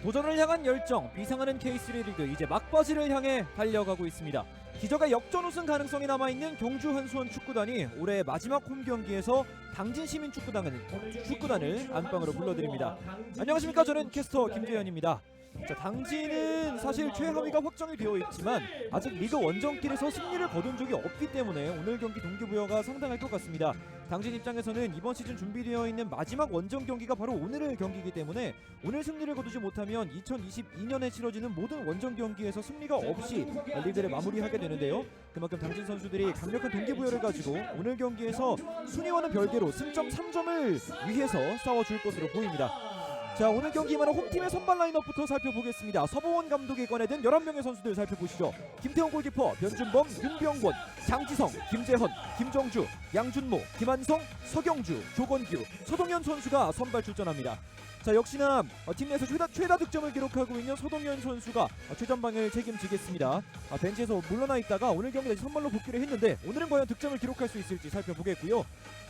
도전을 향한 열정, 비상하는 K3 리그 이제 막바지를 향해 달려가고 있습니다. 기적의 역전 우승 가능성이 남아있는 경주 한수원 축구단이 올해 마지막 홈 경기에서 당진 시민 축구단을 안방으로 불러드립니다. 안녕하십니까, 저는 캐스터 김재현입니다. 자, 당진은 사실 최하위가 확정이 되어 있지만 아직 리그 원정길에서 승리를 거둔 적이 없기 때문에 오늘 경기 동기부여가 상당할 것 같습니다. 당진 입장에서는 이번 시즌 준비되어 있는 마지막 원정 경기가 바로 오늘의 경기이기 때문에 오늘 승리를 거두지 못하면 2022년에 치러지는 모든 원정 경기에서 승리가 없이 리그를 마무리하게 되는데요. 그만큼 당진 선수들이 강력한 동기부여를 가지고 오늘 경기에서 순위와는 별개로 승점 3점을 위해서 싸워줄 것으로 보입니다. 자, 오늘 경기 임하는 홈팀의 선발 라인업부터 살펴보겠습니다. 서보원 감독이 꺼내든 11명의 선수들 살펴보시죠. 김태형 골키퍼, 변준범, 윤병권, 장지성, 김재헌, 김정주, 양준모, 김한성, 서경주, 조건규, 서동현 선수가 선발 출전합니다. 자, 역시나 팀 내에서 최다 득점을 기록하고 있는 서동현 선수가 최전방을 책임지겠습니다. 벤치에서 물러나 있다가 오늘 경기 다시 선발로 복귀를 했는데 오늘은 과연 득점을 기록할 수 있을지 살펴보겠고요.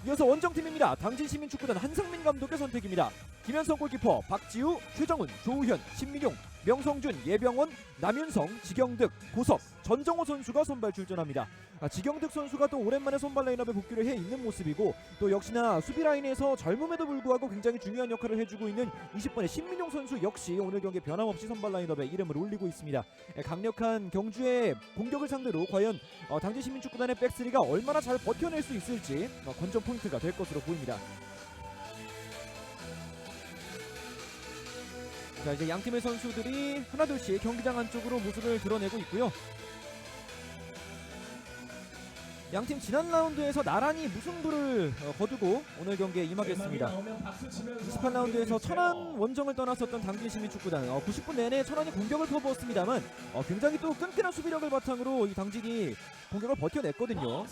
이어서 원정팀입니다. 당진시민축구단 한상민 감독의 선택입니다. 김현성 골키퍼, 박지우, 최정훈, 조우현, 신민용, 명성준, 예병원, 남윤성, 지경득, 고섭, 전정호 선수가 선발 출전합니다. 지경득 선수가 또 오랜만에 선발 라인업에 복귀를 해 있는 모습이고 또 역시나 수비 라인에서 젊음에도 불구하고 굉장히 중요한 역할을 해주고 있는 20번의 신민용 선수 역시 오늘 경기 변함없이 선발 라인업에 이름을 올리고 있습니다. 강력한 경주의 공격을 상대로 과연 당진시민축구단의 백스리가 얼마나 잘 버텨낼 수 있을지 관전 포인트가 될 것으로 보입니다. 자, 이제 양팀의 선수들이 하나둘씩 경기장 안쪽으로 모습을 드러내고 있고요. 양팀 지난 라운드에서 나란히 무승부를 거두고 오늘 경기에 임하겠습니다. 28라운드에서 천안 원정을 떠났었던 당진시민축구단 90분 내내 천안이 공격을 퍼부었습니다만 굉장히 또 끈끈한 수비력을 바탕으로 이 당진이 공격을 버텨냈거든요.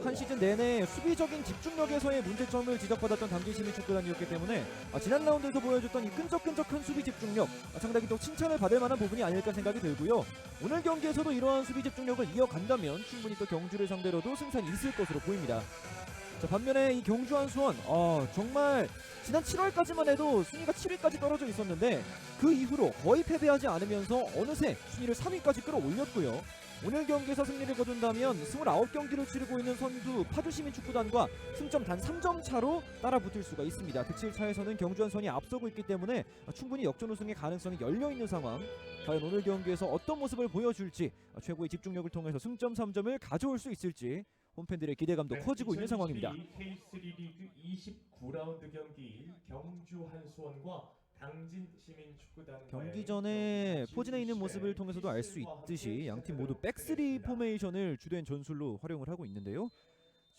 한 시즌 내내 수비적인 집중력에서의 문제점을 지적받았던 당진시민축구단이었기 때문에 지난 라운드에서 보여줬던 이 끈적끈적한 수비 집중력 상당히 또 칭찬을 받을 만한 부분이 아닐까 생각이 들고요. 오늘 경기에서도 이러한 수비 집중력을 이어간다면 충분히 또 경주를 상대로도 승산이 있을 것으로 보입니다. 자, 반면에 이 경주 한수원 정말 지난 7월까지만 해도 순위가 7위까지 떨어져 있었는데 그 이후로 거의 패배하지 않으면서 어느새 순위를 3위까지 끌어올렸고요. 오늘 경기에서 승리를 거둔다면 29경기를 치르고 있는 선두 파주시민축구단과 승점 단 3점 차로 따라붙을 수가 있습니다. 득실 차에서는 경주 한수원이 앞서고 있기 때문에 충분히 역전 우승의 가능성이 열려있는 상황. 과연 오늘 경기에서 어떤 모습을 보여줄지 최고의 집중력을 통해서 승점 3점을 가져올 수 있을지 홈팬들의 기대감도 커지고 있는 상황입니다. K3 리그 29라운드 경기 경주 한수원과 당진 시민축구단 경기 전에 포진해 있는 모습을 통해서도 알 수 있듯이 양팀 모두 백스리 포메이션을 주된 전술로 활용을 하고 있는데요.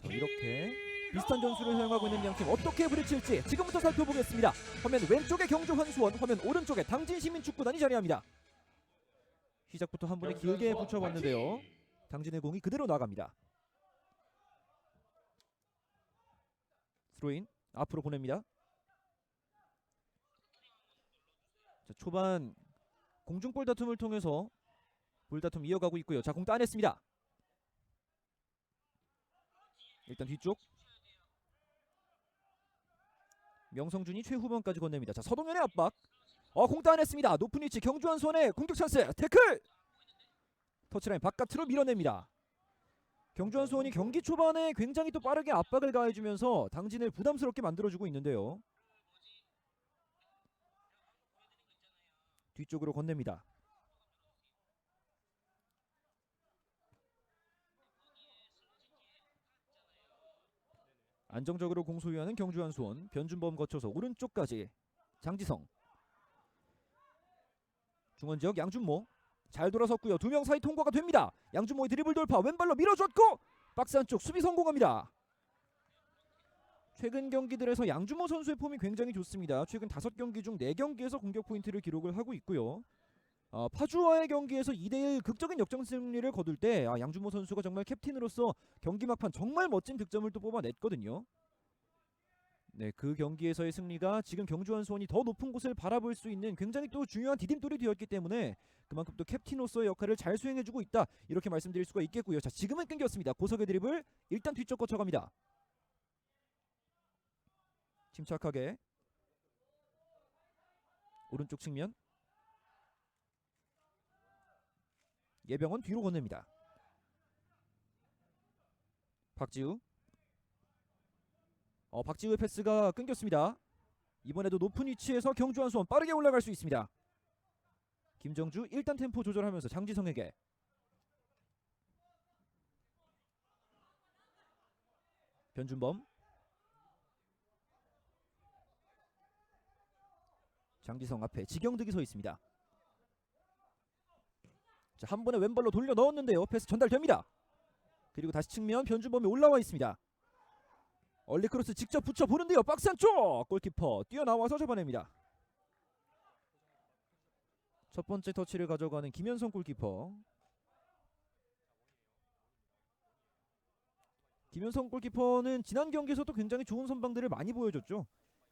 자, 이렇게 비슷한 전술을 사용하고 있는 양팀 어떻게 부딪힐지 지금부터 살펴보겠습니다. 화면 왼쪽에 경주 한수원, 화면 오른쪽에 당진 시민축구단이 자리합니다. 시작부터 한 번에 길게 붙여봤는데요. 당진의 공이 그대로 나갑니다. 스로인 앞으로 보냅니다. 자, 초반 공중볼 다툼을 통해서 볼 다툼 이어가고 있고요. 자, 공 따냈습니다. 일단 뒤쪽 명성준이 최후방까지 건넵니다. 자, 서동현의 압박. 공 따냈습니다. 높은 위치 경주 한수원의 공격 찬스. 태클. 터치라인 바깥으로 밀어냅니다. 경주 한수원이 경기 초반에 굉장히 또 빠르게 압박을 가해주면서 당진을 부담스럽게 만들어주고 있는데요. 뒤쪽으로 건넵니다. 안정적으로 공 소유하는 경주 한수원. 변준범 거쳐서 오른쪽까지 장지성. 중원지역 양준모. 잘 돌아섰고요. 두 명 사이 통과가 됩니다. 양준모의 드리블 돌파 왼발로 밀어줬고 박스 안쪽 수비 성공합니다. 최근 경기들에서 양준모 선수의 폼이 굉장히 좋습니다. 최근 5경기 중 4경기에서 공격 포인트를 기록을 하고 있고요. 파주와의 경기에서 2대1 극적인 역전 승리를 거둘 때 양준모 선수가 정말 캡틴으로서 경기 막판 정말 멋진 득점을 또 뽑아냈거든요. 네, 그 경기에서의 승리가 지금 경주 한수원이 더 높은 곳을 바라볼 수 있는 굉장히 또 중요한 디딤돌이 되었기 때문에 그만큼 또 캡틴으로서의 역할을 잘 수행해주고 있다, 이렇게 말씀드릴 수가 있겠고요. 자, 지금은 끊겼습니다. 고석의 드리블 일단 뒤쪽 거쳐갑니다. 침착하게 오른쪽 측면 예병원 뒤로 건넵니다. 박지우. 박지우의 패스가 끊겼습니다. 이번에도 높은 위치에서 경주 한수원 빠르게 올라갈 수 있습니다. 김정주 일단 템포 조절하면서 장지성에게. 변준범. 장지성 앞에 지경득이 서 있습니다. 자, 한 번에 왼발로 돌려 넣었는데요. 패스 전달됩니다. 그리고 다시 측면 변준범이 올라와 있습니다. 얼리크로스 직접 붙여보는데요. 박스 안쪽 골키퍼 뛰어나와서 잡아냅니다. 첫 번째 터치를 가져가는 김현성 골키퍼. 김현성 골키퍼는 지난 경기에서도 굉장히 좋은 선방들을 많이 보여줬죠.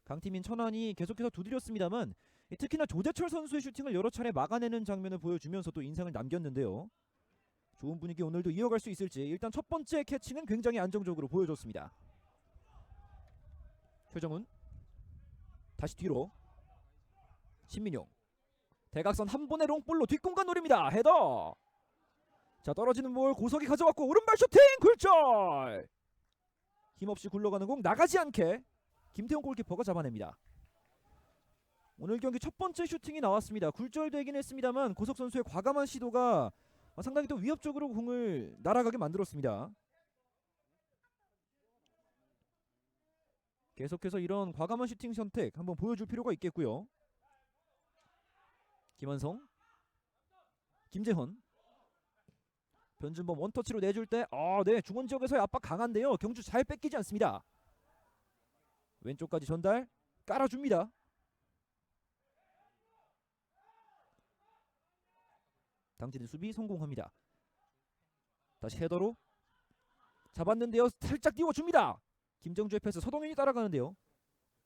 강팀인 천안이 계속해서 두드렸습니다만 특히나 조재철 선수의 슈팅을 여러 차례 막아내는 장면을 보여주면서 또 인상을 남겼는데요. 좋은 분위기 오늘도 이어갈 수 있을지 일단 첫 번째 캐칭은 굉장히 안정적으로 보여줬습니다. 최정훈 다시 뒤로 신민용 대각선 한 번의 롱볼로 뒷공간 노립니다. 헤더. 자, 떨어지는 볼 고석이 가져왔고 오른발 슈팅 굴절. 힘없이 굴러가는 공 나가지 않게 김태훈 골키퍼가 잡아냅니다. 오늘 경기 첫 번째 슈팅이 나왔습니다. 굴절되긴 했습니다만 고석 선수의 과감한 시도가 상당히 또 위협적으로 공을 날아가게 만들었습니다. 계속해서 이런 과감한 슈팅 선택 한번 보여줄 필요가 있겠고요. 김한성, 김재헌, 변준범 원터치로 내줄 때 네, 중원 지역에서의 압박 강한데요. 경주 잘 뺏기지 않습니다. 왼쪽까지 전달 깔아줍니다. 당진의 수비 성공합니다. 다시 헤더로 잡았는데요. 살짝 띄워줍니다. 김정주의 패스 서동현이 따라가는데요.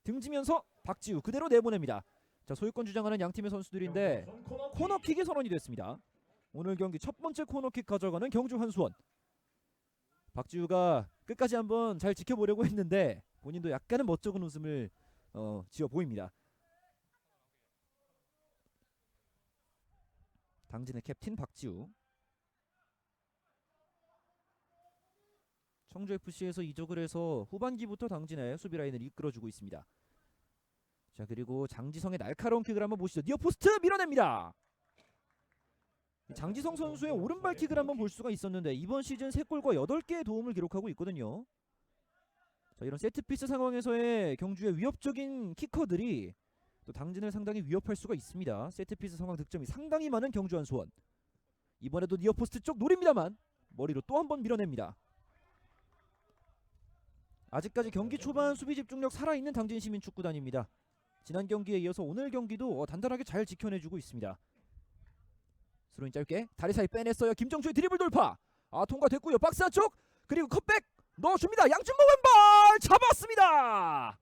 등지면서 박지우 그대로 내보냅니다. 자, 소유권 주장하는 양팀의 선수들인데 코너킥이 선언이 됐습니다. 오늘 경기 첫 번째 코너킥 가져가는 경주 한수원. 박지우가 끝까지 한번 잘 지켜보려고 했는데 본인도 약간은 멋쩍은 웃음을 지어 보입니다. 당진의 캡틴 박지우. 청주FC에서 이적을 해서 후반기부터 당진의 수비 라인을 이끌어주고 있습니다. 자, 그리고 장지성의 날카로운 킥을 한번 보시죠. 니어포스트 밀어냅니다. 장지성 선수의 오른발 킥을 한번 볼 수가 있었는데 이번 시즌 3골과 8개의 도움을 기록하고 있거든요. 자, 이런 세트피스 상황에서의 경주의 위협적인 키커들이 또 당진을 상당히 위협할 수가 있습니다. 세트피스 상황 득점이 상당히 많은 경주 한수원. 이번에도 니어포스트 쪽 노립니다만 머리로 또 한 번 밀어냅니다. 아직까지 경기 초반 수비 집중력 살아있는 당진시민축구단입니다. 지난 경기에 이어서 오늘 경기도 단단하게 잘 지켜내주고 있습니다. 스로인 짧게 다리 사이 빼냈어요. 김정주의 드리블 돌파. 통과됐고요. 박스 안쪽 그리고 컷백 넣어줍니다. 양준모 왼발 잡았습니다.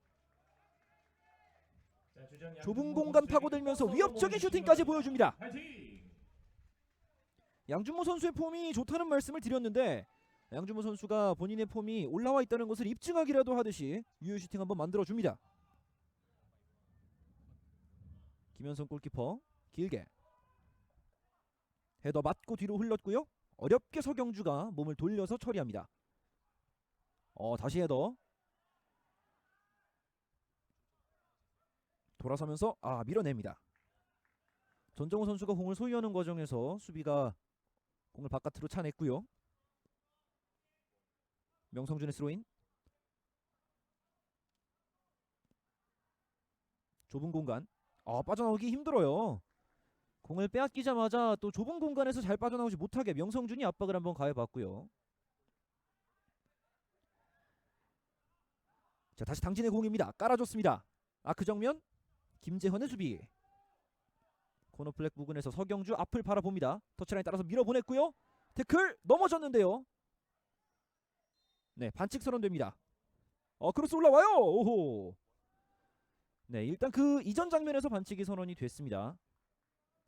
좁은 공간 파고들면서 위협적인 슈팅까지 보여줍니다. 양준모 선수의 폼이 좋다는 말씀을 드렸는데 양준모 선수가 본인의 폼이 올라와 있다는 것을 입증하기라도 하듯이 유효 슈팅 한번 만들어줍니다. 김현성 골키퍼 길게 헤더 맞고 뒤로 흘렀고요. 어렵게 서경주가 몸을 돌려서 처리합니다. 다시 헤더 돌아서면서 밀어냅니다. 전정우 선수가 공을 소유하는 과정에서 수비가 공을 바깥으로 차냈고요. 명성준의 스로인 좁은 공간 빠져나오기 힘들어요. 공을 빼앗기자마자 또 좁은 공간에서 잘 빠져나오지 못하게 명성준이 압박을 한번 가해봤고요. 자, 다시 당진의 공입니다. 깔아줬습니다. 그 정면 김재헌의 수비. 코너플렉 부근에서 서경주 앞을 바라봅니다. 터치라인 따라서 밀어보냈고요. 태클 넘어졌는데요. 네, 반칙 선언됩니다. 크로스 올라와요. 오호. 네, 일단 그 이전 장면에서 반칙이 선언이 됐습니다.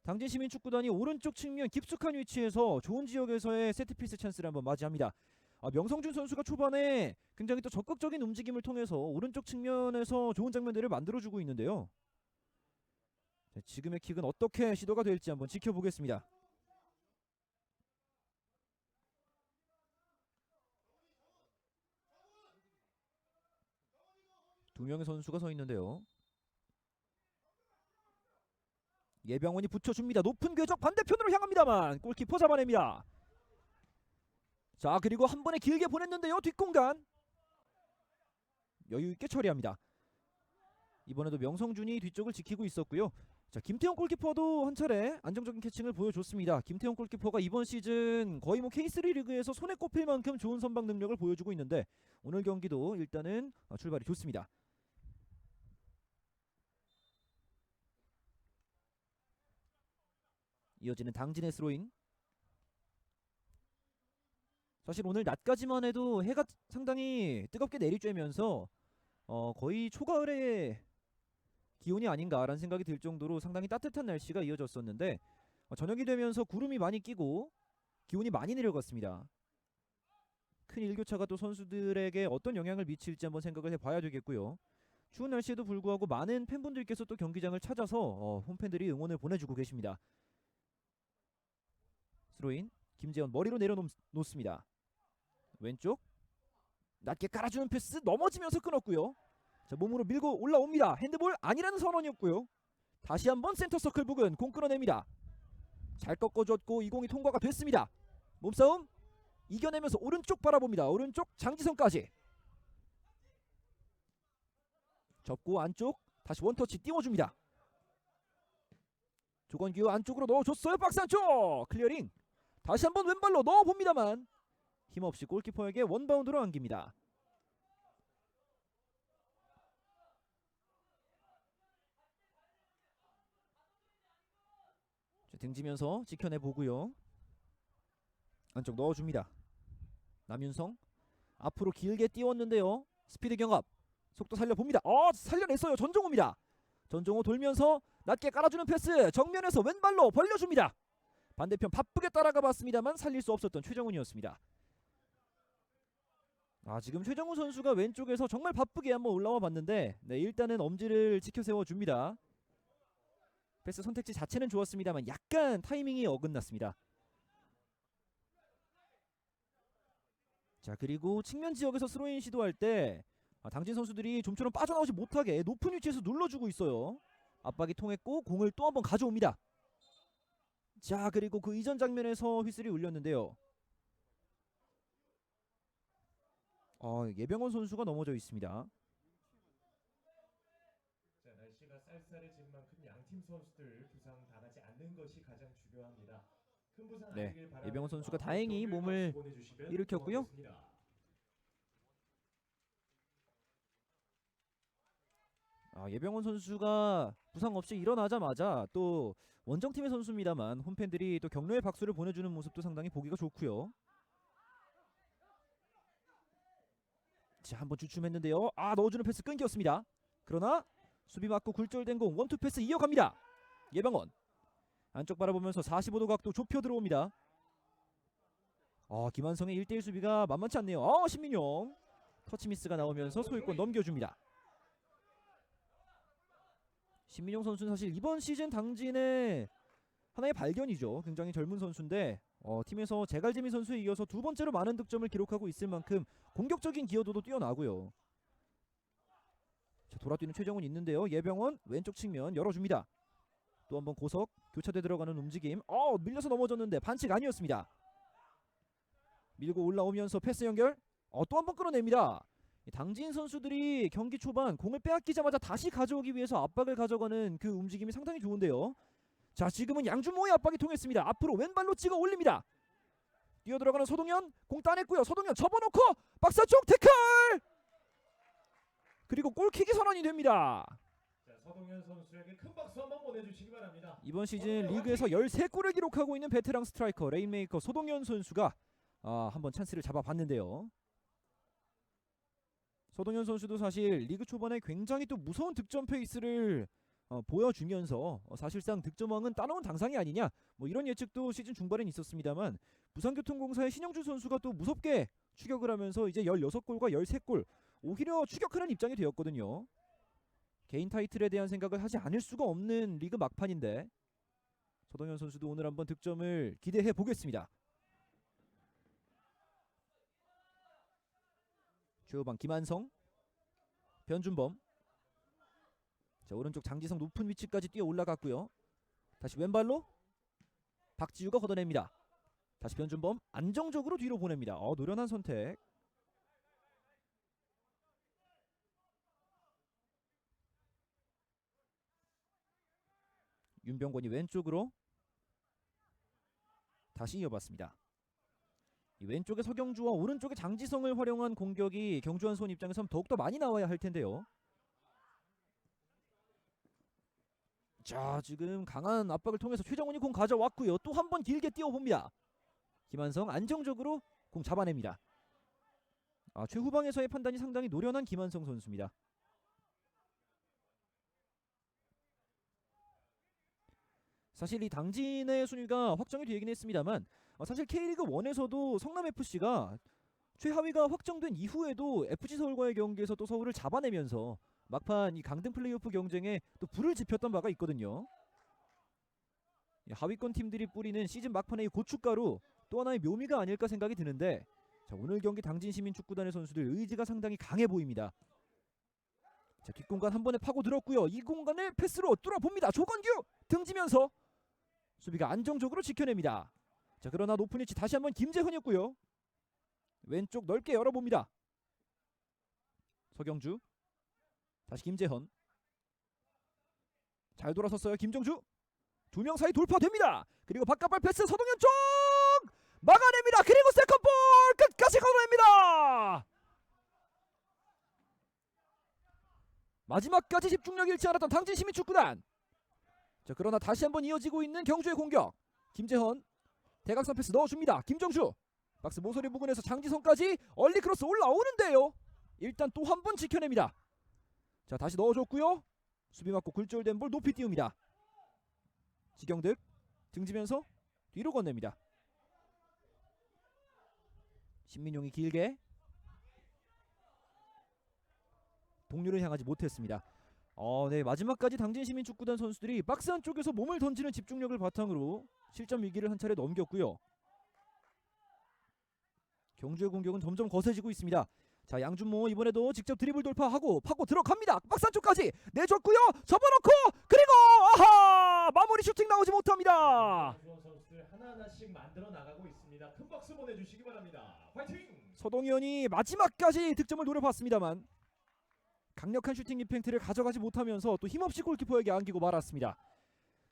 당진시민축구단이 오른쪽 측면 깊숙한 위치에서 좋은 지역에서의 세트피스 찬스를 한번 맞이합니다. 명성준 선수가 초반에 굉장히 또 적극적인 움직임을 통해서 오른쪽 측면에서 좋은 장면들을 만들어주고 있는데요. 자, 지금의 킥은 어떻게 시도가 될지 한번 지켜보겠습니다. 두 명의 선수가 서 있는데요. 예병원이 붙여줍니다. 높은 궤적 반대편으로 향합니다만 골키퍼 잡아냅니다. 자, 그리고 한 번에 길게 보냈는데요. 뒷공간 여유있게 처리합니다. 이번에도 명성준이 뒤쪽을 지키고 있었고요. 자, 김태형 골키퍼도 한 차례 안정적인 캐칭을 보여줬습니다. 김태형 골키퍼가 이번 시즌 거의 뭐 K3 리그에서 손에 꼽힐 만큼 좋은 선방 능력을 보여주고 있는데 오늘 경기도 일단은 출발이 좋습니다. 이어지는 당진의 스로인. 사실 오늘 낮까지만 해도 해가 상당히 뜨겁게 내리쬐면서 거의 초가을의 기온이 아닌가라는 생각이 들 정도로 상당히 따뜻한 날씨가 이어졌었는데 저녁이 되면서 구름이 많이 끼고 기온이 많이 내려갔습니다. 큰 일교차가 또 선수들에게 어떤 영향을 미칠지 한번 생각을 해봐야 되겠고요. 추운 날씨에도 불구하고 많은 팬분들께서 또 경기장을 찾아서 홈팬들이 응원을 보내주고 계십니다. 스로인 김재현 머리로 내려놓습니다. 왼쪽 낮게 깔아주는 패스 넘어지면서 끊었고요. 자, 몸으로 밀고 올라옵니다. 핸드볼 아니라는 선언이었고요. 다시 한번 센터 서클 부근 공 끌어냅니다. 잘 꺾어줬고 이 공이 통과가 됐습니다. 몸싸움 이겨내면서 오른쪽 바라봅니다. 오른쪽 장지성까지 접고 안쪽 다시 원터치 띄워줍니다. 조건규 안쪽으로 넣어줬어요. 박스 안쪽 클리어링 다시 한번 왼발로 넣어봅니다만 힘없이 골키퍼에게 원바운드로 안깁니다. 등지면서 지켜내보고요. 안쪽 넣어줍니다. 남윤성 앞으로 길게 띄웠는데요. 스피드 경합 속도 살려봅니다. 살려냈어요. 전종호입니다. 전종호 돌면서 낮게 깔아주는 패스 정면에서 왼발로 벌려줍니다. 반대편 바쁘게 따라가 봤습니다만 살릴 수 없었던 최정훈이었습니다. 지금 최정훈 선수가 왼쪽에서 정말 바쁘게 한번 올라와 봤는데 일단은 엄지를 지켜 세워줍니다. 패스 선택지 자체는 좋았습니다만 약간 타이밍이 어긋났습니다. 자, 그리고 측면 지역에서 스로인 시도할 때 당진 선수들이 좀처럼 빠져나오지 못하게 높은 위치에서 눌러주고 있어요. 압박이 통했고 공을 또 한번 가져옵니다. 자, 그리고 그 이전 장면에서 휘슬이 울렸는데요. 예병원 선수가 넘어져 있습니다. 자, 날씨가 쌀쌀해진 만큼 양팀 선수들 부상 당하지 않는 것이 가장 중요합니다. 큰 부상 아니길 바라면서 예병원 선수가 다행히 몸을 일으켰고요. 고맙겠습니다. 예병원 선수가 부상 없이 일어나자마자 또 원정팀의 선수입니다만 홈팬들이 또 격려의 박수를 보내주는 모습도 상당히 보기가 좋고요. 자, 한번 주춤했는데요. 넣어주는 패스 끊겼습니다. 그러나 수비 맞고 굴절된 공 원투 패스 이어갑니다. 예병원 안쪽 바라보면서 45도 각도 좁혀 들어옵니다. 김한성의 1대1 수비가 만만치 않네요. 신민용 터치 미스가 나오면서 소유권 넘겨줍니다. 신민용 선수는 사실 이번 시즌 당진의 하나의 발견이죠. 굉장히 젊은 선수인데 팀에서 제갈재민 선수에 이어서 두 번째로 많은 득점을 기록하고 있을 만큼 공격적인 기여도도 뛰어나고요. 자, 돌아뛰는 최정훈 있는데요. 예병원 왼쪽 측면 열어줍니다. 또 한번 고석 교차돼 들어가는 움직임. 밀려서 넘어졌는데 반칙 아니었습니다. 밀고 올라오면서 패스 연결. 또 한번 끌어냅니다. 당진 선수들이 경기 초반 공을 빼앗기자마자 다시 가져오기 위해서 압박을 가져가는 그 움직임이 상당히 좋은데요. 자, 지금은 양준모의 압박이 통했습니다. 앞으로 왼발로 찍어 올립니다. 뛰어들어가는 서동현 공 따냈고요. 서동현 접어놓고 박스 쪽 태클 그리고 골킥이 선언이 됩니다. 자, 서동현 선수에게 큰 박수 한번 보내주시기 바랍니다. 이번 시즌 리그에서 13골을 기록하고 있는 베테랑 스트라이커 레인메이커 서동현 선수가 한번 찬스를 잡아봤는데요. 서동현 선수도 사실 리그 초반에 굉장히 또 무서운 득점 페이스를 보여주면서 사실상 득점왕은 따놓은 당상이 아니냐 이런 예측도 시즌 중반엔 있었습니다만 부산교통공사의 신영주 선수가 또 무섭게 추격을 하면서 이제 16골과 13골 오히려 추격하는 입장이 되었거든요. 개인 타이틀에 대한 생각을 하지 않을 수가 없는 리그 막판인데 서동현 선수도 오늘 한번 득점을 기대해 보겠습니다. 최후방 김한성 변준범 자, 오른쪽 장지성 높은 위치까지 뛰어 올라갔고요. 다시 왼발로 박지우가 걷어냅니다. 다시 변준범 안정적으로 뒤로 보냅니다. 노련한 선택. 윤병권이 왼쪽으로 다시 이어봤습니다. 이 왼쪽에 서경주와 오른쪽에 장지성을 활용한 공격이 경주 한수원 입장에선 더욱더 많이 나와야 할 텐데요. 자, 지금 강한 압박을 통해서 최정훈이 공 가져왔고요. 또 한 번 길게 뛰어봅니다. 김한성 안정적으로 공 잡아냅니다. 최후방에서의 판단이 상당히 노련한 김한성 선수입니다. 사실 이 당진의 순위가 확정이 되긴 했습니다만 사실 K리그 1에서도 성남FC가 최하위가 확정된 이후에도 FC 서울과의 경기에서 또 서울을 잡아내면서 막판 이 강등 플레이오프 경쟁에 또 불을 지폈던 바가 있거든요. 하위권 팀들이 뿌리는 시즌 막판의 고춧가루 또 하나의 묘미가 아닐까 생각이 드는데, 자, 오늘 경기 당진시민축구단의 선수들 의지가 상당히 강해 보입니다. 자, 뒷공간 한 번에 파고들었고요. 이 공간을 패스로 뚫어봅니다. 조건규 등지면서 수비가 안정적으로 지켜냅니다. 자, 그러나 높은 위치 다시 한번 김재헌이었고요. 왼쪽 넓게 열어봅니다. 서경주 다시 김재헌. 잘 돌아섰어요. 김정주. 두 명 사이 돌파됩니다. 그리고 바깥발 패스 서동현 쪽 막아냅니다. 그리고 세컨볼 끝까지 걷어냅니다. 마지막까지 집중력 잃지 않았던 당진시민축구단. 자, 그러나 다시 한번 이어지고 있는 경주의 공격. 김재헌 대각선 패스 넣어줍니다. 김정주 박스 모서리 부근에서 장지성까지 얼리 크로스 올라오는데요. 일단 또 한 번 지켜냅니다. 자, 다시 넣어줬고요. 수비 맞고 굴절된 볼 높이 띄웁니다. 지경득 등지면서 뒤로 건넵니다. 신민용이 길게 동료를 향하지 못했습니다. 네, 마지막까지 당진시민축구단 선수들이 박스 안쪽에서 몸을 던지는 집중력을 바탕으로 실점 위기를 한 차례 넘겼고요. 경주의 공격은 점점 거세지고 있습니다. 자, 양준모 이번에도 직접 드리블 돌파하고 파고 들어갑니다. 박스 안쪽까지 내줬고요. 접어놓고 그리고 마무리 슈팅 나오지 못합니다. 한수원 선수들 하나하나씩 만들어 나가고 있습니다. 큰 박수 보내주시기 바랍니다. 파이팅! 서동현이 마지막까지 득점을 노려봤습니다만 강력한 슈팅 임팩트를 가져가지 못하면서 또 힘없이 골키퍼에게 안기고 말았습니다.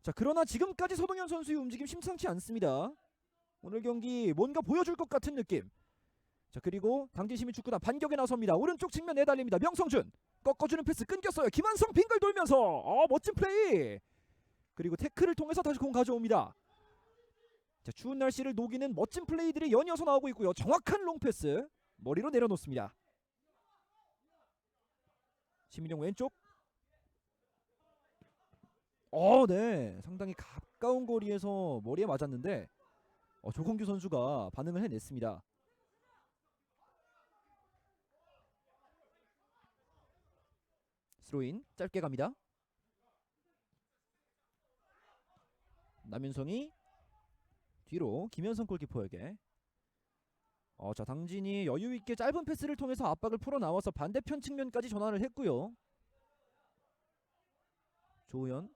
자, 그러나 지금까지 서동현 선수의 움직임 심상치 않습니다. 오늘 경기 뭔가 보여줄 것 같은 느낌. 자, 그리고 당진시민축구단 반격에 나섭니다. 오른쪽 측면 내달립니다. 명성준 꺾어주는 패스 끊겼어요. 김한성 빙글 돌면서 멋진 플레이. 그리고 태클을 통해서 다시 공 가져옵니다. 자, 추운 날씨를 녹이는 멋진 플레이들이 연이어서 나오고 있고요. 정확한 롱패스 머리로 내려놓습니다. 신민용 왼쪽. 네, 상당히 가까운 거리에서 머리에 맞았는데 조건규 선수가 반응을 해냈습니다. 스로인 짧게 갑니다. 남윤성이 뒤로 김현성 골키퍼에게. 자, 당진이 여유있게 짧은 패스를 통해서 압박을 풀어나와서 반대편 측면까지 전환을 했고요. 조우현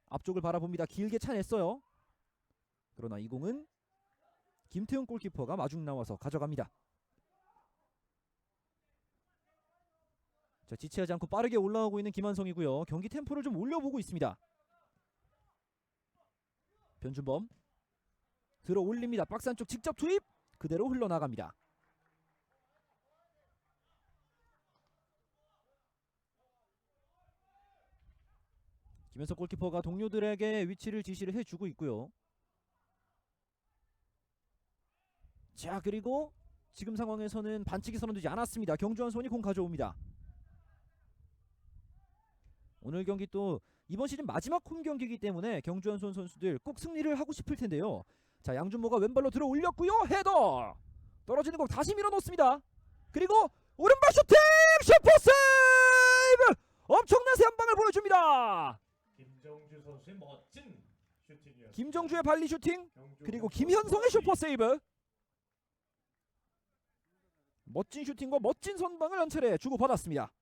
앞쪽을 바라봅니다. 길게 차냈어요. 그러나 이 공은 김태훈 골키퍼가 마중 나와서 가져갑니다. 자, 지체하지 않고 빠르게 올라오고 있는 김한성이고요. 경기 템포를 좀 올려보고 있습니다. 변준범 들어 올립니다. 박스 안쪽 직접 투입 그대로 흘러나갑니다. 김현석 골키퍼가 동료들에게 위치를 지시를 해주고 있고요. 자, 그리고 지금 상황에서는 반칙이 선언되지 않았습니다. 경주 한수원이 공 가져옵니다. 오늘 경기 또 이번 시즌 마지막 홈 경기이기 때문에 경주 한수원 선수들 꼭 승리를 하고 싶을 텐데요. 자, 양준모가 왼발로 들어 올렸고요. 헤더 떨어지는 공 다시 밀어놓습니다. 그리고 오른발 슈팅 슈퍼 세이브 엄청난 새 한 방을 보여줍니다. 김정주 선수의 멋진 슈팅이었습니다. 김정주의 발리 슈팅 그리고 김현성의 슈퍼 세이브. 멋진 슈팅과 멋진 선방을 한 차례 주고받았습니다.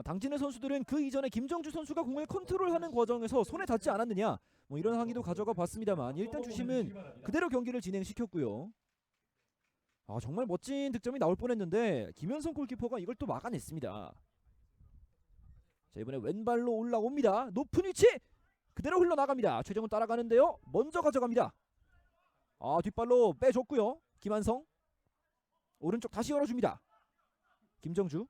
당진의 선수들은 그 이전에 김정주 선수가 공을 컨트롤하는 과정에서 손에 닿지 않았느냐 뭐 이런 항의도 가져가 봤습니다만 일단 주심은 그대로 경기를 진행시켰고요. 정말 멋진 득점이 나올 뻔했는데 김현성 골키퍼가 이걸 또 막아냈습니다. 자, 이번에 왼발로 올라옵니다. 높은 위치 그대로 흘러나갑니다. 최정훈 따라가는데요. 먼저 가져갑니다. 뒷발로 빼줬고요. 김한성 오른쪽 다시 열어줍니다. 김정주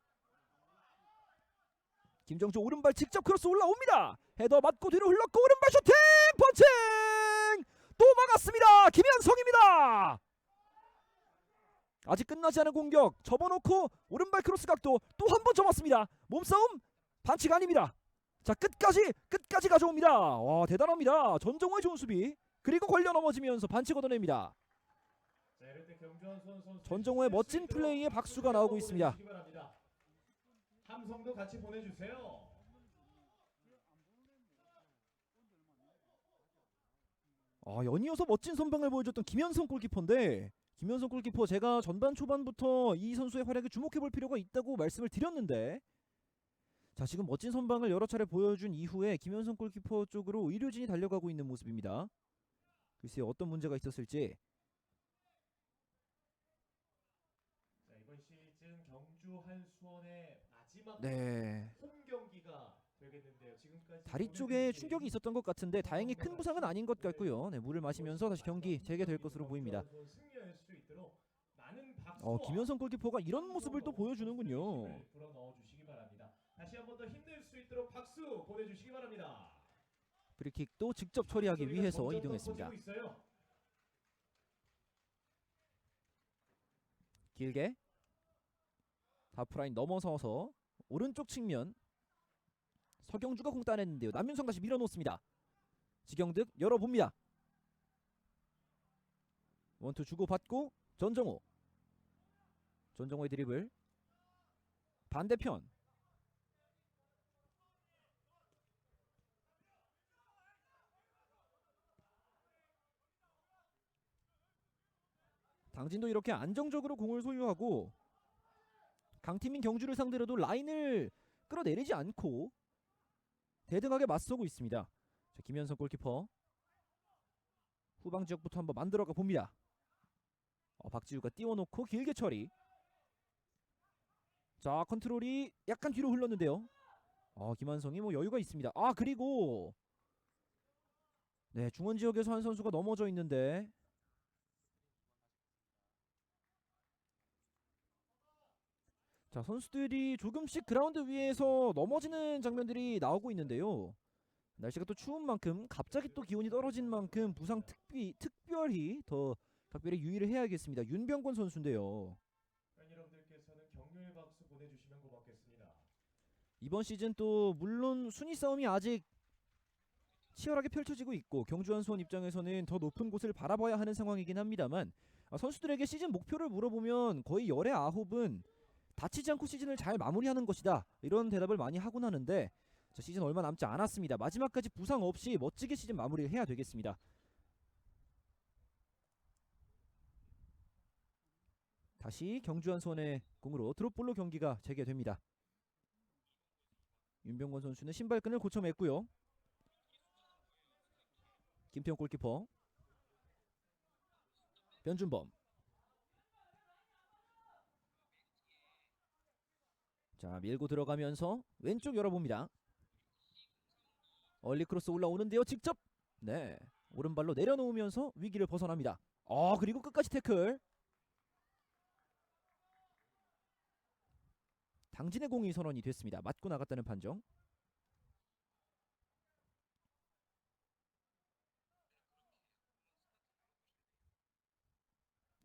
오른발 직접 크로스 올라옵니다. 헤더 맞고 뒤로 흘렀고 오른발 슈팅 펀칭 또 막았습니다. 김현성입니다. 아직 끝나지 않은 공격 접어놓고 오른발 크로스 각도 또 한 번 접었습니다. 몸싸움 반칙 아닙니다. 자, 끝까지 가져옵니다. 와, 대단합니다. 전정호의 좋은 수비 그리고 걸려 넘어지면서 반칙 얻어냅니다. 전정호의 멋진 플레이에 박수가 나오고 있습니다. 함성도 같이 보내주세요. 연이어서 멋진 선방을 보여줬던 김현성 골키퍼인데 김현성 골키퍼 제가 전반 초반부터 이 선수의 활약에 주목해볼 필요가 있다고 말씀을 드렸는데 자, 지금 멋진 선방을 여러 차례 보여준 이후에 김현성 골키퍼 쪽으로 의료진이 달려가고 있는 모습입니다. 글쎄요, 어떤 문제가 있었을지. 자, 이번 시즌 경주 한수원의 마지막 네, 홈 경기가 되겠는데요. 지금까지 다리 쪽에 충격이 있었던 것 같은데 다행히 큰 부상은 아닌 것 같고요. 네, 물을 마시면서 다시 경기 재개될 것으로 보입니다. 승리할 수 있도록 많은 박수와 김현성 골키퍼가 이런 모습을 또 보여주는군요. 불어 넣어주시기 바랍니다. 다시 한 번 더 힘낼 수 있도록 박수 보내주시기 바랍니다. 프리킥도 직접 처리하기 위해서 이동했습니다. 길게 하프라인 넘어서서 오른쪽 측면 서경주가 공 따냈는데요. 남윤성 다시 밀어놓습니다. 지경득 열어봅니다. 원투 주고받고 전정호의 드리블 반대편 당진도 이렇게 안정적으로 공을 소유하고 강팀인 경주를 상대로도 라인을 끌어내리지 않고 대등하게 맞서고 있습니다. 자, 김현성 골키퍼 후방 지역부터 한번 만들어가 봅니다. 박지우가 띄워놓고 길게 처리. 자, 컨트롤이 약간 뒤로 흘렀는데요. 김한성이 뭐 여유가 있습니다. 그리고 네, 중원 지역에서 한 선수가 넘어져 있는데 자, 선수들이 조금씩 그라운드 위에서 넘어지는 장면들이 나오고 있는데요. 날씨가 또 추운 만큼 갑자기 또 기온이 떨어진 만큼 부상 특별히 더 각별히 유의를 해야겠습니다. 윤병권 선수인데요. 여러분들께서는 격려의 박수 보내주시면 고맙겠습니다. 이번 시즌 또 물론 순위 싸움이 아직 치열하게 펼쳐지고 있고 경주 한수원 입장에서는 더 높은 곳을 바라봐야 하는 상황이긴 합니다만 선수들에게 시즌 목표를 물어보면 거의 열의 9은 다치지 않고 시즌을 잘 마무리하는 것이다 이런 대답을 많이 하곤 하는데 자, 시즌 얼마 남지 않았습니다. 마지막까지 부상 없이 멋지게 시즌 마무리를 해야 되겠습니다. 다시 경주 한수원의 공으로 드롭볼로 경기가 재개됩니다. 윤병권 선수는 신발끈을 고쳐맸고요. 김태형 골키퍼 변준범 자, 밀고 들어가면서 왼쪽 열어봅니다. 얼리 크로스 올라오는데요. 직접 네, 오른발로 내려놓으면서 위기를 벗어납니다. 그리고 끝까지 태클. 당진의 공이 선언이 됐습니다. 맞고 나갔다는 판정.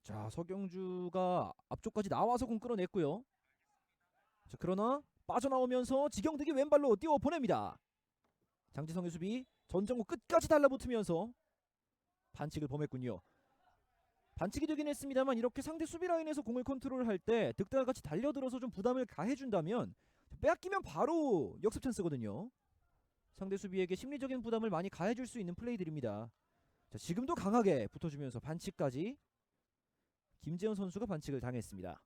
자, 서경주가 앞쪽까지 나와서 공 끌어냈고요. 자, 그러나 빠져나오면서 지경득이 왼발로 띄워 보냅니다. 장지성의 수비 전정우 끝까지 달라붙으면서 반칙을 범했군요. 반칙이 되긴 했습니다만 이렇게 상대 수비 라인에서 공을 컨트롤할 때 득달과 같이 달려들어서 좀 부담을 가해준다면 빼앗기면 바로 역습 찬스거든요. 상대 수비에게 심리적인 부담을 많이 가해줄 수 있는 플레이들입니다. 자, 지금도 강하게 붙어주면서 반칙까지 김재현 선수가 반칙을 당했습니다.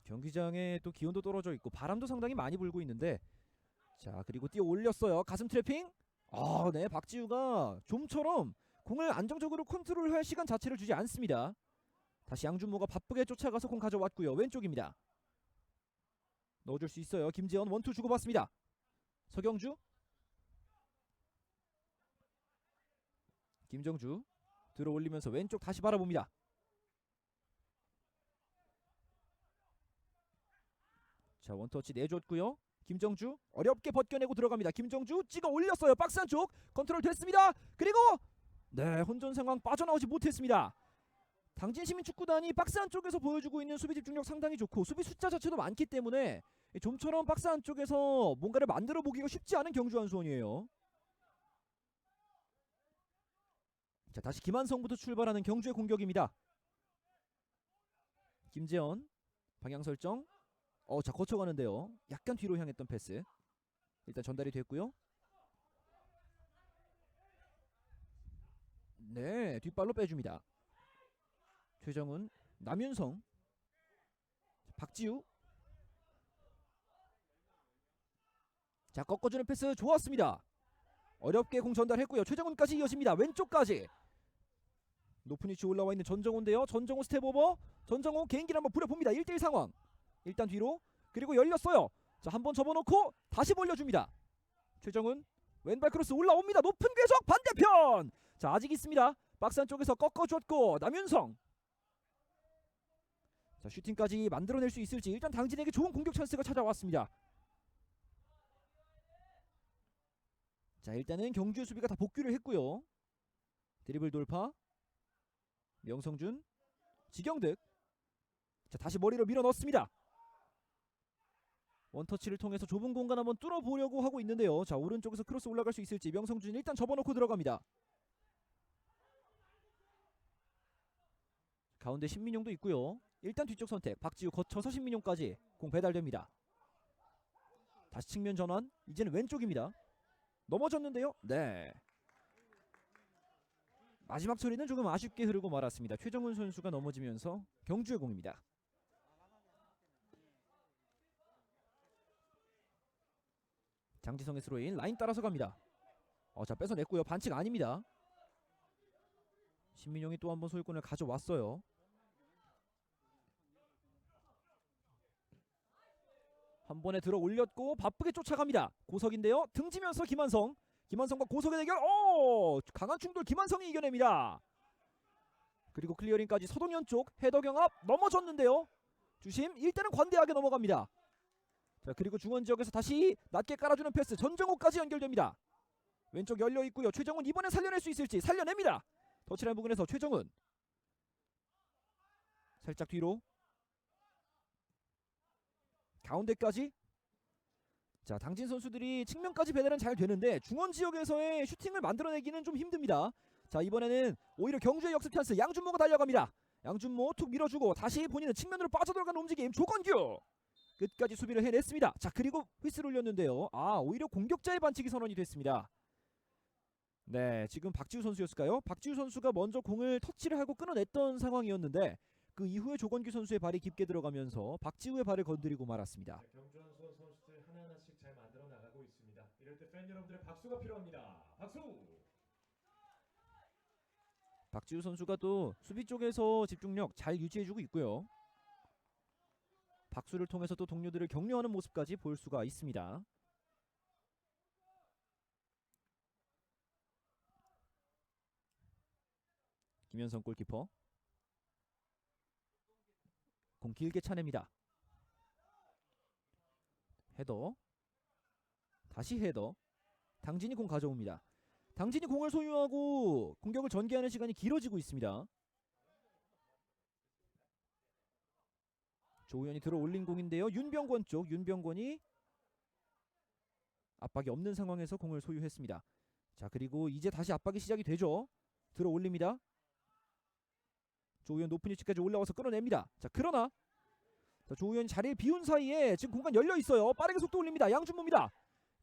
경기장에 또 기온도 떨어져 있고 바람도 상당히 많이 불고 있는데, 자 그리고 뛰어 올렸어요. 가슴 트래핑. 네, 박지우가 좀처럼 공을 안정적으로 컨트롤할 시간 자체를 주지 않습니다. 다시 양준모가 바쁘게 쫓아가서 공 가져왔고요. 왼쪽입니다. 넣어줄 수 있어요. 김재원 원투 주고받습니다. 서경주, 김정주 들어 올리면서 왼쪽 다시 바라봅니다. 자 원터치 내줬고요. 김정주 어렵게 벗겨내고 들어갑니다. 김정주 찍어 올렸어요. 박스 안쪽 컨트롤 됐습니다. 그리고 네, 혼전 상황 빠져나오지 못했습니다. 당진시민축구단이 박스 안쪽에서 보여주고 있는 수비 집중력 상당히 좋고 수비 숫자 자체도 많기 때문에 좀처럼 박스 안쪽에서 뭔가를 만들어 보기가 쉽지 않은 경주 한수원이에요. 자 다시 김한성부터 출발하는 경주의 공격입니다. 김재원 방향 설정. 자 거쳐가는데요. 약간 뒤로 향했던 패스. 일단 전달이 됐고요. 네, 뒷발로 빼줍니다. 최정훈, 남윤성, 박지우. 자 꺾어주는 패스 좋았습니다. 어렵게 공 전달했고요. 최정훈까지 이어집니다. 왼쪽까지 높은 위치 올라와 있는 전정호인데요. 전정호 스텝 오버. 전정호 개인기를 한번 부려봅니다. 1대1 상황. 일단 뒤로, 그리고 열렸어요. 자 한번 접어놓고 다시 벌려줍니다. 최정훈 왼발 크로스 올라옵니다. 높은 궤적 반대편. 자 아직 있습니다. 박스 안쪽에서 꺾어줬고 남윤성. 자 슈팅까지 만들어낼 수 있을지. 일단 당진에게 좋은 공격 찬스가 찾아왔습니다. 자 일단은 경주의 수비가 다 복귀를 했고요. 드리블 돌파 명성준, 지경득. 자 다시 머리로 밀어 넣습니다. 원터치를 통해서 좁은 공간 한번 뚫어보려고 하고 있는데요. 자 오른쪽에서 크로스 올라갈 수 있을지. 명성준 일단 접어놓고 들어갑니다. 가운데 신민용도 있고요. 일단 뒤쪽 선택. 박지우 거쳐서 신민용까지 공 배달됩니다. 다시 측면 전환. 이제는 왼쪽입니다. 넘어졌는데요. 네, 마지막 처리는 조금 아쉽게 흐르고 말았습니다. 최정훈 선수가 넘어지면서 경주의 공입니다. 장지성의 스로인 라인 따라서 갑니다. 자 뺏어냈고요. 반칙 아닙니다. 신민용이 또 한 번 소유권을 가져왔어요. 한 번에 들어 올렸고 바쁘게 쫓아갑니다. 고석인데요. 등지면서 김한성. 김한성과 고석의 대결. 강한 충돌 김한성이 이겨냅니다. 그리고 클리어링까지 서동현 쪽 헤더 경합 넘어졌는데요. 주심 일단은 관대하게 넘어갑니다. 자 그리고 중원 지역에서 다시 낮게 깔아주는 패스. 전정호까지 연결됩니다. 왼쪽 열려있고요. 최정훈 이번에 살려낼 수 있을지. 살려냅니다. 터치라인 부근에서 최정훈 살짝 뒤로 가운데까지. 자 당진 선수들이 측면까지 배달은 잘 되는데 중원 지역에서의 슈팅을 만들어내기는 좀 힘듭니다. 자 이번에는 오히려 경주의 역습 찬스. 양준모가 달려갑니다. 양준모 툭 밀어주고 다시 본인은 측면으로 빠져들어가는 움직임. 조건규 끝까지 수비를 해냈습니다. 자 그리고 휘슬 올렸는데요. 오히려 공격자의 반칙이 선언이 됐습니다. 네, 지금 박지우 선수였을까요? 박지우 선수가 먼저 공을 터치를 하고 끊어냈던 상황이었는데 그 이후에 조건규 선수의 발이 깊게 들어가면서 박지우의 발을 건드리고 말았습니다. 경주 한수원 선수들 하나하나씩 잘 만들어 나가고 있습니다. 이럴 때 팬 여러분들의 박수가 필요합니다. 박수! 박지우 선수가 또 수비 쪽에서 집중력 잘 유지해주고 있고요. 박수를 통해서 또 동료들을 격려하는 모습까지 볼 수가 있습니다. 김현성 골키퍼 공 길게 차냅니다. 헤더 다시 헤더. 당진이 공 가져옵니다. 당진이 공을 소유하고 공격을 전개하는 시간이 길어지고 있습니다. 조우현이 들어 올린 공인데요. 윤병권 쪽. 윤병권이 압박이 없는 상황에서 공을 소유했습니다. 자 그리고 이제 다시 압박이 시작이 되죠. 들어 올립니다. 조우현 높은 위치까지 올라와서 끌어냅니다. 자 그러나 조우현이 자리를 비운 사이에 지금 공간 열려있어요. 빠르게 속도 올립니다. 양준모입니다.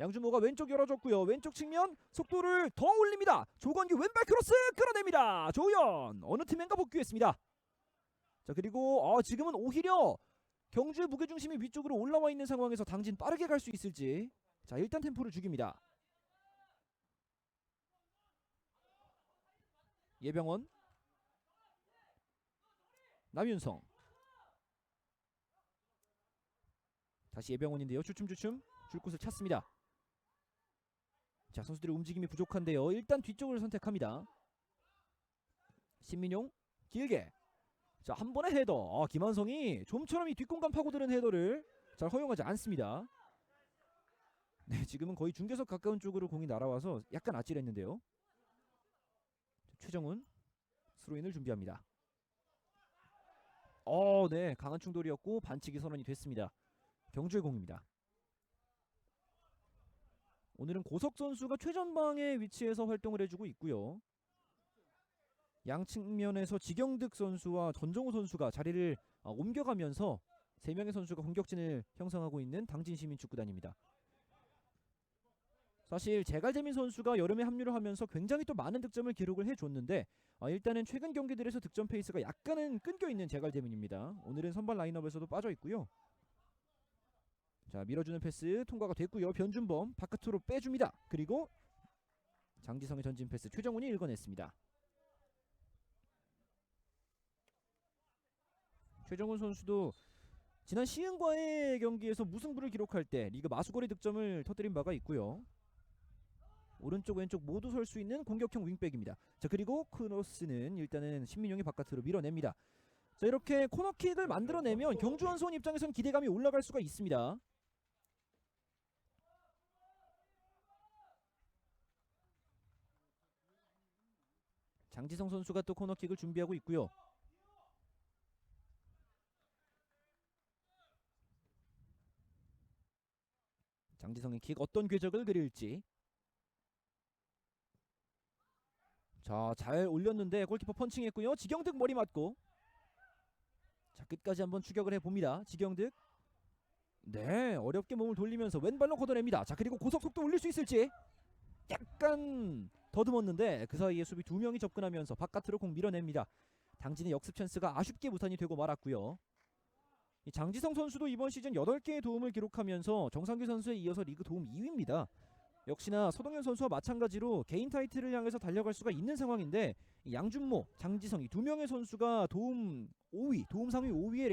양준모가 왼쪽 열어줬고요. 왼쪽 측면 속도를 더 올립니다. 조건규 왼발 크로스 끌어냅니다. 조우현 어느 팀인가 복귀했습니다. 자 그리고 지금은 오히려 경주의 무게중심이 위쪽으로 올라와 있는 상황에서 당진 빠르게 갈 수 있을지. 자, 일단 템포를 죽입니다. 예병원, 남윤성, 다시 예병원인데요. 주춤주춤 줄 곳을 찾습니다. 자, 선수들의 움직임이 부족한데요. 일단 뒤쪽을 선택합니다. 신민용 길게. 자, 한 번의 헤더. 김한성이 좀처럼 이 뒷공간 파고드는 헤더를 잘 허용하지 않습니다. 네, 지금은 거의 중계석 가까운 쪽으로 공이 날아와서 약간 아찔했는데요. 최정훈 스로인을 준비합니다. 네, 강한 충돌이었고 반칙이 선언이 됐습니다. 경주의 공입니다. 오늘은 고석 선수가 최전방의 위치에서 활동을 해주고 있고요. 양 측면에서 지경득 선수와 전정우 선수가 자리를 옮겨가면서 3명의 선수가 공격진을 형성하고 있는 당진시민축구단입니다. 사실 제갈재민 선수가 여름에 합류를 하면서 굉장히 또 많은 득점을 기록을 해줬는데 일단은 최근 경기들에서 득점 페이스가 약간은 끊겨있는 제갈재민입니다. 오늘은 선발 라인업에서도 빠져있고요. 자, 밀어주는 패스 통과가 됐고요. 변준범 바깥으로 빼줍니다. 그리고 장지성의 전진 패스 최정훈이 읽어냈습니다. 최정훈 선수도 지난 시흥과의 경기에서 무승부를 기록할 때 리그 마수거리 득점을 터뜨린 바가 있고요. 오른쪽 왼쪽 모두 설 수 있는 공격형 윙백입니다. 자, 그리고 크로스는 일단은 신민용이 바깥으로 밀어냅니다. 자, 이렇게 코너킥을 만들어내면 경주 한수원 입장에선 기대감이 올라갈 수가 있습니다. 장지성 선수가 또 코너킥을 준비하고 있고요. 장지성의 킥 어떤 궤적을 그릴지. 자, 잘 올렸는데 골키퍼 펀칭했고요. 지경득 머리 맞고. 자, 끝까지 한번 추격을 해봅니다. 지경득. 네, 어렵게 몸을 돌리면서 왼발로 걷어냅니다. 자, 그리고 고속 속도 올릴 수 있을지. 약간 더듬었는데 그 사이에 수비 2명이 접근하면서 바깥으로 공 밀어냅니다. 당진의 역습 찬스가 아쉽게 무산이 되고 말았고요. 이 장지성 선수도 이번 시즌 8개의 도움을 기록하면서 정상규 선수에 이어서 리그 도움 2위입니다. 역시나 서동현 선수와 마찬가지로 개인 타이틀을 향해서 달려갈 수가 있는 상황인데 양준모, 장지성 이 2명의 선수가 도움 5위, 도움 상위 5위에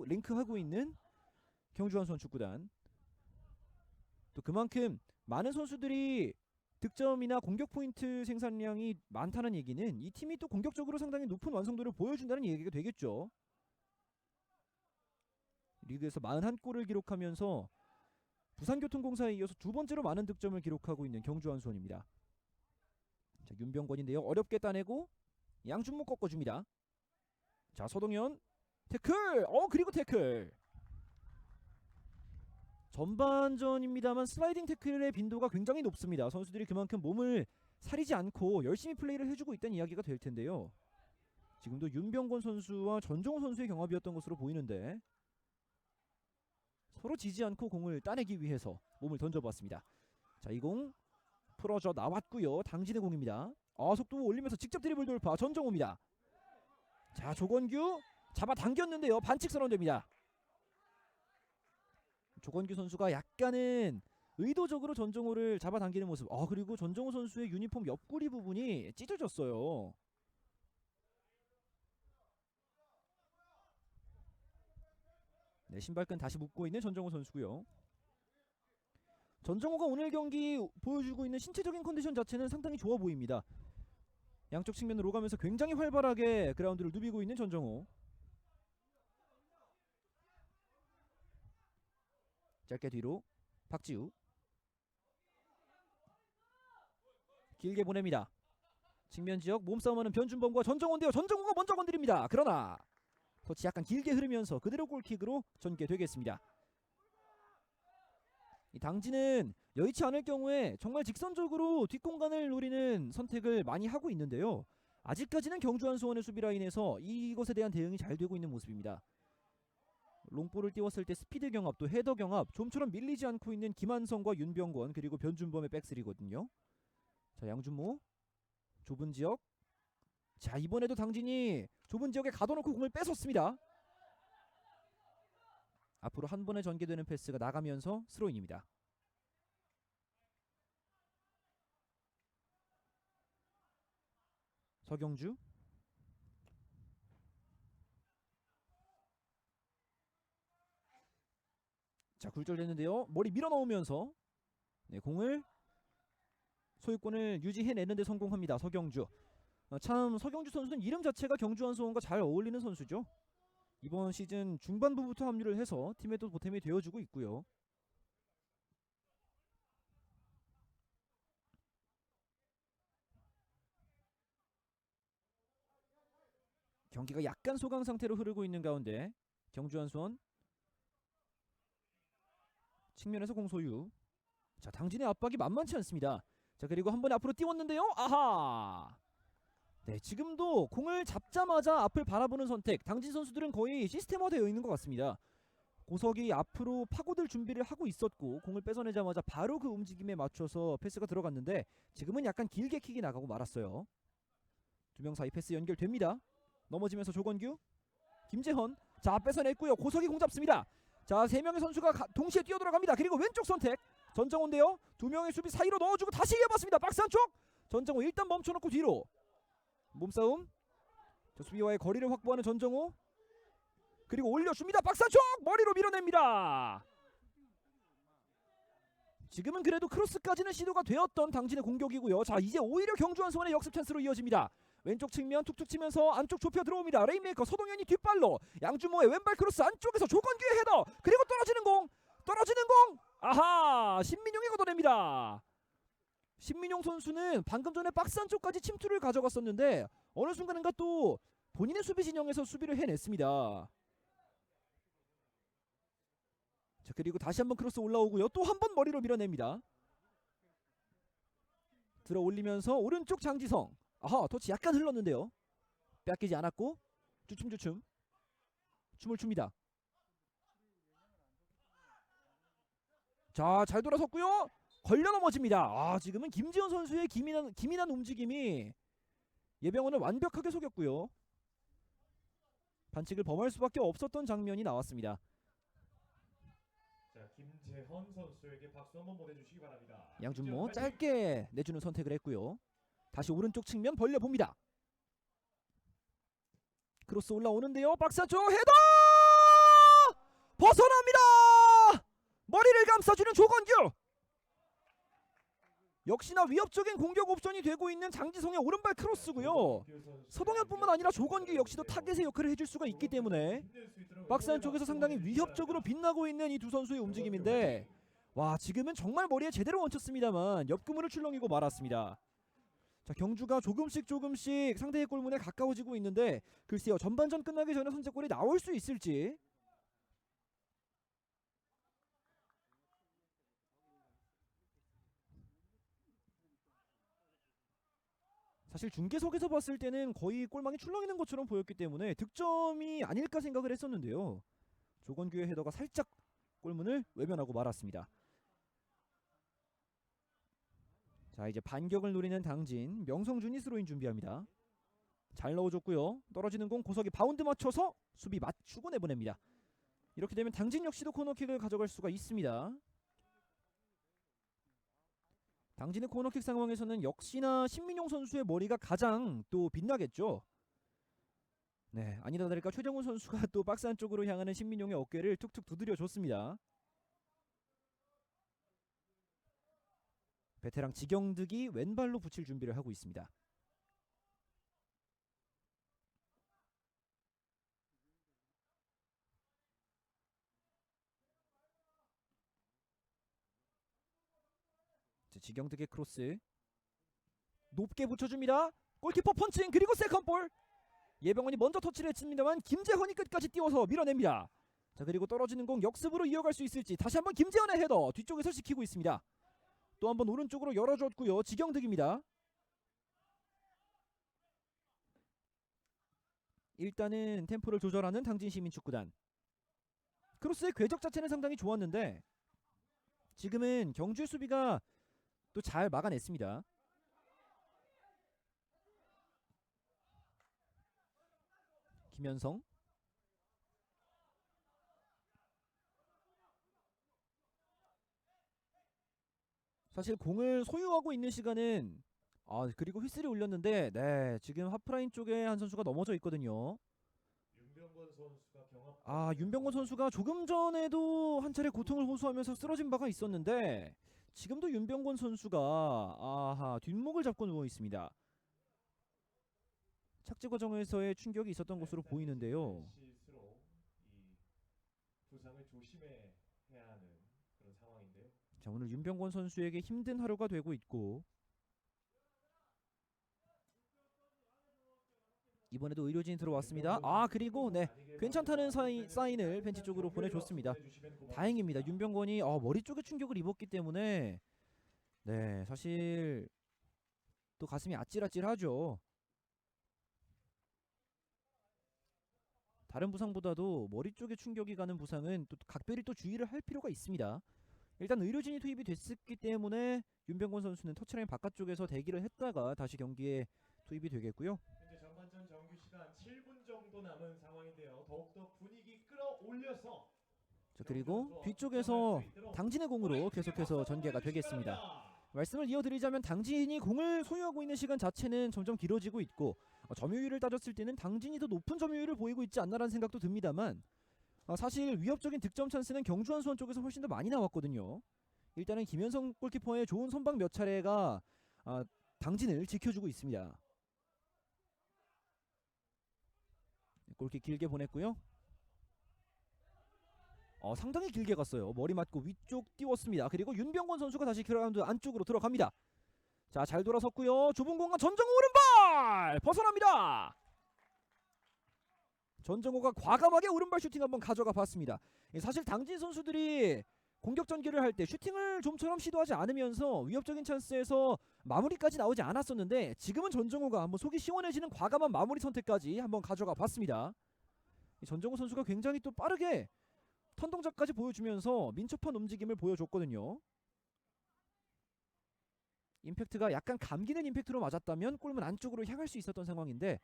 랭크하고 있는 경주 한수원 축구단. 또 그만큼 많은 선수들이 득점이나 공격 포인트 생산량이 많다는 얘기는 이 팀이 또 공격적으로 상당히 높은 완성도를 보여준다는 얘기가 되겠죠. 리그에서 41골을 기록하면서 부산교통공사에 이어서 2번째로 많은 득점을 기록하고 있는 경주 한수원입니다. 자, 윤병권인데요. 어렵게 따내고 양준모 꺾어줍니다. 자, 서동현 태클! 그리고 태클! 전반전입니다만 슬라이딩 태클의 빈도가 굉장히 높습니다. 선수들이 그만큼 몸을 사리지 않고 열심히 플레이를 해주고 있다는 이야기가 될 텐데요. 지금도 윤병권 선수와 전정우 선수의 경합이었던 것으로 보이는데 서로 지지 않고 공을 따내기 위해서 몸을 던져봤습니다. 자, 이 공 풀어져 나왔고요. 당진의 공입니다. 속도 올리면서 직접 드리블 돌파 전정우입니다. 자, 조건규 잡아당겼는데요. 반칙 선언됩니다. 조건규 선수가 약간은 의도적으로 전정우를 잡아당기는 모습. 그리고 전정우 선수의 유니폼 옆구리 부분이 찢어졌어요. 네, 신발끈 다시 묶고 있는 전정우 선수고요. 전정우가 오늘 경기 보여주고 있는 신체적인 컨디션 자체는 상당히 좋아 보입니다. 양쪽 측면으로 오가면서 굉장히 활발하게 그라운드를 누비고 있는 전정우. 짧게 뒤로 박지우 길게 보냅니다. 측면지역 몸싸움하는 변준범과 전정우인데요. 전정우가 먼저 건드립니다. 그러나 터치 약간 길게 흐르면서 그대로 골킥으로 전개되겠습니다. 이 당진은 여의치 않을 경우에 정말 직선적으로 뒷공간을 노리는 선택을 많이 하고 있는데요. 아직까지는 경주 한수원의 수비 라인에서 이것에 대한 대응이 잘 되고 있는 모습입니다. 롱볼을 띄웠을 때 스피드 경합 또 헤더 경합 좀처럼 밀리지 않고 있는 김한성과 윤병권 그리고 변준범의 백스리거든요. 자, 양준모 좁은 지역. 자, 이번에도 당진이 좁은 지역에 가둬놓고 공을 뺏었습니다. 앞으로 한 번에 전개되는 패스가 나가면서 스로인입니다. 서경주. 자, 굴절됐는데요. 머리 밀어넣으면서 네, 공을 소유권을 유지해내는데 성공합니다. 서경주. 참 서경주 선수는 이름 자체가 경주 한수원과 잘 어울리는 선수죠. 이번 시즌 중반부부터 합류를 해서 팀에도 보탬이 되어주고 있고요. 경기가 약간 소강 상태로 흐르고 있는 가운데 경주 한수원 측면에서 공 소유. 자, 당진의 압박이 만만치 않습니다. 자, 그리고 한 번에 앞으로 띄웠는데요. 아하. 네, 지금도 공을 잡자마자 앞을 바라보는 선택. 당진 선수들은 거의 시스템화되어 있는 것 같습니다. 고석이 앞으로 파고들 준비를 하고 있었고 공을 뺏어내자마자 바로 그 움직임에 맞춰서 패스가 들어갔는데 지금은 약간 길게 킥이 나가고 말았어요. 두 명 사이 패스 연결됩니다. 넘어지면서 조건규, 김재헌. 자, 뺏어냈고요. 고석이 공 잡습니다. 자, 세 명의 선수가 동시에 뛰어들어갑니다. 그리고 왼쪽 선택 전정호인데요. 두 명의 수비 사이로 넣어주고 다시 이어봤습니다. 박스 안쪽 전정호 일단 멈춰놓고 뒤로 몸싸움. 자, 수비와의 거리를 확보하는 전정호. 그리고 올려줍니다. 박스 안쪽 머리로 밀어냅니다. 지금은 그래도 크로스까지는 시도가 되었던 당진의 공격이고요. 자, 이제 오히려 경주 한수원의 역습 찬스로 이어집니다. 왼쪽 측면 툭툭 치면서 안쪽 좁혀 들어옵니다. 레인메이커 서동현이 뒷발로 양준모의 왼발 크로스 안쪽에서 조건규의 헤더. 그리고 떨어지는 공. 아하, 신민용이 걷어냅니다. 신민용 선수는 방금 전에 박스 안쪽까지 침투를 가져갔었는데 어느 순간인가 또 본인의 수비 진영에서 수비를 해냈습니다. 자, 그리고 다시 한번 크로스 올라오고요. 또 한 번 머리로 밀어냅니다. 들어 올리면서 오른쪽 장지성. 아하, 터치 약간 흘렀는데요. 뺏기지 않았고 주춤 춤을 춥니다. 자, 잘 돌아섰고요. 걸려 넘어집니다. 아, 지금은 김지현 선수의 기민한 움직임이 예병원을 완벽하게 속였고요. 반칙을 범할 수밖에 없었던 장면이 나왔습니다. 자, 김재헌 선수에게 박수 한번 보내주시기 바랍니다. 양준모 짧게 내주는 선택을 했고요. 다시 오른쪽 측면 벌려봅니다. 크로스 올라오는데요. 박스 안쪽 헤더! 벗어납니다. 머리를 감싸주는 조건규. 역시나 위협적인 공격 옵션이 되고 있는 장지성의 오른발 크로스고요. 서동현뿐만 아니라 조건규 역시도 타겟의 역할을 해줄 수가 있기 때문에 박스 안쪽에서 상당히 위협적으로 빛나고 있는 이 두 선수의 움직임인데, 와, 지금은 정말 머리에 제대로 얹혔습니다만 옆구무를 출렁이고 말았습니다. 자, 경주가 조금씩 상대의 골문에 가까워지고 있는데 글쎄요, 전반전 끝나기 전에 선제골이 나올 수 있을지. 사실 중계석에서 봤을 때는 거의 골망이 출렁이는 것처럼 보였기 때문에 득점이 아닐까 생각을 했었는데요. 조건규의 헤더가 살짝 골문을 외면하고 말았습니다. 자, 이제 반격을 노리는 당진. 명성준이 스로인 준비합니다. 잘 넣어줬고요. 떨어지는 공 고석이 바운드 맞춰서 수비 맞추고 내보냅니다. 이렇게 되면 당진 역시도 코너킥을 가져갈 수가 있습니다. 당진의 코너킥 상황에서는 역시나 신민용 선수의 머리가 가장 또 빛나겠죠. 네, 아니나 다를까 최정훈 선수가 또 박스 안쪽으로 향하는 신민용의 어깨를 툭툭 두드려 줬습니다. 베테랑 지경득이 왼발로 붙일 준비를 하고 있습니다. 지경득의 크로스 높게 붙여줍니다. 골키퍼 펀칭 그리고 세컨볼. 예병원이 먼저 터치를 했습니다만 김재헌이 끝까지 띄워서 밀어냅니다. 자, 그리고 떨어지는 공 역습으로 이어갈 수 있을지. 다시 한번 김재헌의 헤더 뒤쪽에서 지키고 있습니다. 또 한번 오른쪽으로 열어줬고요. 지경득입니다. 일단은 템포를 조절하는 당진시민축구단. 크로스의 궤적 자체는 상당히 좋았는데 지금은 경주의 수비가 또 잘 막아냈습니다. 김현성. 사실 공을 소유하고 있는 시간은 그리고 휘슬이 울렸는데 네, 지금 하프라인 쪽에 한 선수가 넘어져 있거든요. 윤병권 선수가 경합. 윤병권 선수가 조금 전에도 한 차례 고통을 호소하면서 쓰러진 바가 있었는데 지금도 윤병권 선수가 뒷목을 잡고 누워 있습니다. 착지 과정에서의 충격이 있었던 것으로 보이는데요. 실수로 이 부상을 조심해야 하는 그런 상황인데요. 자, 오늘 윤병권 선수에게 힘든 하루가 되고 있고 이번에도 의료진이 들어왔습니다. 그리고 네, 괜찮다는 사인을 벤치 쪽으로 보내줬습니다. 다행입니다. 윤병권이 머리 쪽에 충격을 입었기 때문에 네, 사실 또 가슴이 아찔아찔하죠. 다른 부상보다도 머리 쪽에 충격이 가는 부상은 또 각별히 또 주의를 할 필요가 있습니다. 일단 의료진이 투입이 됐기 때문에 윤병권 선수는 터치라인 바깥쪽에서 대기를 했다가 다시 경기에 투입이 되겠고요. 현재 전반전 정규 시간 7분 정도 남은 상황인데요. 더욱더 분위기 끌어올려서 자, 그리고 뒤쪽에서 당진의 공으로 계속해서 전개가 되겠습니다. 말씀을 이어드리자면 당진이 공을 소유하고 있는 시간 자체는 점점 길어지고 있고 점유율을 따졌을 때는 당진이 더 높은 점유율을 보이고 있지 않나라는 생각도 듭니다만 사실 위협적인 득점 찬스는 경주 한수원 쪽에서 훨씬 더 많이 나왔거든요. 일단은 김현성 골키퍼의 좋은 선방 몇 차례가 당진을 지켜주고 있습니다. 골키 길게 보냈고요. 상당히 길게 갔어요. 머리 맞고 위쪽 띄웠습니다. 그리고 윤병권 선수가 다시 그라운드 안쪽으로 들어갑니다. 자, 잘 돌아섰고요. 좁은 공간 전정호 오른발 벗어납니다. 전정호가 과감하게 오른발 슈팅 한번 가져가 봤습니다. 사실 당진 선수들이 공격 전개를 할 때 슈팅을 좀처럼 시도하지 않으면서 위협적인 찬스에서 마무리까지 나오지 않았었는데 지금은 전정호가 한번 속이 시원해지는 과감한 마무리 선택까지 한번 가져가 봤습니다. 전정호 선수가 굉장히 또 빠르게 턴 동작까지 보여주면서 민첩한 움직임을 보여줬거든요. 임팩트가 약간 감기는 임팩트로 맞았다면 골문 안쪽으로 향할 수 있었던 상황인데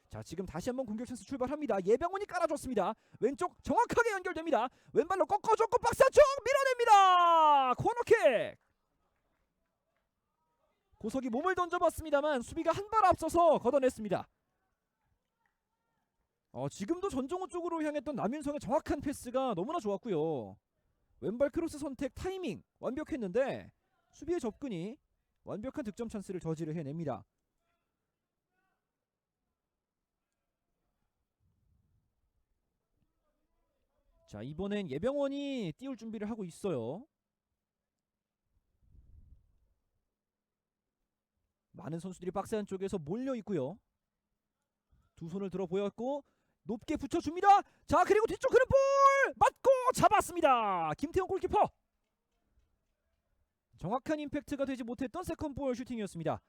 자, 지금 다시 한번 공격 찬스 출발합니다. 예병원이 깔아줬습니다. 왼쪽 정확하게 연결됩니다. 왼발로 꺾어줬고 박스 안쪽 밀어냅니다. 코너킥. 고석이 몸을 던져봤습니다만 수비가 한 발 앞서서 걷어냈습니다. 지금도 전정호 쪽으로 향했던 남윤성의 정확한 패스가 너무나 좋았고요. 왼발 크로스 선택 타이밍 완벽했는데 수비의 접근이 완벽한 득점 찬스를 저지를 해냅니다. 자, 이번엔 예병원이 띄울 준비를 하고 있어요. 많은 선수들이 박스 안쪽에서 몰려 있고요. 두 손을 들어 보였고 높게 붙여줍니다. 자, 그리고 뒤쪽 흐름 볼 맞고 잡았습니다. 김태형 골키퍼. 정확한 임팩트가 되지 못했던 세컨볼 슈팅이었습니다.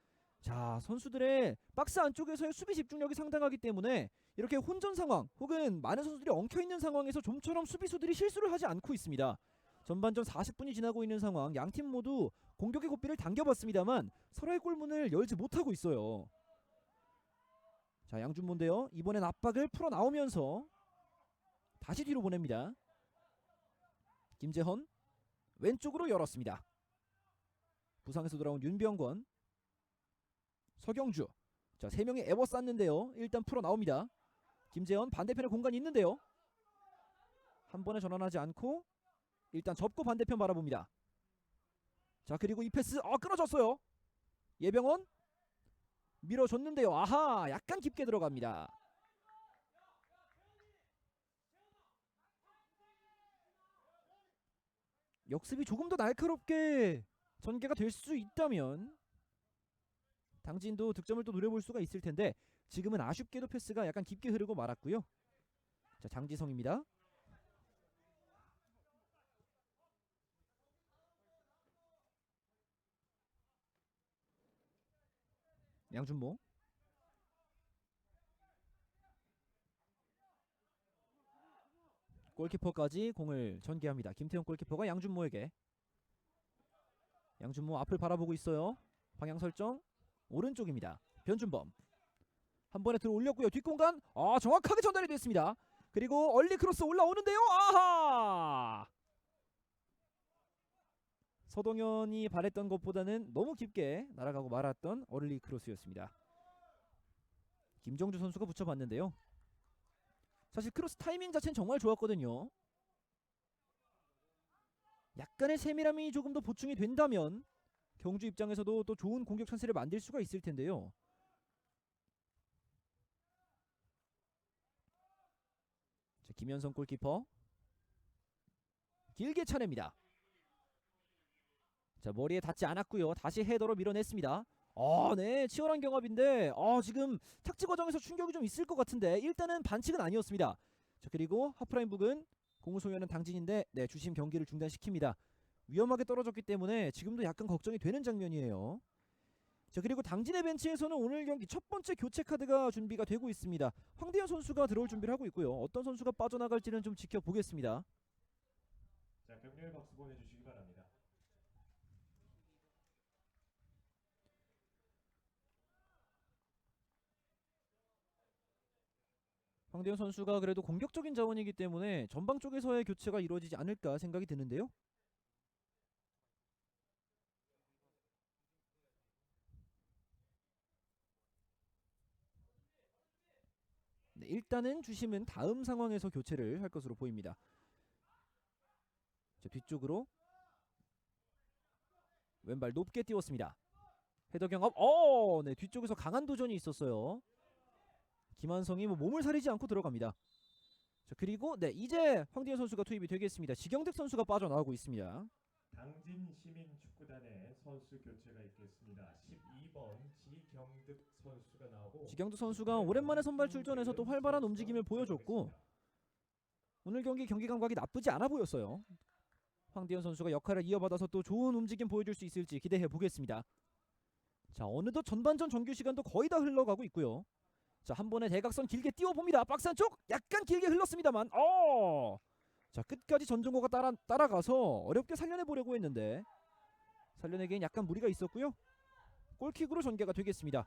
자, 선수들의 박스 안쪽에서의 수비 집중력이 상당하기 때문에 이렇게 혼전 상황 혹은 많은 선수들이 엉켜있는 상황에서 좀처럼 수비수들이 실수를 하지 않고 있습니다. 전반전 40분이 지나고 있는 상황, 양팀 모두 공격의 고삐를 당겨봤습니다만 서로의 골문을 열지 못하고 있어요. 자, 양준모인데요. 이번엔 압박을 풀어나오면서 다시 뒤로 보냅니다. 김재헌 왼쪽으로 열었습니다. 부상에서 돌아온 윤병권, 서경주. 자, 3명의 에버 쌌는데요. 일단 풀어나옵니다. 김재헌 반대편에 공간이 있는데요. 한 번에 전환하지 않고 일단 접고 반대편 바라봅니다. 자, 그리고 이 패스 끊어졌어요. 예병원 밀어줬는데요. 약간 깊게 들어갑니다. 역습이 조금 더 날카롭게 전개가 될 수 있다면 당진도 득점을 또 노려볼 수가 있을 텐데 지금은 아쉽게도 패스가 약간 깊게 흐르고 말았고요. 자, 장지성입니다. 양준모. 골키퍼까지 공을 전개합니다. 김태형 골키퍼가 양준모에게. 양준모 앞을 바라보고 있어요. 방향 설정 오른쪽입니다. 변준범 한 번에 들어 올렸고요. 뒷공간 정확하게 전달이 됐습니다. 그리고 얼리 크로스 올라오는데요. 서동현이 바랬던 것보다는 너무 깊게 날아가고 말았던 어를리 크로스였습니다. 김정주 선수가 붙여봤는데요. 사실 크로스 타이밍 자체는 정말 좋았거든요. 약간의 세밀함이 조금 더 보충이 된다면 경주 입장에서도 또 좋은 공격 찬스를 만들 수가 있을 텐데요. 자, 김현성 골키퍼 길게 차냅니다. 자, 머리에 닿지 않았고요. 다시 헤더로 밀어냈습니다. 네, 치열한 경합인데 지금 착지 과정에서 충격이 좀 있을 것 같은데 일단은 반칙은 아니었습니다. 자, 그리고 하프라인 부근 공을 소유하는 당진인데 네, 주심 경기를 중단시킵니다. 위험하게 떨어졌기 때문에 지금도 약간 걱정이 되는 장면이에요. 자, 그리고 당진의 벤치에서는 오늘 경기 첫 번째 교체 카드가 준비가 되고 있습니다. 황대현 선수가 들어올 준비를 하고 있고요. 어떤 선수가 빠져나갈지는 좀 지켜보겠습니다. 자, 격려의 박수 보내주시기 바랍니다. 황대현 선수가 그래도 공격적인 자원이기 때문에 전방 쪽에서의 교체가 이루어지지 않을까 생각이 드는데요. 네, 일단은 주심은 다음 상황에서 교체를 할 것으로 보입니다. 자, 뒤쪽으로 왼발 높게 띄웠습니다. 헤더 경합. 네, 뒤쪽에서 강한 도전이 있었어요. 김한성이 몸을 사리지 않고 들어갑니다. 자, 그리고 네, 이제 황대현 선수가 투입이 되겠습니다. 지경득 선수가 빠져나오고 있습니다. 당진 시민축구단의 선수 교체가 있겠습니다. 12번 지경득 선수가 나오고 지경득 선수가 오랜만에 선발 출전해서 또 활발한 움직임을 보여줬고 오늘 경기 감각이 나쁘지 않아 보였어요. 황대현 선수가 역할을 이어받아서 또 좋은 움직임 보여줄 수 있을지 기대해 보겠습니다. 자, 어느덧 전반전 정규 시간도 거의 다 흘러가고 있고요. 자, 한 번에 대각선 길게 띄워봅니다. 박스 안쪽 약간 길게 흘렀습니다만 자, 끝까지 전종호가 따라가서 어렵게 살려내보려고 했는데 살려내기엔 약간 무리가 있었고요. 골킥으로 전개가 되겠습니다.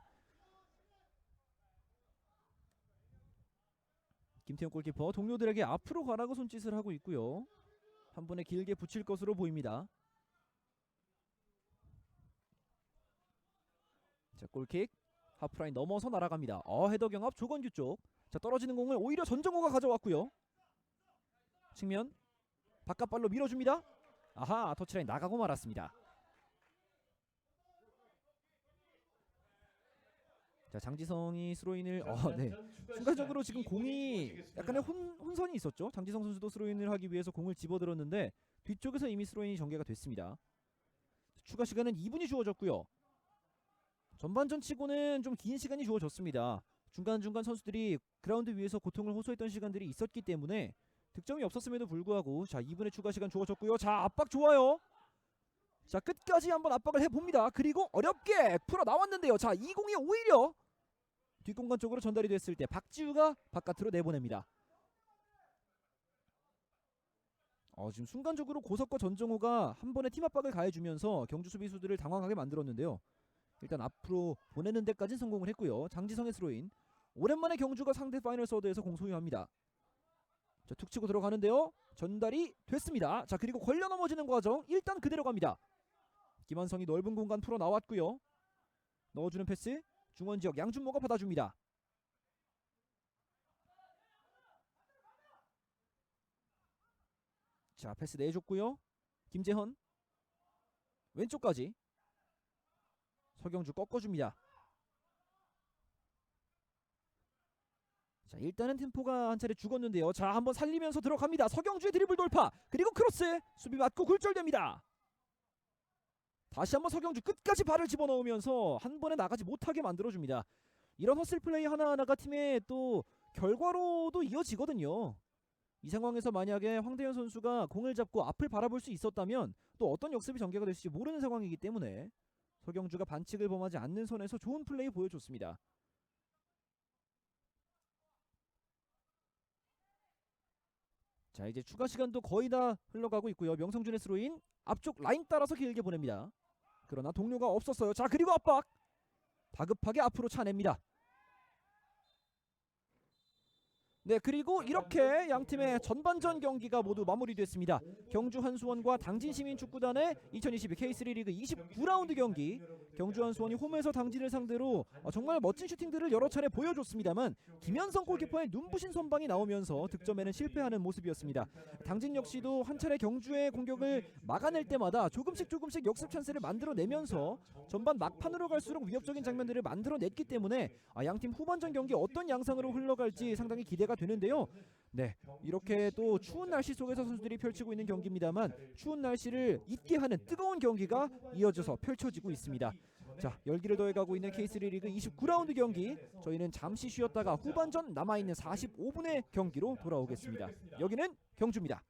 김태형 골키퍼 동료들에게 앞으로 가라고 손짓을 하고 있고요. 한 번에 길게 붙일 것으로 보입니다. 자, 골킥 하프라인 넘어서 날아갑니다. 헤더 경합 조건규 쪽. 자, 떨어지는 공을 오히려 전정호가 가져왔고요. 측면 바깥발로 밀어줍니다. 터치라인 나가고 말았습니다. 자, 장지성이 스로인을 네. 순간적으로 지금 공이 약간의 혼선이 있었죠. 장지성 선수도 스로인을 하기 위해서 공을 집어들었는데 뒤쪽에서 이미 스로인이 전개가 됐습니다. 추가 시간은 2분이 주어졌고요. 전반전 치고는 좀 긴 시간이 주어졌습니다. 중간중간 선수들이 그라운드 위에서 고통을 호소했던 시간들이 있었기 때문에 득점이 없었음에도 불구하고 자, 2분의 추가 시간 주어졌고요. 자, 압박 좋아요. 자, 끝까지 한번 압박을 해봅니다. 그리고 어렵게 풀어 나왔는데요. 자, 이 공이 오히려 뒷공간 쪽으로 전달이 됐을 때 박지우가 바깥으로 내보냅니다. 지금 순간적으로 고석과 전정호가 한 번에 팀 압박을 가해주면서 경주 수비수들을 당황하게 만들었는데요. 일단 앞으로 보내는 데까지 성공을 했고요. 장지성의 스로인. 오랜만에 경주가 상대 파이널 서드에서 공 소유합니다. 자, 툭 치고 들어가는데요. 전달이 됐습니다. 자, 그리고 걸려 넘어지는 과정 일단 그대로 갑니다. 김한성이 넓은 공간 풀어 나왔고요. 넣어주는 패스 중원지역 양준모가 받아줍니다. 자, 패스 내줬고요. 김재헌 왼쪽까지 서경주 꺾어줍니다. 자, 일단은 템포가 한 차례 죽었는데요. 자, 한번 살리면서 들어갑니다. 서경주의 드리블 돌파 그리고 크로스 수비 맞고 굴절됩니다. 다시 한번 서경주 끝까지 발을 집어넣으면서 한 번에 나가지 못하게 만들어줍니다. 이런 허슬 플레이 하나하나가 팀의 또 결과로도 이어지거든요. 이 상황에서 만약에 황대현 선수가 공을 잡고 앞을 바라볼 수 있었다면 또 어떤 역습이 전개가 될지 모르는 상황이기 때문에 서경주가 반칙을 범하지 않는 선에서 좋은 플레이 보여줬습니다. 자, 이제 추가 시간도 거의 다 흘러가고 있고요. 명성준의 스로인 앞쪽 라인 따라서 길게 보냅니다. 그러나 동료가 없었어요. 자, 그리고 압박 다급하게 앞으로 차냅니다. 네, 그리고 이렇게 양팀의 전반전 경기가 모두 마무리됐습니다. 경주 한수원과 당진시민축구단의 2022 K3 리그 29라운드 경기. 경주 한수원이 홈에서 당진을 상대로 정말 멋진 슈팅들을 여러 차례 보여줬습니다만 김현성 골키퍼의 눈부신 선방이 나오면서 득점에는 실패하는 모습이었습니다. 당진 역시도 한 차례 경주의 공격을 막아낼 때마다 조금씩 역습 찬스를 만들어내면서 전반 막판으로 갈수록 위협적인 장면들을 만들어냈기 때문에 양팀 후반전 경기 어떤 양상으로 흘러갈지 상당히 기대가 되는데요. 네, 이렇게 또 추운 날씨 속에서 선수들이 펼치고 있는 경기입니다만 추운 날씨를 잊게 하는 뜨거운 경기가 이어져서 펼쳐지고 있습니다. 자, 열기를 더해가고 있는 K3 리그 29라운드 경기, 저희는 잠시 쉬었다가 후반전 남아있는 45분의 경기로 돌아오겠습니다. 여기는 경주입니다.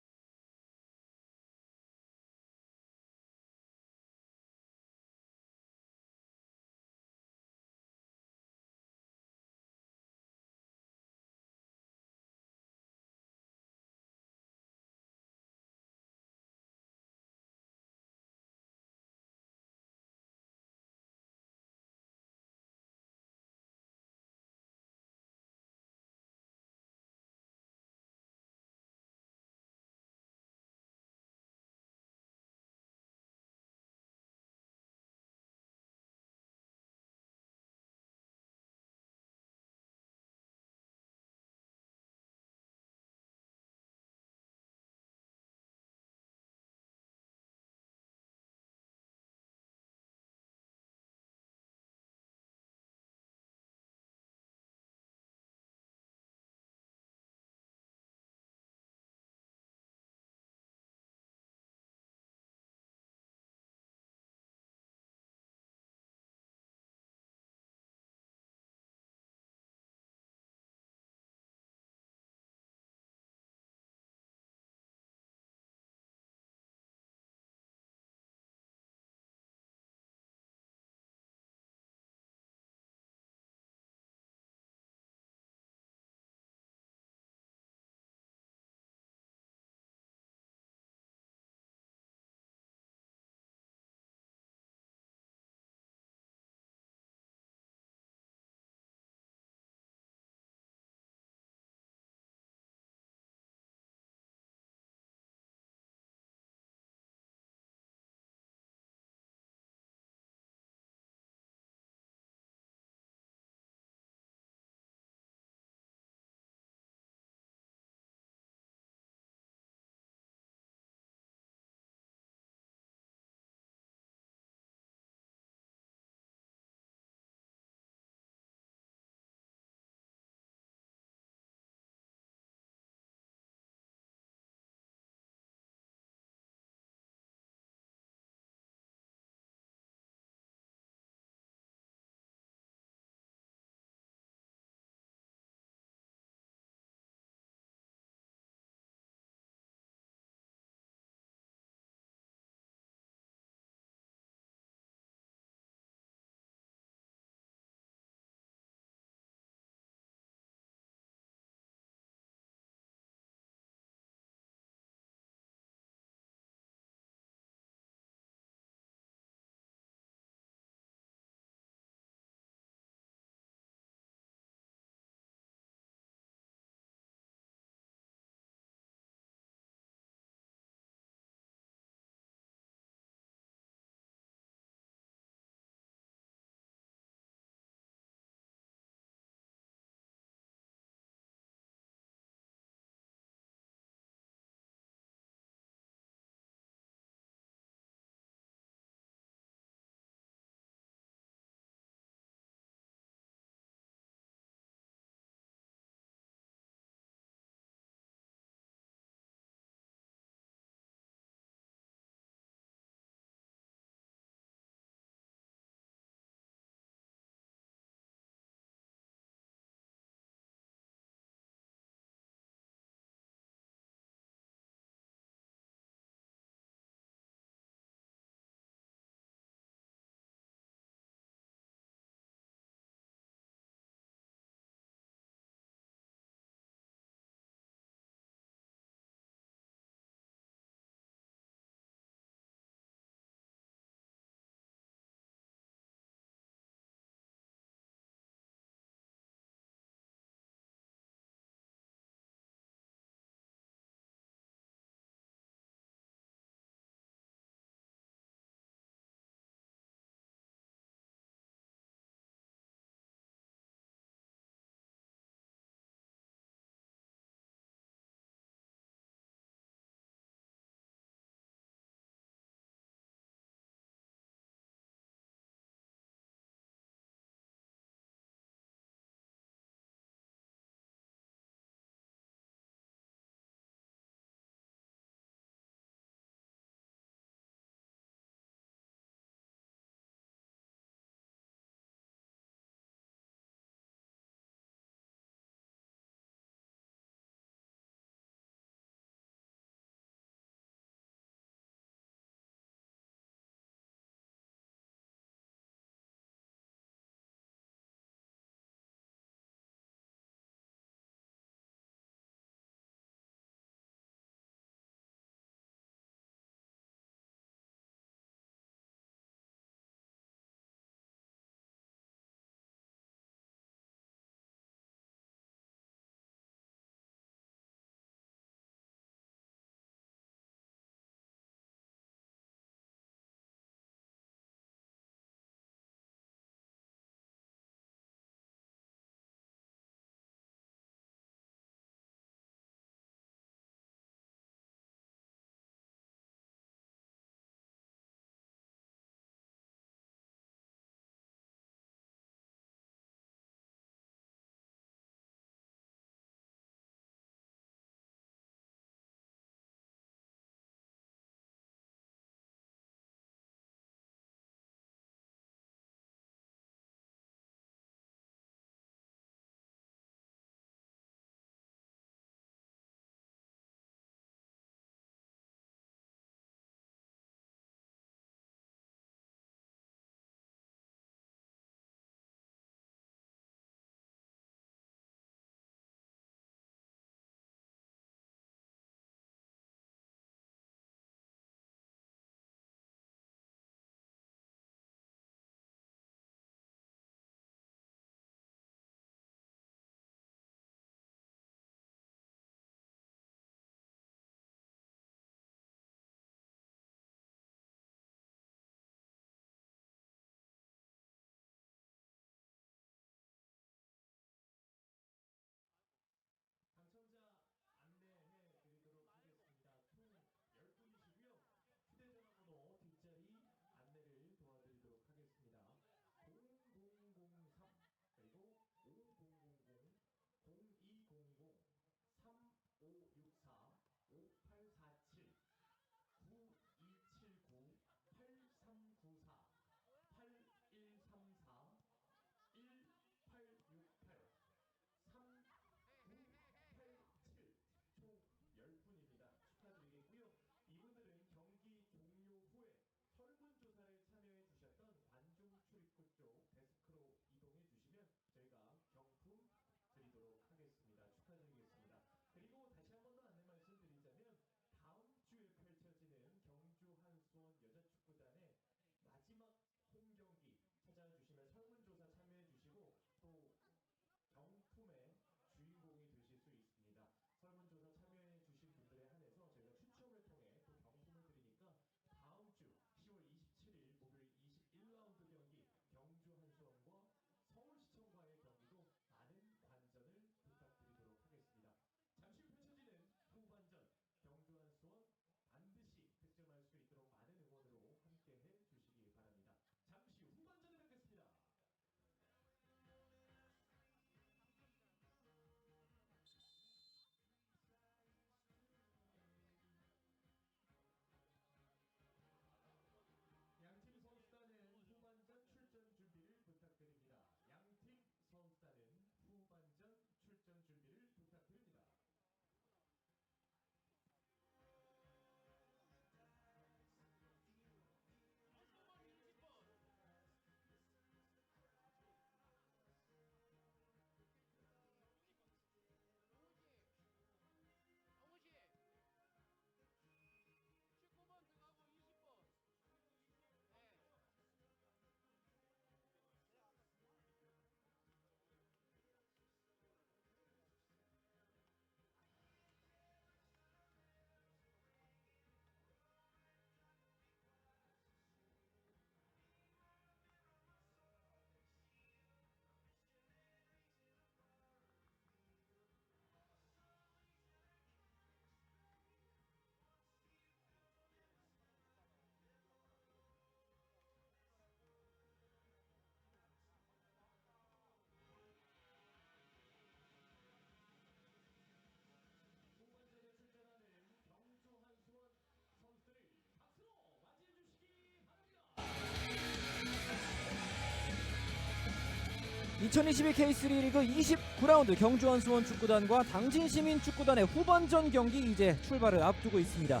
2022 K3 리그 29라운드 경주한 수원 축구단과 당진시민 축구단의 후반전 경기 이제 출발을 앞두고 있습니다.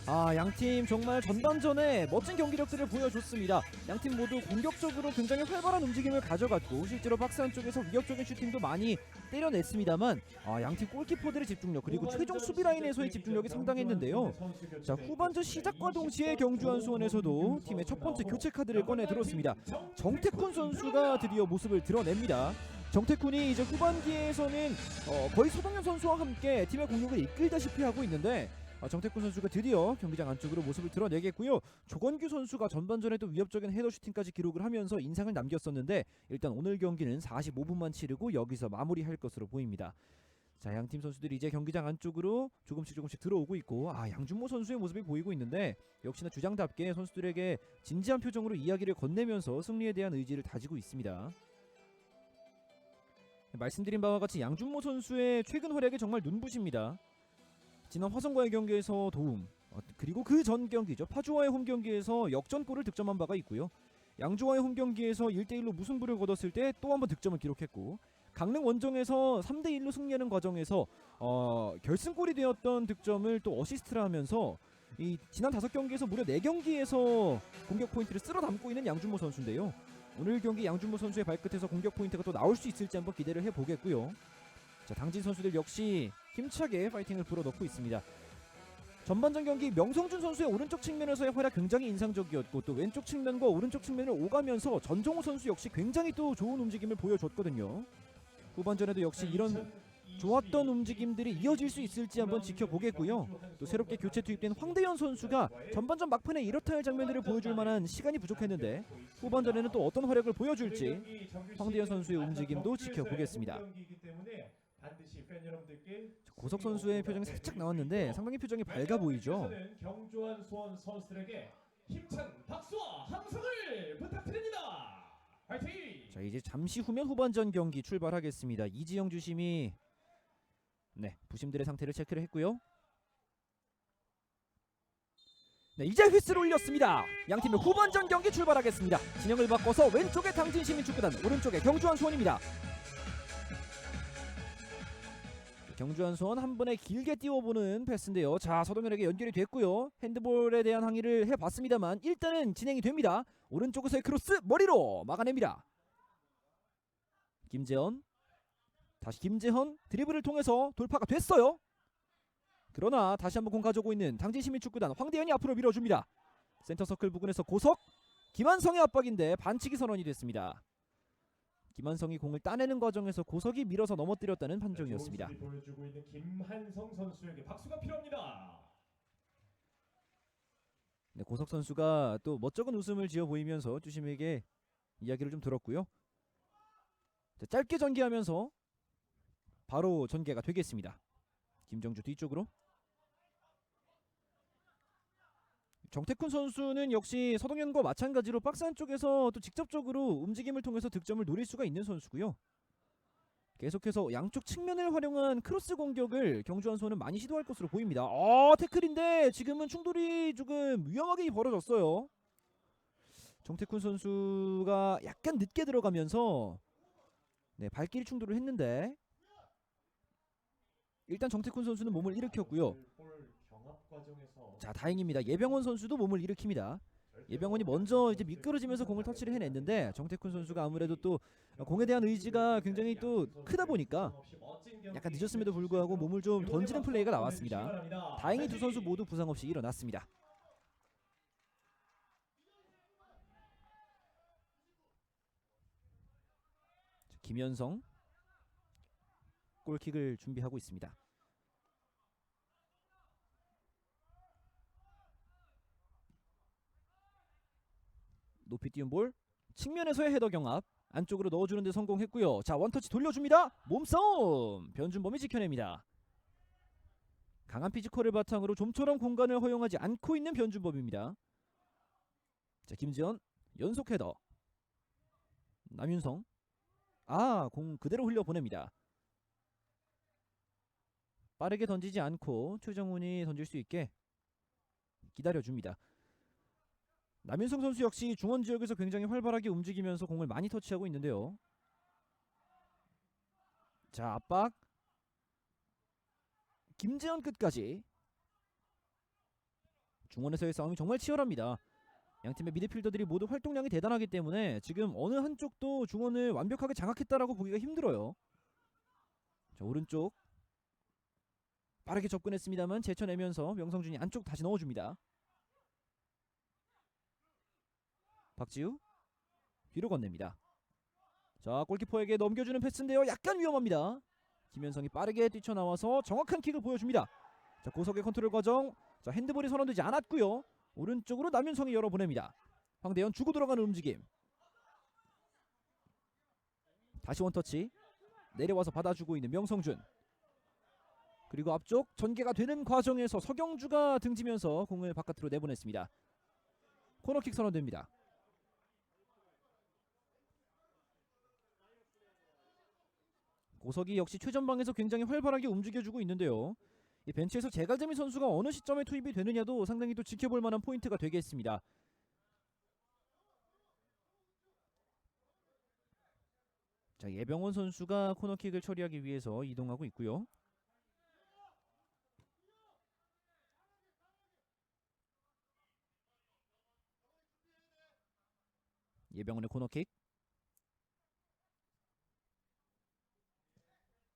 양팀 정말 전반전에 멋진 경기력들을 보여줬습니다. 양팀 모두 공격적으로 굉장히 활발한 움직임을 가져갔고 실제로 박스 안쪽에서 위협적인 슈팅도 많이 때려냈습니다만 양팀 골키퍼들의 집중력 그리고 최종 수비 라인에서의 집중력이 상당했는데요. 자, 후반전 시작과 동시에 경주한 수원에서도 팀의 첫 번째 교체 카드를 꺼내 들었습니다. 정태쿤 선수가 드디어 모습을 드러냅니다. 정태쿤이 이제 후반기에서는 거의 서동현 선수와 함께 팀의 공격을 이끌다시피 하고 있는데 정태쿤 선수가 드디어 경기장 안쪽으로 모습을 드러내겠고요. 조건규 선수가 전반전에도 위협적인 헤더 슈팅까지 기록을 하면서 인상을 남겼었는데 일단 오늘 경기는 45분만 치르고 여기서 마무리할 것으로 보입니다. 자, 양팀 선수들이 이제 경기장 안쪽으로 조금씩 들어오고 있고 양준모 선수의 모습이 보이고 있는데 역시나 주장답게 선수들에게 진지한 표정으로 이야기를 건네면서 승리에 대한 의지를 다지고 있습니다. 말씀드린 바와 같이 양준모 선수의 최근 활약이 정말 눈부십니다. 지난 화성과의 경기에서 도움, 그리고 그 전 경기죠. 파주와의 홈 경기에서 역전골을 득점한 바가 있고요. 양주와의 홈 경기에서 1대1로 무승부를 거뒀을 때 또 한 번 득점을 기록했고 강릉 원정에서 3대1로 승리하는 과정에서 결승골이 되었던 득점을 또 어시스트를 하면서 이 지난 5경기에서 무려 4경기에서 공격 포인트를 쓸어 담고 있는 양준모 선수인데요. 오늘 경기 양준모 선수의 발끝에서 공격 포인트가 또 나올 수 있을지 한번 기대를 해보겠고요. 자, 당진 선수들 역시 힘차게 파이팅을 불어넣고 있습니다. 전반전 경기 명성준 선수의 오른쪽 측면에서의 활약 굉장히 인상적이었고 또 왼쪽 측면과 오른쪽 측면을 오가면서 전정호 선수 역시 굉장히 또 좋은 움직임을 보여줬거든요. 후반전에도 역시 이런 좋았던 움직임들이 이어질 수 있을지 한번 지켜보겠고요. 또 새롭게 교체 투입된 황대현 선수가 전반전 막판에 이렇다 할 장면들을 보여줄 만한 시간이 부족했는데 후반전에는 또 어떤 활약을 보여줄지 황대현 선수의 움직임도 지켜보겠습니다. 고석 선수의 표정이 살짝 나왔는데 상당히 표정이 밝아 보이죠. 경주한 수원 선수들에게 힘찬 박수와 함성을 부탁드립니다. 화이팅! 자, 이제 잠시 후면 후반전 경기 출발하겠습니다. 이지영 주심이 부심들의 상태를 체크를 했고요. 이제 휘슬을 올렸습니다. 양팀의 후반전 경기 출발하겠습니다. 진영을 바꿔서 왼쪽에 당진시민축구단, 오른쪽에 경주한 수원입니다. 경주한 수원 한 번에 길게 띄워보는 패스인데요. 자, 서동현에게 연결이 됐고요. 핸드볼에 대한 항의를 해봤습니다만 일단은 진행이 됩니다. 오른쪽에서의 크로스 머리로 막아냅니다. 김재헌, 다시 김재헌 드리블을 통해서 돌파가 됐어요. 그러나 다시 한번 공 가져오고 있는 당진시민축구단 황대현이 앞으로 밀어줍니다. 센터서클 부근에서 고석, 김한성의 압박인데 반칙이 선언이 됐습니다. 김한성이 공을 따내는 과정에서 고석이 밀어서 넘어뜨렸다는 판정이었습니다. 보여주고 있는 김한성 선수에게 박수가 필요합니다. 고석 선수가 또 멋쩍은 웃음을 지어 보이면서 주심에게 이야기를 좀 들었고요. 자, 짧게 전개하면서 바로 전개가 되겠습니다. 김정주 뒤쪽으로. 정태쿤 선수는 역시 서동현과 마찬가지로 박스 안쪽에서 또 직접적으로 움직임을 통해서 득점을 노릴 수가 있는 선수고요. 계속해서 양쪽 측면을 활용한 크로스 공격을 경주한 수원은 많이 시도할 것으로 보입니다. 태클인데 지금은 충돌이 조금 위험하게 벌어졌어요. 정태쿤 선수가 약간 늦게 들어가면서 발길이 충돌을 했는데 일단 정태쿤 선수는 몸을 일으켰고요. 자, 다행입니다. 예병원 선수도 몸을 일으킵니다. 예병원이 먼저 이제 미끄러지면서 공을 터치를 해냈는데 정태쿤 선수가 아무래도 또 공에 대한 의지가 굉장히 또 크다 보니까 약간 늦었음에도 불구하고 몸을 좀 던지는 플레이가 나왔습니다. 다행히 두 선수 모두 부상 없이 일어났습니다. 자, 김현성 골킥을 준비하고 있습니다. 높이 띄운 볼, 측면에서의 헤더 경합, 안쪽으로 넣어주는데 성공했고요. 자, 원터치 돌려줍니다. 몸싸움, 변준범이 지켜냅니다. 강한 피지컬을 바탕으로 좀처럼 공간을 허용하지 않고 있는 변준범입니다. 자, 김지현 연속 헤더, 남윤성, 공 그대로 흘려보냅니다. 빠르게 던지지 않고 최정훈이 던질 수 있게 기다려줍니다. 남윤성 선수 역시 중원 지역에서 굉장히 활발하게 움직이면서 공을 많이 터치하고 있는데요. 자, 압박. 김재현 끝까지. 중원에서의 싸움이 정말 치열합니다. 양팀의 미드필더들이 모두 활동량이 대단하기 때문에 지금 어느 한쪽도 중원을 완벽하게 장악했다라고 보기가 힘들어요. 자, 오른쪽 빠르게 접근했습니다만 제쳐내면서 명성준이 안쪽 다시 넣어줍니다. 박지우 뒤로 건넵니다. 자, 골키퍼에게 넘겨주는 패스인데요. 약간 위험합니다. 김현성이 빠르게 뛰쳐나와서 정확한 킥을 보여줍니다. 자, 고석의 컨트롤 과정. 자, 핸드볼이 선언되지 않았고요. 오른쪽으로 남윤성이 열어보냅니다. 황대현 주고 들어가는 움직임. 다시 원터치. 내려와서 받아주고 있는 명성준. 그리고 앞쪽 전개가 되는 과정에서 서경주가 등지면서 공을 바깥으로 내보냈습니다. 코너킥 선언됩니다. 고석이 역시 최전방에서 굉장히 활발하게 움직여주고 있는데요. 이 벤치에서 제갈재민 선수가 어느 시점에 투입이 되느냐도 상당히 또 지켜볼 만한 포인트가 되겠습니다. 자, 예병원 선수가 코너킥을 처리하기 위해서 이동하고 있고요. 예병원의 코너킥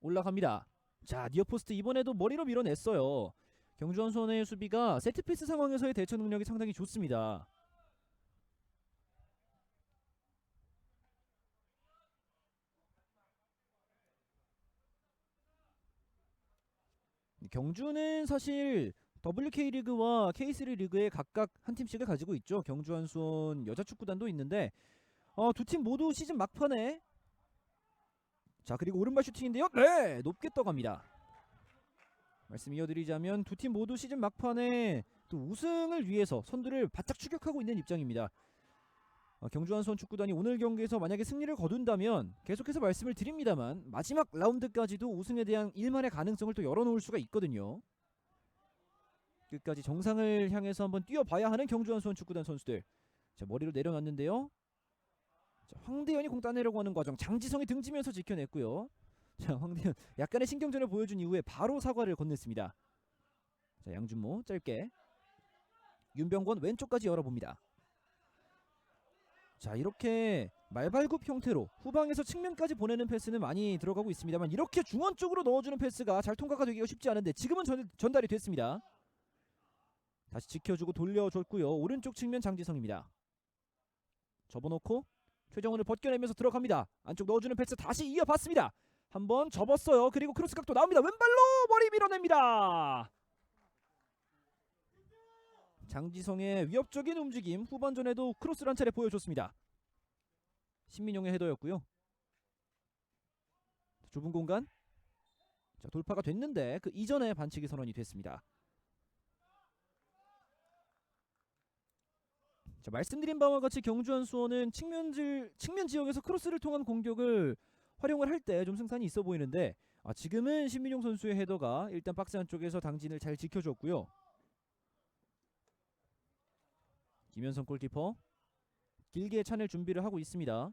올라갑니다. 자, 니어포스트 이번에도 머리로 밀어냈어요. 경주원 수원의 수비가 세트피스 상황에서의 대처 능력이 상당히 좋습니다. 경주는 사실 WK 리그와 K3 리그에 각각 한 팀씩을 가지고 있죠. 경주원 수원 여자축구단도 있는데 두 팀 모두 시즌 막판에 자, 그리고 오른발 슈팅인데요. 네, 높게 떠갑니다. 말씀 이어드리자면 두 팀 모두 시즌 막판에 또 우승을 위해서 선두를 바짝 추격하고 있는 입장입니다. 경주한 수원 축구단이 오늘 경기에서 만약에 승리를 거둔다면 계속해서 말씀을 드립니다만 마지막 라운드까지도 우승에 대한 일만의 가능성을 또 열어놓을 수가 있거든요. 끝까지 정상을 향해서 한번 뛰어봐야 하는 경주한 수원 축구단 선수들. 자, 머리로 내려놨는데요. 자, 황대현이 공 따내려고 하는 과정 장지성이 등지면서 지켜냈고요. 자, 황대현 약간의 신경전을 보여준 이후에 바로 사과를 건넸습니다. 자, 양준모 짧게. 윤병권 왼쪽까지 열어봅니다. 자, 이렇게 말발굽 형태로 후방에서 측면까지 보내는 패스는 많이 들어가고 있습니다만 이렇게 중원 쪽으로 넣어주는 패스가 잘 통과가 되기가 쉽지 않은데 지금은 전달이 됐습니다. 다시 지켜주고 돌려줬고요. 오른쪽 측면 장지성입니다. 접어놓고 최정훈을 벗겨내면서 들어갑니다. 안쪽 넣어주는 패스 다시 이어봤습니다. 한번 접었어요. 그리고 크로스 각도 나옵니다. 왼발로 머리 밀어냅니다. 장지성의 위협적인 움직임 후반전에도 크로스를 한 차례 보여줬습니다. 신민용의 헤더였고요. 좁은 공간. 자, 돌파가 됐는데 그 이전에 반칙이 선언이 됐습니다. 자, 말씀드린 바와 같이 경주한 수원은 측면 지역에서 크로스를 통한 공격을 활용을 할 때 좀 승산이 있어 보이는데 지금은 신민용 선수의 헤더가 일단 박스 안쪽에서 당진을 잘 지켜줬고요. 김현성 골키퍼 길게 차낼 준비를 하고 있습니다.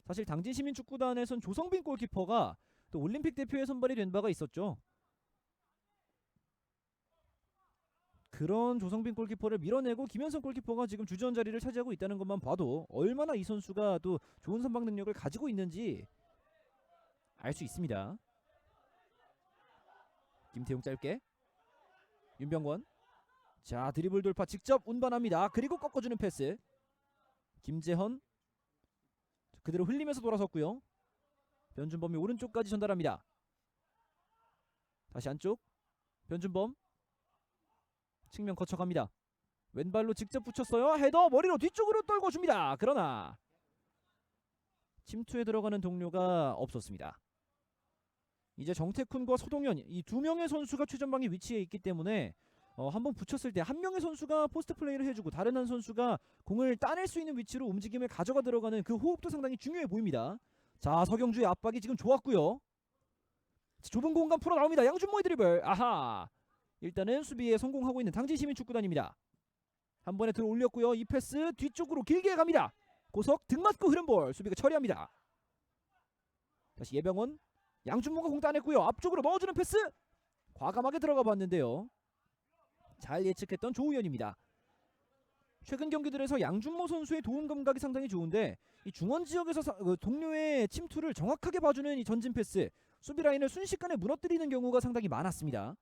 사실 당진시민축구단에선 조성빈 골키퍼가 또 올림픽 대표에 선발이 된 바가 있었죠. 그런 조성빈 골키퍼를 밀어내고 김현성 골키퍼가 지금 주전 자리를 차지하고 있다는 것만 봐도 얼마나 이 선수가 또 좋은 선방 능력을 가지고 있는지 알 수 있습니다. 김태용 짧게. 윤병권. 자, 드리블 돌파 직접 운반합니다. 그리고 꺾어주는 패스. 김재헌 그대로 흘리면서 돌아섰고요. 변준범이 오른쪽까지 전달합니다. 다시 안쪽. 변준범 측면 거쳐갑니다. 왼발로 직접 붙였어요. 헤더 머리로 뒤쪽으로 떨궈줍니다. 그러나 침투에 들어가는 동료가 없었습니다. 이제 정태쿤과 서동현 이 두 명의 선수가 최전방에 위치해 있기 때문에 한번 붙였을 때 한 명의 선수가 포스트 플레이를 해주고 다른 한 선수가 공을 따낼 수 있는 위치로 움직임을 가져가 들어가는 그 호흡도 상당히 중요해 보입니다. 자, 서경주의 압박이 지금 좋았고요. 좁은 공간 풀어 나옵니다. 양준모의 드리블. 아하. 일단은 수비에 성공하고 있는 당진시민축구단입니다. 한 번에 들어 올렸고요. 이 패스 뒤쪽으로 길게 갑니다. 고석 등 맞고 흐른 볼 수비가 처리합니다. 다시 예병원. 양준모가 공 따냈고요. 앞쪽으로 넣어주는 패스. 과감하게 들어가 봤는데요. 잘 예측했던 조우현입니다. 최근 경기들에서 양준모 선수의 도움 감각이 상당히 좋은데 이 중원 지역에서 동료의 침투를 정확하게 봐주는 이 전진 패스, 수비 라인을 순식간에 무너뜨리는 경우가 상당히 많았습니다.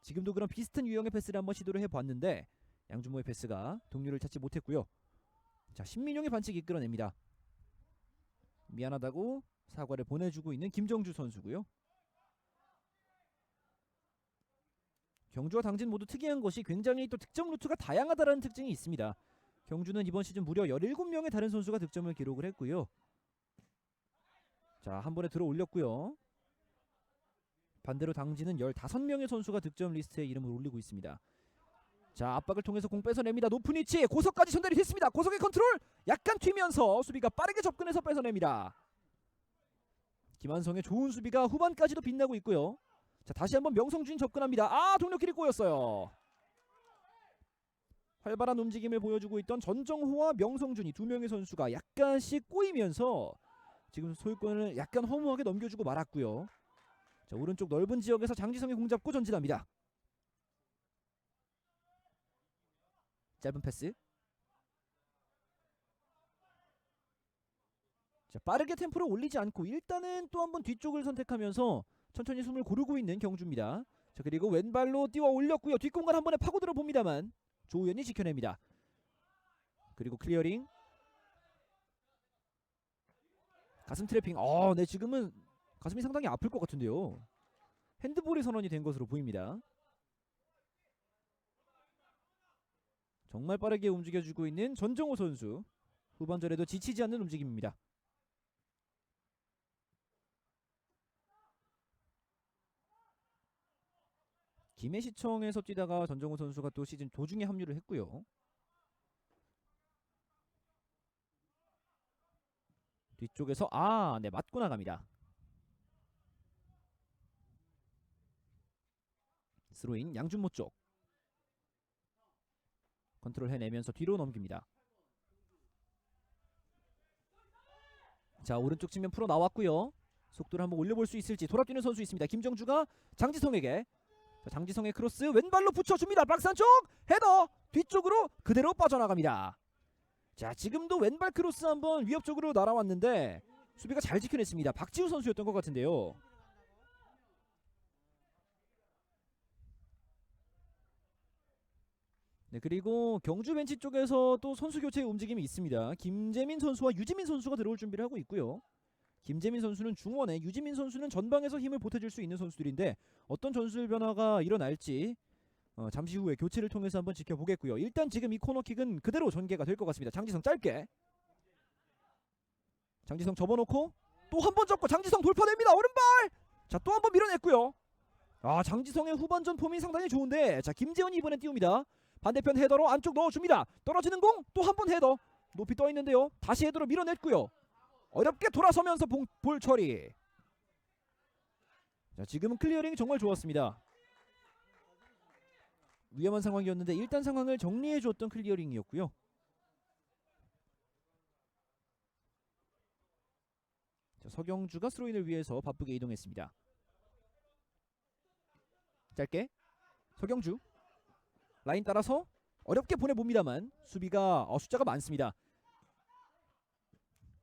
지금도 그런 비슷한 유형의 패스를 한번 시도를 해봤는데 양준모의 패스가 동료를 찾지 못했고요. 자, 신민용의 반칙 이끌어냅니다. 미안하다고 사과를 보내주고 있는 김정주 선수고요. 경주와 당진 모두 특이한 것이 굉장히 또 득점 루트가 다양하다는 특징이 있습니다. 경주는 이번 시즌 무려 17명의 다른 선수가 득점을 기록을 했고요. 자, 한 번에 들어 올렸고요. 반대로 당진은 15명의 선수가 득점 리스트에 이름을 올리고 있습니다. 자, 압박을 통해서 공 뺏어냅니다. 높은 위치에 고석까지 전달이 됐습니다. 고석의 컨트롤 약간 튀면서 수비가 빠르게 접근해서 뺏어냅니다. 김한성의 좋은 수비가 후반까지도 빛나고 있고요. 자, 다시 한번 명성준이 접근합니다. 아, 동료끼리 꼬였어요. 활발한 움직임을 보여주고 있던 전정호와 명성준이 두 명의 선수가 약간씩 꼬이면서 지금 소유권을 약간 허무하게 넘겨주고 말았고요. 자, 오른쪽 넓은 지역에서 장지성이 공 잡고 전진합니다. 짧은 패스. 자, 빠르게 템포를 올리지 않고 일단은 또 한번 뒤쪽을 선택하면서 천천히 숨을 고르고 있는 경주입니다. 자, 그리고 왼발로 띄워 올렸고요. 뒷공간 한 번에 파고들어 봅니다만 조우현이 지켜냅니다. 그리고 클리어링. 가슴 트래핑. 네, 지금은 가슴이 상당히 아플 것 같은데요. 핸드볼이 선언이 된 것으로 보입니다. 정말 빠르게 움직여주고 있는 전정호 선수. 후반전에도 지치지 않는 움직임입니다. 김해시청에서 뛰다가 전정호 선수가 또 시즌 도중에 합류를 했고요. 뒤쪽에서 네, 맞고 나갑니다. 스로인 양준모 쪽. 컨트롤 해내면서 뒤로 넘깁니다. 자, 오른쪽 측면 풀어 나왔고요. 속도를 한번 올려볼 수 있을지 돌아뛰는 선수 있습니다. 김정주가 장지성에게. 자, 장지성의 크로스 왼발로 붙여줍니다. 박스 안쪽 헤더 뒤쪽으로 그대로 빠져나갑니다. 자, 지금도 왼발 크로스 한번 위협적으로 날아왔는데 수비가 잘 지켜냈습니다. 박지우 선수였던 것 같은데요. 네, 그리고 경주 벤치 쪽에서 또 선수 교체 움직임이 있습니다. 김재민 선수와 유지민 선수가 들어올 준비를 하고 있고요. 김재민 선수는 중원에, 유지민 선수는 전방에서 힘을 보태줄 수 있는 선수들인데 어떤 전술 변화가 일어날지 잠시 후에 교체를 통해서 한번 지켜보겠고요. 일단 지금 이 코너킥은 그대로 전개가 될 것 같습니다. 장지성 짧게. 장지성 접어놓고 또 한 번 접고 장지성 돌파됩니다. 오른발. 자, 또 한 번 밀어냈고요. 장지성의 후반전 폼이 상당히 좋은데 자, 김재원이 이번엔 띄웁니다. 반대편 헤더로 안쪽 넣어줍니다. 떨어지는 공 또 한 번 헤더 높이 떠있는데요. 다시 헤더로 밀어냈고요. 어렵게 돌아서면서 볼 처리. 자, 지금은 클리어링이 정말 좋았습니다. 위험한 상황이었는데 일단 상황을 정리해줬던 클리어링이었고요. 자, 서경주가 스로인을 위해서 바쁘게 이동했습니다. 짧게 서경주 라인 따라서 어렵게 보내봅니다만 수비가 숫자가 많습니다.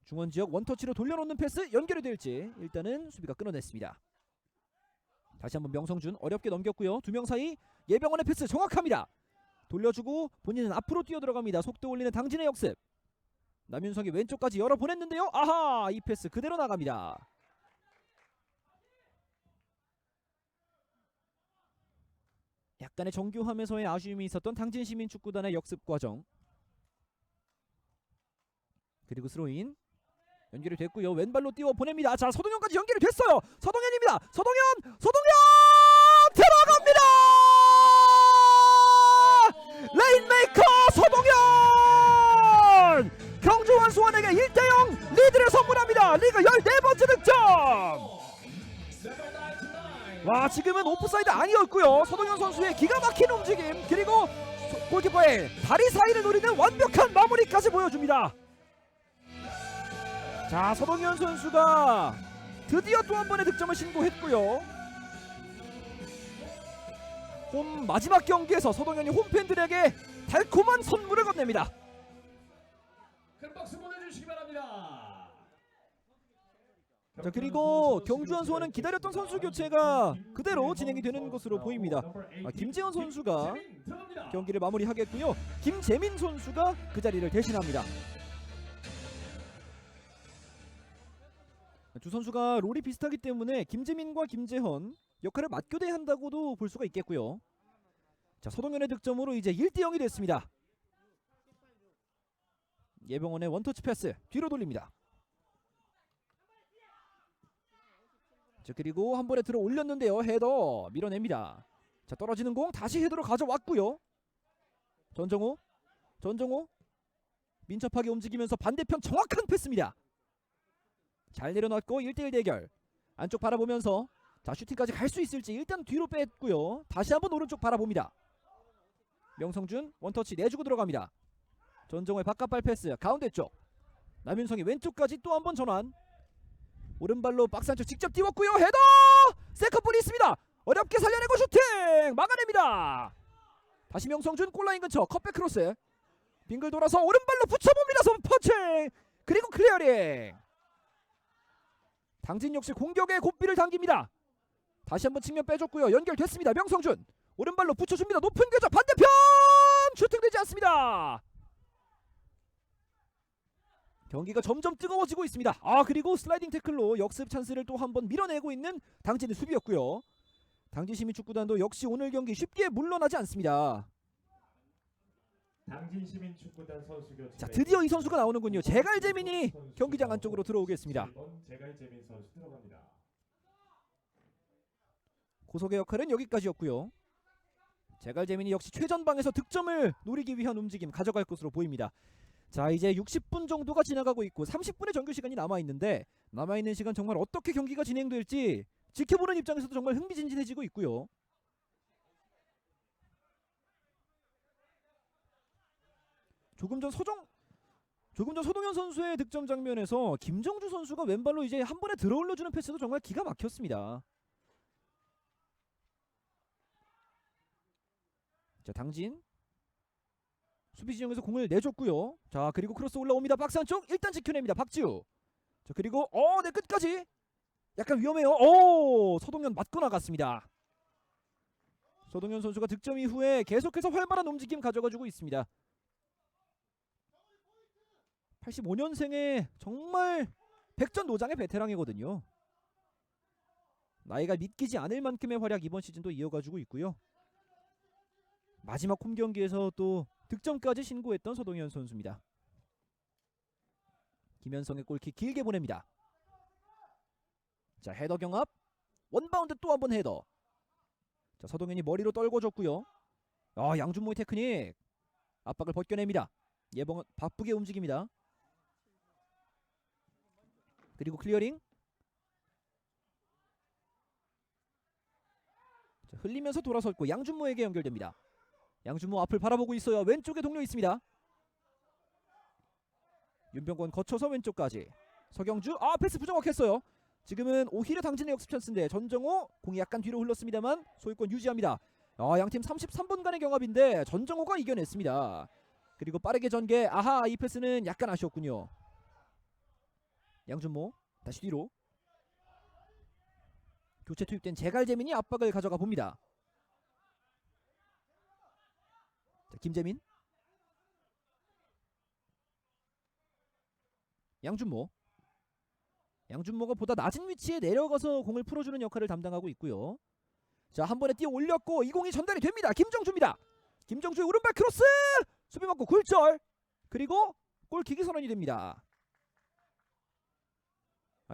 중원지역 원터치로 돌려놓는 패스 연결이 될지 일단은 수비가 끊어냈습니다. 다시 한번 명성준 어렵게 넘겼고요. 두 명 사이 예병원의 패스 정확합니다. 돌려주고 본인은 앞으로 뛰어들어갑니다. 속도 올리는 당진의 역습. 남윤석이 왼쪽까지 열어보냈는데요. 아하, 이 패스 그대로 나갑니다. 약간의 정교함에서의 아쉬움이 있었던 당진시민축구단의 역습 과정. 그리고 스로인 연결이 됐고요. 왼발로 띄워 보냅니다. 자, 서동현까지 연결이 됐어요. 서동현입니다. 서동현 들어갑니다. 레인메이커 서동현 경주원 수원에게 1대0 리드를 선물합니다. 리그 14번째 득점. 와, 지금은 오프사이드 아니었고요. 서동현 선수의 기가 막힌 움직임 그리고 골키퍼의 다리 사이를 노리는 완벽한 마무리까지 보여줍니다. 자, 서동현 선수가 드디어 또 한 번의 득점을 신고했고요. 홈 마지막 경기에서 서동현이 홈팬들에게 달콤한 선물을 건넵니다. 큰 박수 보내주시기 바랍니다. 자, 그리고 경주 한수원은 기다렸던 선수 교체가 그대로 진행이 되는 것으로 보입니다. 김재현 선수가 경기를 마무리하겠고요. 김재민 선수가 그 자리를 대신합니다. 두 선수가 롤이 비슷하기 때문에 김재민과 김재현 역할을 맞교대한다고도 볼 수가 있겠고요. 자, 서동현의 득점으로 이제 1대0이 됐습니다. 예병원의 원터치 패스 뒤로 돌립니다. 자, 그리고 한 번에 들어 올렸는데요. 헤더 밀어냅니다. 자, 떨어지는 공 다시 헤더로 가져왔고요. 전정호 민첩하게 움직이면서 반대편 정확한 패스입니다. 잘 내려놨고 1대1 대결. 안쪽 바라보면서 자, 슈팅까지 갈 수 있을지 일단 뒤로 뺐고요. 다시 한번 오른쪽 바라봅니다. 명성준 원터치 내주고 들어갑니다. 전정호의 바깥발 패스 가운데 쪽. 남윤성이 왼쪽까지 또 한 번 전환. 오른발로 박스 안쪽 직접 띄웠고요. 헤더! 세컨볼이 있습니다. 어렵게 살려내고 슈팅! 막아냅니다. 다시 명성준 골라인 근처 컵백 크로스. 빙글 돌아서 오른발로 붙여봅니다. 손퍼칭! 그리고 클리어링! 당진 역시 공격에 고삐를 당깁니다. 다시 한번 측면 빼줬고요. 연결됐습니다. 명성준 오른발로 붙여줍니다. 높은 궤적 반대편! 슈팅되지 않습니다. 경기가 점점 뜨거워지고 있습니다. 그리고 슬라이딩 태클로 역습 찬스를 또 한 번 밀어내고 있는 당진의 수비였고요. 당진 시민축구단도 역시 오늘 경기 쉽게 물러나지 않습니다. 당진 시민축구단 선수 교체. 자, 드디어 이 선수가 나오는군요. 제갈재민이 경기장 안쪽으로 들어오겠습니다. 제갈재민 선수 들어갑니다. 고속의 역할은 여기까지였고요. 제갈재민이 역시 최전방에서 득점을 노리기 위한 움직임 가져갈 것으로 보입니다. 자, 이제 60분 정도가 지나가고 있고 30분의 정규 시간이 남아있는데 남아있는 시간 정말 어떻게 경기가 진행될지 지켜보는 입장에서도 정말 흥미진진해지고 있고요. 조금 전 서동현 선수의 득점 장면에서 김정주 선수가 왼발로 이제 한 번에 들어올려주는 패스도 정말 기가 막혔습니다. 자, 당진 수비 진영에서 공을 내줬고요. 자, 그리고 크로스 올라옵니다. 박스 안쪽 일단 지켜냅니다. 박지우. 자, 그리고 네, 끝까지 약간 위험해요. 서동현 맞고 나갔습니다. 서동현 선수가 득점 이후에 계속해서 활발한 움직임 가져가지고 있습니다. 85년생의 정말 백전노장의 베테랑이거든요. 나이가 믿기지 않을 만큼의 활약 이번 시즌도 이어가지고 있고요. 마지막 홈 경기에서 또 득점까지 신고했던 서동현 선수입니다. 김현성의 골킥 길게 보냅니다. 자, 헤더 경합 원바운드 또 한 번 헤더. 자, 서동현이 머리로 떨궈줬고요. 양준모의 테크닉 압박을 벗겨냅니다. 예봉은 바쁘게 움직입니다. 그리고 클리어링. 자, 흘리면서 돌아섰고 양준모에게 연결됩니다. 양준모 앞을 바라보고 있어요. 왼쪽에 동료 있습니다. 윤병권 거쳐서 왼쪽까지. 서경주 패스 부정확했어요. 지금은 오히려 당진의 역습 찬스인데 전정호 공이 약간 뒤로 흘렀습니다만 소유권 유지합니다. 양팀 33분간의 경합인데 전정호가 이겨냈습니다. 그리고 빠르게 전개. 이 패스는 약간 아쉬웠군요. 양준모 다시 뒤로. 교체 투입된 제갈재민이 압박을 가져가 봅니다. 자, 김재민. 양준모가 보다 낮은 위치에 내려가서 공을 풀어주는 역할을 담당하고 있고요. 자, 한 번에 뛰어 올렸고 이 공이 전달이 됩니다. 김정주입니다. 김정주의 오른발 크로스 수비 맞고 굴절. 그리고 골킥이 선언이 됩니다.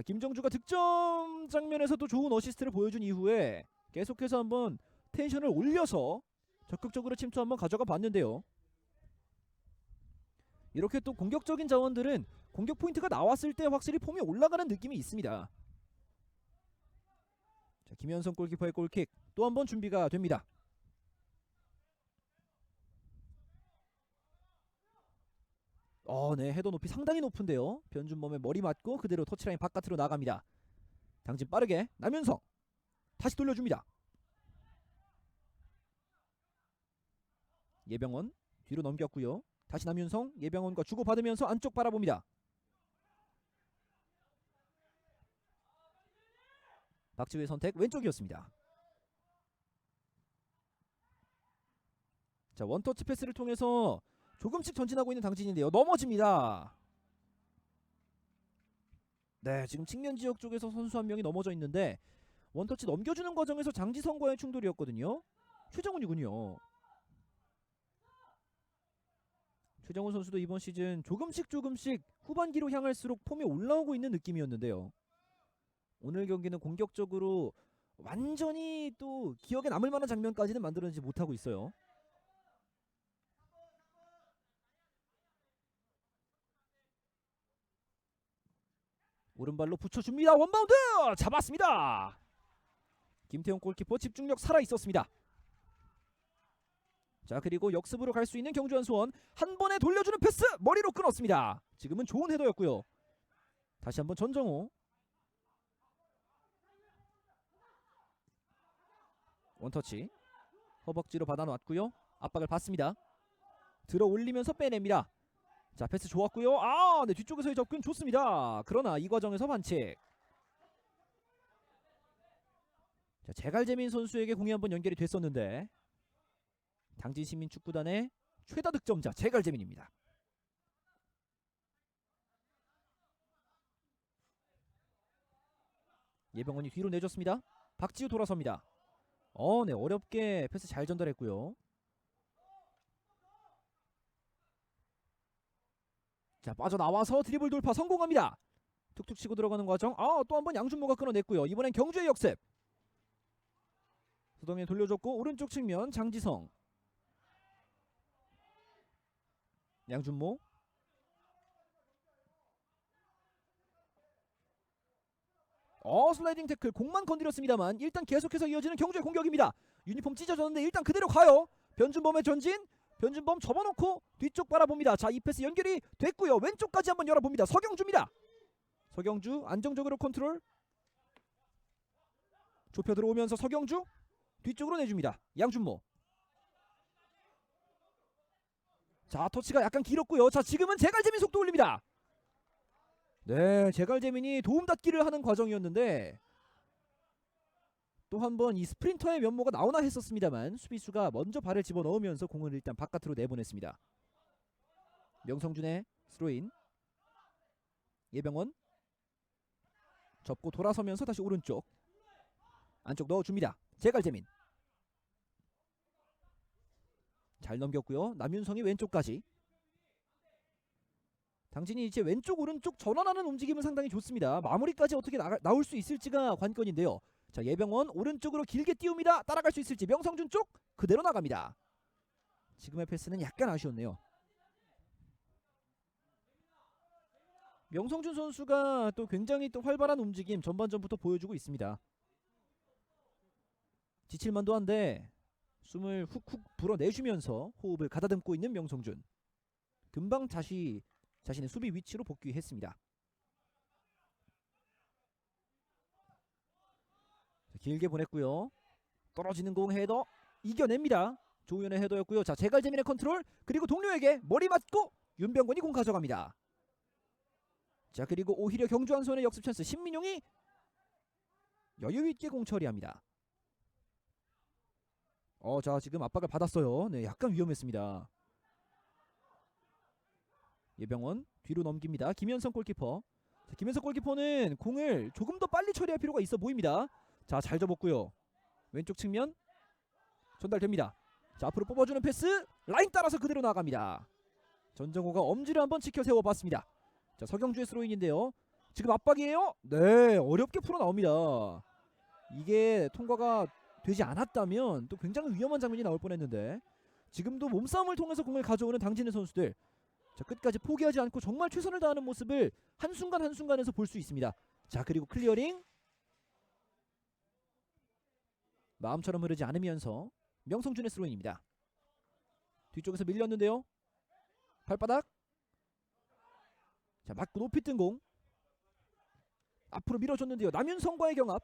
김정주가 득점 장면에서도 좋은 어시스트를 보여준 이후에 계속해서 한번 텐션을 올려서 적극적으로 침투 한번 가져가 봤는데요. 이렇게 또 공격적인 자원들은 공격 포인트가 나왔을 때 확실히 폼이 올라가는 느낌이 있습니다. 자, 김현성 골키퍼의 골킥 또 한 번 준비가 됩니다. 네, 헤더 높이 상당히 높은데요. 변준범의 머리 맞고 그대로 터치라인 바깥으로 나갑니다. 당진 빠르게 남윤성 다시 돌려줍니다. 예병원 뒤로 넘겼고요. 다시 남윤성 예병원과 주고받으면서 안쪽 바라봅니다. 박지우의 선택 왼쪽이었습니다. 자, 원터치 패스를 통해서 조금씩 전진하고 있는 당진인데요. 넘어집니다. 네, 지금 측면 지역 쪽에서 선수 한 명이 넘어져 있는데 원터치 넘겨주는 과정에서 장지성과의 충돌이었거든요. 최정훈이군요. 최정훈 선수도 이번 시즌 조금씩 후반기로 향할수록 폼이 올라오고 있는 느낌이었는데요. 오늘 경기는 공격적으로 완전히 또 기억에 남을 만한 장면까지는 만들어내지 못하고 있어요. 오른발로 붙여줍니다. 원바운드 잡았습니다. 김태형 골키퍼 집중력 살아있었습니다. 자, 그리고 역습으로 갈 수 있는 경주 한수원 한 번에 돌려주는 패스 머리로 끊었습니다. 지금은 좋은 헤더였고요. 다시 한번 전정호 원터치 허벅지로 받아놨고요. 압박을 받습니다. 들어 올리면서 빼냅니다. 자, 패스 좋았고요. 네, 뒤쪽에서의 접근 좋습니다. 그러나 이 과정에서 반칙. 자, 제갈재민 선수에게 공이 한번 연결이 됐었는데 당진시민축구단의 최다 득점자 제갈재민입니다. 예병원이 뒤로 내줬습니다. 박지우 돌아섭니다. 네, 어렵게 패스 잘 전달했고요. 자, 빠져나와서 드리블 돌파 성공합니다. 툭툭 치고 들어가는 과정. 또 한번 양준모가 끊어냈고요. 이번엔 경주의 역습. 수동에 돌려줬고 오른쪽 측면 장지성 양준모 슬라이딩 태클 공만 건드렸습니다만 일단 계속해서 이어지는 경주의 공격입니다. 유니폼 찢어졌는데 일단 그대로 가요. 변준범의 전진 변준범 접어놓고 뒤쪽 바라봅니다. 자, 이 패스 연결이 됐고요. 왼쪽까지 한번 열어봅니다. 서경주입니다. 서경주 안정적으로 컨트롤 좁혀 들어오면서 서경주 뒤쪽으로 내줍니다. 양준모 자, 터치가 약간 길었고요. 자, 지금은 제갈재민 속도 올립니다. 네, 제갈재민이 도움 닫기를 하는 과정이었는데 또 한 번 이 스프린터의 면모가 나오나 했었습니다만 수비수가 먼저 발을 집어넣으면서 공을 일단 바깥으로 내보냈습니다. 명성준의 스로인 예병원 접고 돌아서면서 다시 오른쪽 안쪽 넣어줍니다. 제갈재민 잘 넘겼고요. 남윤성이 왼쪽까지 당진이 이제 왼쪽 오른쪽 전환하는 움직임은 상당히 좋습니다. 마무리까지 어떻게 나올 수 있을지가 관건인데요. 자, 예병원 오른쪽으로 길게 띄웁니다. 따라갈 수 있을지 명성준 쪽 그대로 나갑니다. 지금의 패스는 약간 아쉬웠네요. 명성준 선수가 또 굉장히 또 활발한 움직임 전반전부터 보여주고 있습니다. 지칠만도 한데 숨을 훅훅 불어내쉬면서 호흡을 가다듬고 있는 명성준 금방 다시 자신의 수비 위치로 복귀했습니다. 길게 보냈고요. 떨어지는 공 헤더 이겨냅니다. 조우현의 헤더였고요. 자, 제갈재민의 컨트롤 그리고 동료에게 머리 맞고 윤병권이 공 가져갑니다. 자, 그리고 오히려 경주 한수원의 역습 찬스 신민용이 여유있게 공 처리합니다. 자, 지금 압박을 받았어요. 네, 약간 위험했습니다. 예병원 뒤로 넘깁니다. 김현성 골키퍼. 자, 김현성 골키퍼는 공을 조금 더 빨리 처리할 필요가 있어 보입니다. 자, 잘 접었고요. 왼쪽 측면 전달됩니다. 자, 앞으로 뽑아주는 패스 라인 따라서 그대로 나갑니다. 전정호가 엄지를 한번 지켜 세워봤습니다. 자, 서경주의 스로인인데요. 지금 압박이에요. 네, 어렵게 풀어 나옵니다. 이게 통과가 되지 않았다면 또 굉장히 위험한 장면이 나올 뻔했는데 지금도 몸싸움을 통해서 공을 가져오는 당진의 선수들 자, 끝까지 포기하지 않고 정말 최선을 다하는 모습을 한순간 한순간에서 볼 수 있습니다. 자, 그리고 클리어링 마음처럼 흐르지 않으면서 명성준의 스로인입니다. 뒤쪽에서 밀렸는데요. 발바닥 자, 맞고 높이 뜬 공 앞으로 밀어줬는데요. 남윤성과의 경합.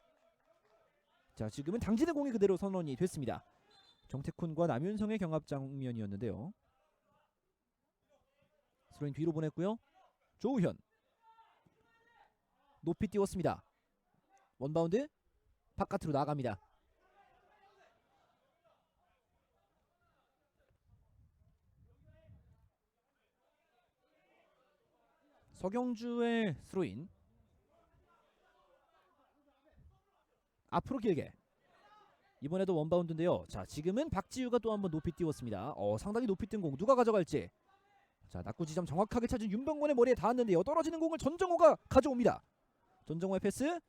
자, 지금은 당진의 공이 그대로 선언이 됐습니다. 정태쿤과 남윤성의 경합 장면이었는데요. 스로인 뒤로 보냈고요. 조우현 높이 띄웠습니다. 원바운드 바깥으로 나갑니다. 서경주의 스로인 앞으로 길게. 이번에도 원바운드인데요. 자, 지금은 박지우가 또 한번 높이 띄웠습니다. 상당히 높이 뜬 공 누가 가져갈지. 자, 낙구 지점 정확하게 찾은 윤병권의 머리에 닿았는데요. 떨어지는 공을 전정호가 가져옵니다. 전정호의 패스.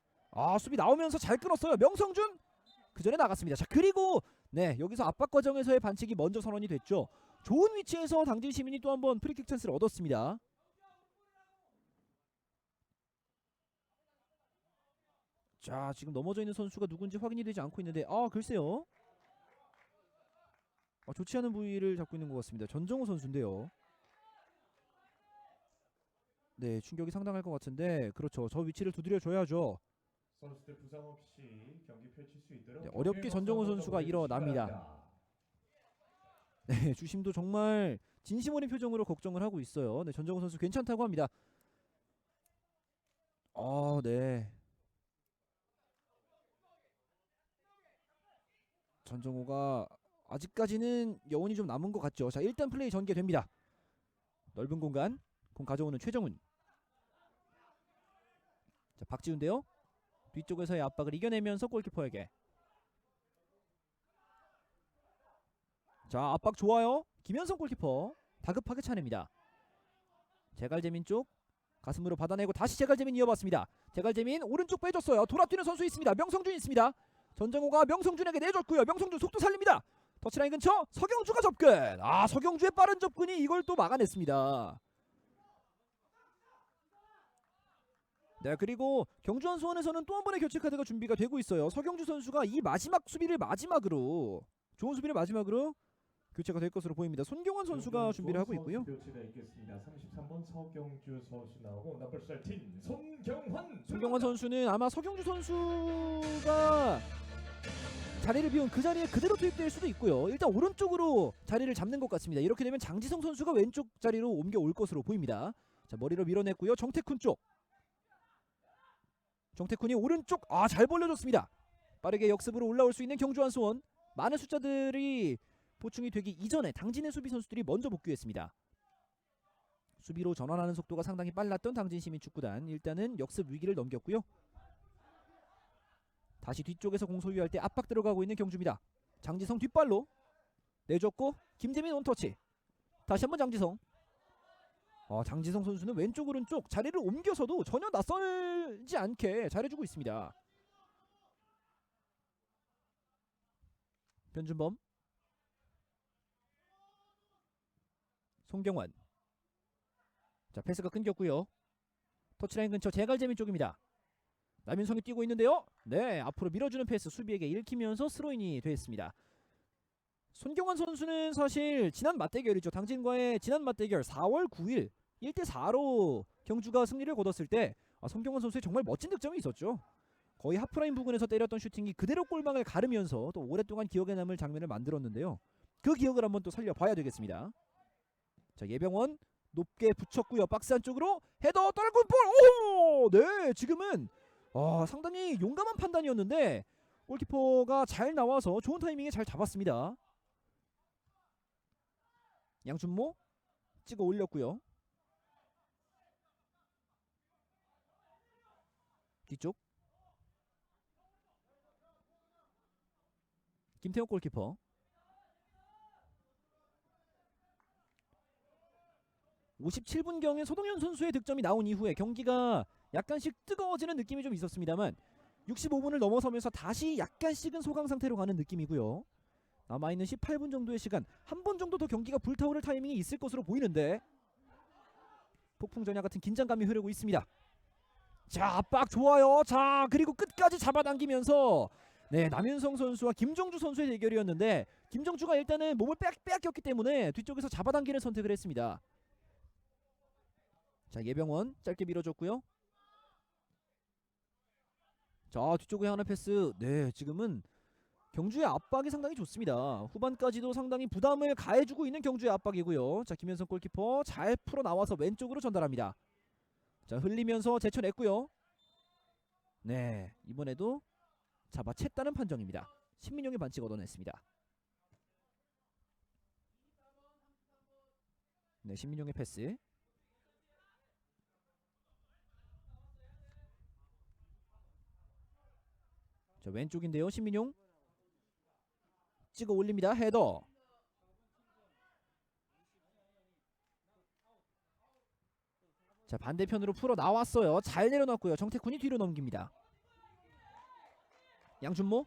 수비 나오면서 잘 끊었어요. 명성준 그 전에 나갔습니다. 자, 그리고 네, 여기서 압박 과정에서의 반칙이 먼저 선언이 됐죠. 좋은 위치에서 당진 시민이 또 한번 프리킥 찬스를 얻었습니다. 자, 지금 넘어져 있는 선수가 누군지 확인이 되지 않고 있는데 글쎄요. 좋지 않은 부위를 잡고 있는 것 같습니다. 전정호 선수인데요. 네, 충격이 상당할 것 같은데 그렇죠. 저 위치를 두드려줘야죠. 선수들 부상 없이 경기 펼칠 수 있도록 네, 어렵게 전정호 선수가 일어납니다. 네, 주심도 정말 진심 어린 표정으로 걱정을 하고 있어요. 네, 전정호 선수 괜찮다고 합니다. 네. 전정호가 아직까지는 여운이 좀 남은 것 같죠. 자, 일단 플레이 전개됩니다. 넓은 공간 공 가져오는 최정훈. 자, 박지훈인데요. 뒤쪽에서의 압박을 이겨내면서 골키퍼에게. 자, 압박 좋아요. 김현성 골키퍼 다급하게 차냅니다. 제갈재민 쪽 가슴으로 받아내고 다시 제갈재민 이어봤습니다. 제갈재민 오른쪽 빼줬어요. 돌아뛰는 선수 있습니다. 명성준 있습니다. 전정호가 명성준에게 내줬고요. 명성준 속도 살립니다. 터치라인 근처 서경주가 접근. 서경주의 빠른 접근이 이걸 또 막아냈습니다. 네, 그리고 경주한 수원에서는 또 한 번의 교체 카드가 준비가 되고 있어요. 서경주 선수가 이 마지막 수비를 마지막으로 좋은 수비를 마지막으로 교체가 될 것으로 보입니다. 손경원 선수가 준비를 하고 있고요. 교체가 있겠습니다. 33번 서경주 선수 나오고 넘버 13 손경환. 손경환 선수는 아마 서경주 선수가 자리를 비운 그 자리에 그대로 투입될 수도 있고요. 일단 오른쪽으로 자리를 잡는 것 같습니다. 이렇게 되면 장지성 선수가 왼쪽 자리로 옮겨올 것으로 보입니다. 자, 머리로 밀어냈고요. 정태쿤 쪽. 정태쿤이 오른쪽 잘 벌려줬습니다. 빠르게 역습으로 올라올 수 있는 경주한 수원. 많은 숫자들이 보충이 되기 이전에 당진의 수비 선수들이 먼저 복귀했습니다. 수비로 전환하는 속도가 상당히 빨랐던 당진시민축구단. 일단은 역습 위기를 넘겼고요. 다시 뒤쪽에서 공 소유할 때 압박 들어가고 있는 경주입니다. 장지성 뒷발로 내줬고 김재민 원터치. 다시 한번 장지성. 장지성 선수는 왼쪽 오른쪽 자리를 옮겨서도 전혀 낯설지 않게 잘해주고 있습니다. 변준범. 송경환. 자, 패스가 끊겼고요. 터치라인 근처 제갈재민 쪽입니다. 남윤성이 뛰고 있는데요. 네, 앞으로 밀어주는 패스 수비에게 읽히면서 스로인이 됐습니다. 손경환 선수는 사실 지난 맞대결이죠. 당진과의 지난 맞대결 4월 9일 1대4로 경주가 승리를 거뒀을 때 손경환 선수의 정말 멋진 득점이 있었죠. 거의 하프라인 부근에서 때렸던 슈팅이 그대로 골망을 가르면서 또 오랫동안 기억에 남을 장면을 만들었는데요. 그 기억을 한번 또 살려봐야 되겠습니다. 자, 예병원 높게 붙였고요. 박스 안쪽으로 헤더 떨군 볼. 네, 지금은 상당히 용감한 판단이었는데 골키퍼가 잘 나와서 좋은 타이밍에 잘 잡았습니다. 양준모 찍어 올렸고요. 뒤쪽 김태형 골키퍼. 57분경에 서동현 선수의 득점이 나온 이후에 경기가 약간씩 뜨거워지는 느낌이 좀 있었습니다만 65분을 넘어서면서 다시 약간씩은 소강 상태로 가는 느낌이고요. 남아있는 18분 정도의 시간, 한 번 정도 더 경기가 불타오를 타이밍이 있을 것으로 보이는데 폭풍전야 같은 긴장감이 흐르고 있습니다. 자, 압박 좋아요. 자, 그리고 끝까지 잡아당기면서 네, 남윤성 선수와 김정주 선수의 대결이었는데 김정주가 일단은 몸을 빼앗겼기 때문에 뒤쪽에서 잡아당기는 선택을 했습니다. 자, 예병원 짧게 밀어줬고요. 자, 뒤쪽에 향하는 패스. 네, 지금은 경주의 압박이 상당히 좋습니다. 후반까지도 상당히 부담을 가해주고 있는 경주의 압박이고요. 자, 김현성 골키퍼 잘 풀어 나와서 왼쪽으로 전달합니다. 자, 흘리면서 제쳐냈고요. 네, 이번에도 잡아챘다는 판정입니다. 신민용의 반칙 얻어냈습니다. 네, 신민용의 패스. 자, 왼쪽인데요. 신민용 찍어 올립니다. 헤더. 자, 반대편으로 풀어 나왔어요. 잘 내려놨고요. 정태쿤이 뒤로 넘깁니다. 양준모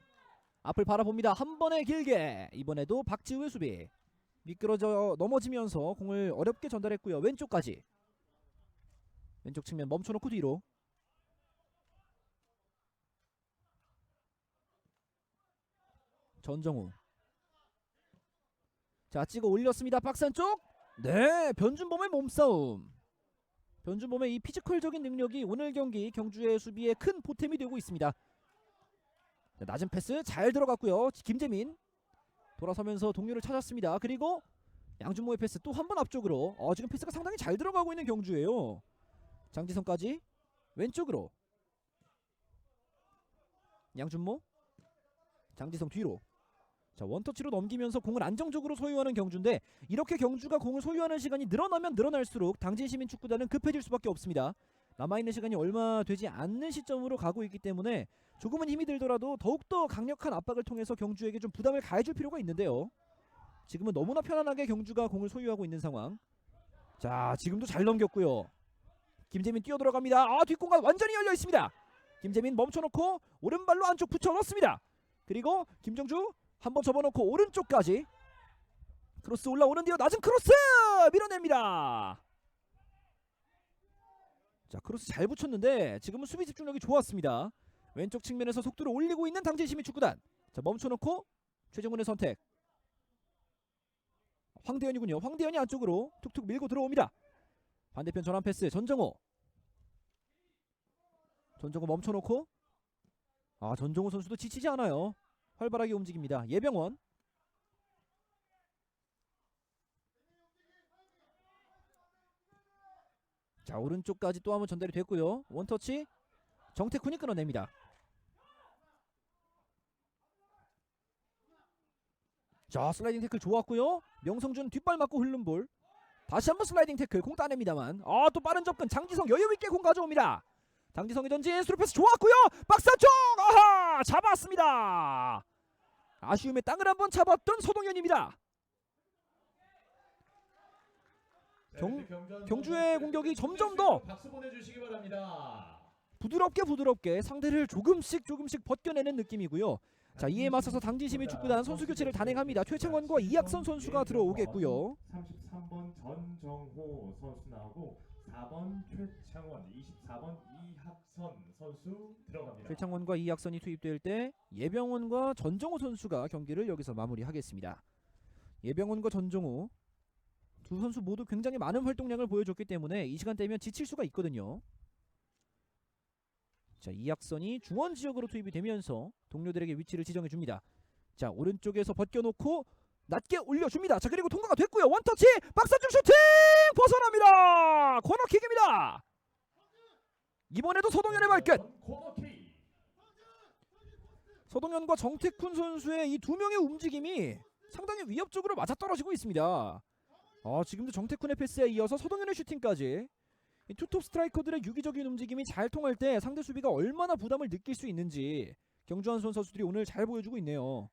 앞을 바라봅니다. 한 번에 길게. 이번에도 박지우의 수비. 미끄러져 넘어지면서 공을 어렵게 전달했고요. 왼쪽까지. 왼쪽 측면 멈춰놓고 뒤로. 전정우. 자, 찍어 올렸습니다. 박스 안쪽. 네, 변준범의 몸싸움. 변준범의 이 피지컬적인 능력이 오늘 경기 경주의 수비에 큰 보탬이 되고 있습니다. 자, 낮은 패스 잘 들어갔고요. 김재민 돌아서면서 동료를 찾았습니다. 그리고 양준모의 패스 또 한 번 앞쪽으로. 지금 패스가 상당히 잘 들어가고 있는 경주예요. 장지성까지 왼쪽으로. 양준모 장지성 뒤로. 자, 원터치로 넘기면서 공을 안정적으로 소유하는 경주인데, 이렇게 경주가 공을 소유하는 시간이 늘어나면 늘어날수록 당진시민축구단은 급해질 수밖에 없습니다. 남아있는 시간이 얼마 되지 않는 시점으로 가고 있기 때문에 조금은 힘이 들더라도 더욱더 강력한 압박을 통해서 경주에게 좀 부담을 가해줄 필요가 있는데요. 지금은 너무나 편안하게 경주가 공을 소유하고 있는 상황. 자, 지금도 잘 넘겼고요. 김재민 뛰어들어갑니다. 뒷공간 완전히 열려있습니다. 김재민 멈춰놓고 오른발로 안쪽 붙여 넣습니다. 그리고 김정주 한번 접어놓고 오른쪽까지 크로스 올라오는데요. 낮은 크로스 밀어냅니다. 자, 크로스 잘 붙였는데 지금은 수비 집중력이 좋았습니다. 왼쪽 측면에서 속도를 올리고 있는 당진시민축구단. 자, 멈춰놓고 최정훈의 선택. 황대현이군요. 황대현이 안쪽으로 툭툭 밀고 들어옵니다. 반대편 전환 패스 전정호. 전정호 멈춰놓고. 전정호 선수도 지치지 않아요. 활발하게 움직입니다. 예병원. 자, 오른쪽까지 또 한번 전달이 됐고요. 원터치 정태쿤이 끊어냅니다. 자, 슬라이딩 태클 좋았고요. 명성준 뒷발 맞고 흐른 볼. 다시 한번 슬라이딩 태클 공 따냅니다만 또 빠른 접근. 장지성 여유있게 공 가져옵니다. 장지성의 전진 스루 패스 좋았고요. 박스 안쪽 잡았습니다. 아쉬움의 땅을 한번 잡았던 서동현입니다. 경주의 공격이 점점 더 박수 보내주시기 바랍니다. 부드럽게 상대를 조금씩 벗겨내는 느낌이고요. 자, 이에 맞서서 당진시민축구단 선수 교체를 단행합니다. 최창원과 이학선 선수가 들어오겠고요. 33번 전정호 선수 나오고 4번 최창원, 24번 이학선 선수 들어갑니다. 최창원과 이학선이 투입될 때 예병원과 전정호 선수가 경기를 여기서 마무리하겠습니다. 예병원과 전정호 두 선수 모두 굉장히 많은 활동량을 보여줬기 때문에 이 시간대면 지칠 수가 있거든요. 자, 이학선이 중원 지역으로 투입이 되면서 동료들에게 위치를 지정해줍니다. 자, 오른쪽에서 벗겨놓고 낮게 올려줍니다. 자, 그리고 통과가 됐고요. 원터치 박사준 슈팅 벗어납니다. 코너킥입니다. 이번에도 서동현의 발끝. 서동현과 정태쿤 선수의 이 두 명의 움직임이 상당히 위협적으로 맞아떨어지고 있습니다. 지금도 정태쿤의 패스에 이어서 서동현의 슈팅까지. 이 투톱 스트라이커들의 유기적인 움직임이 잘 통할 때 상대 수비가 얼마나 부담을 느낄 수 있는지 경주 한수원 선수들이 오늘 잘 보여주고 있네요.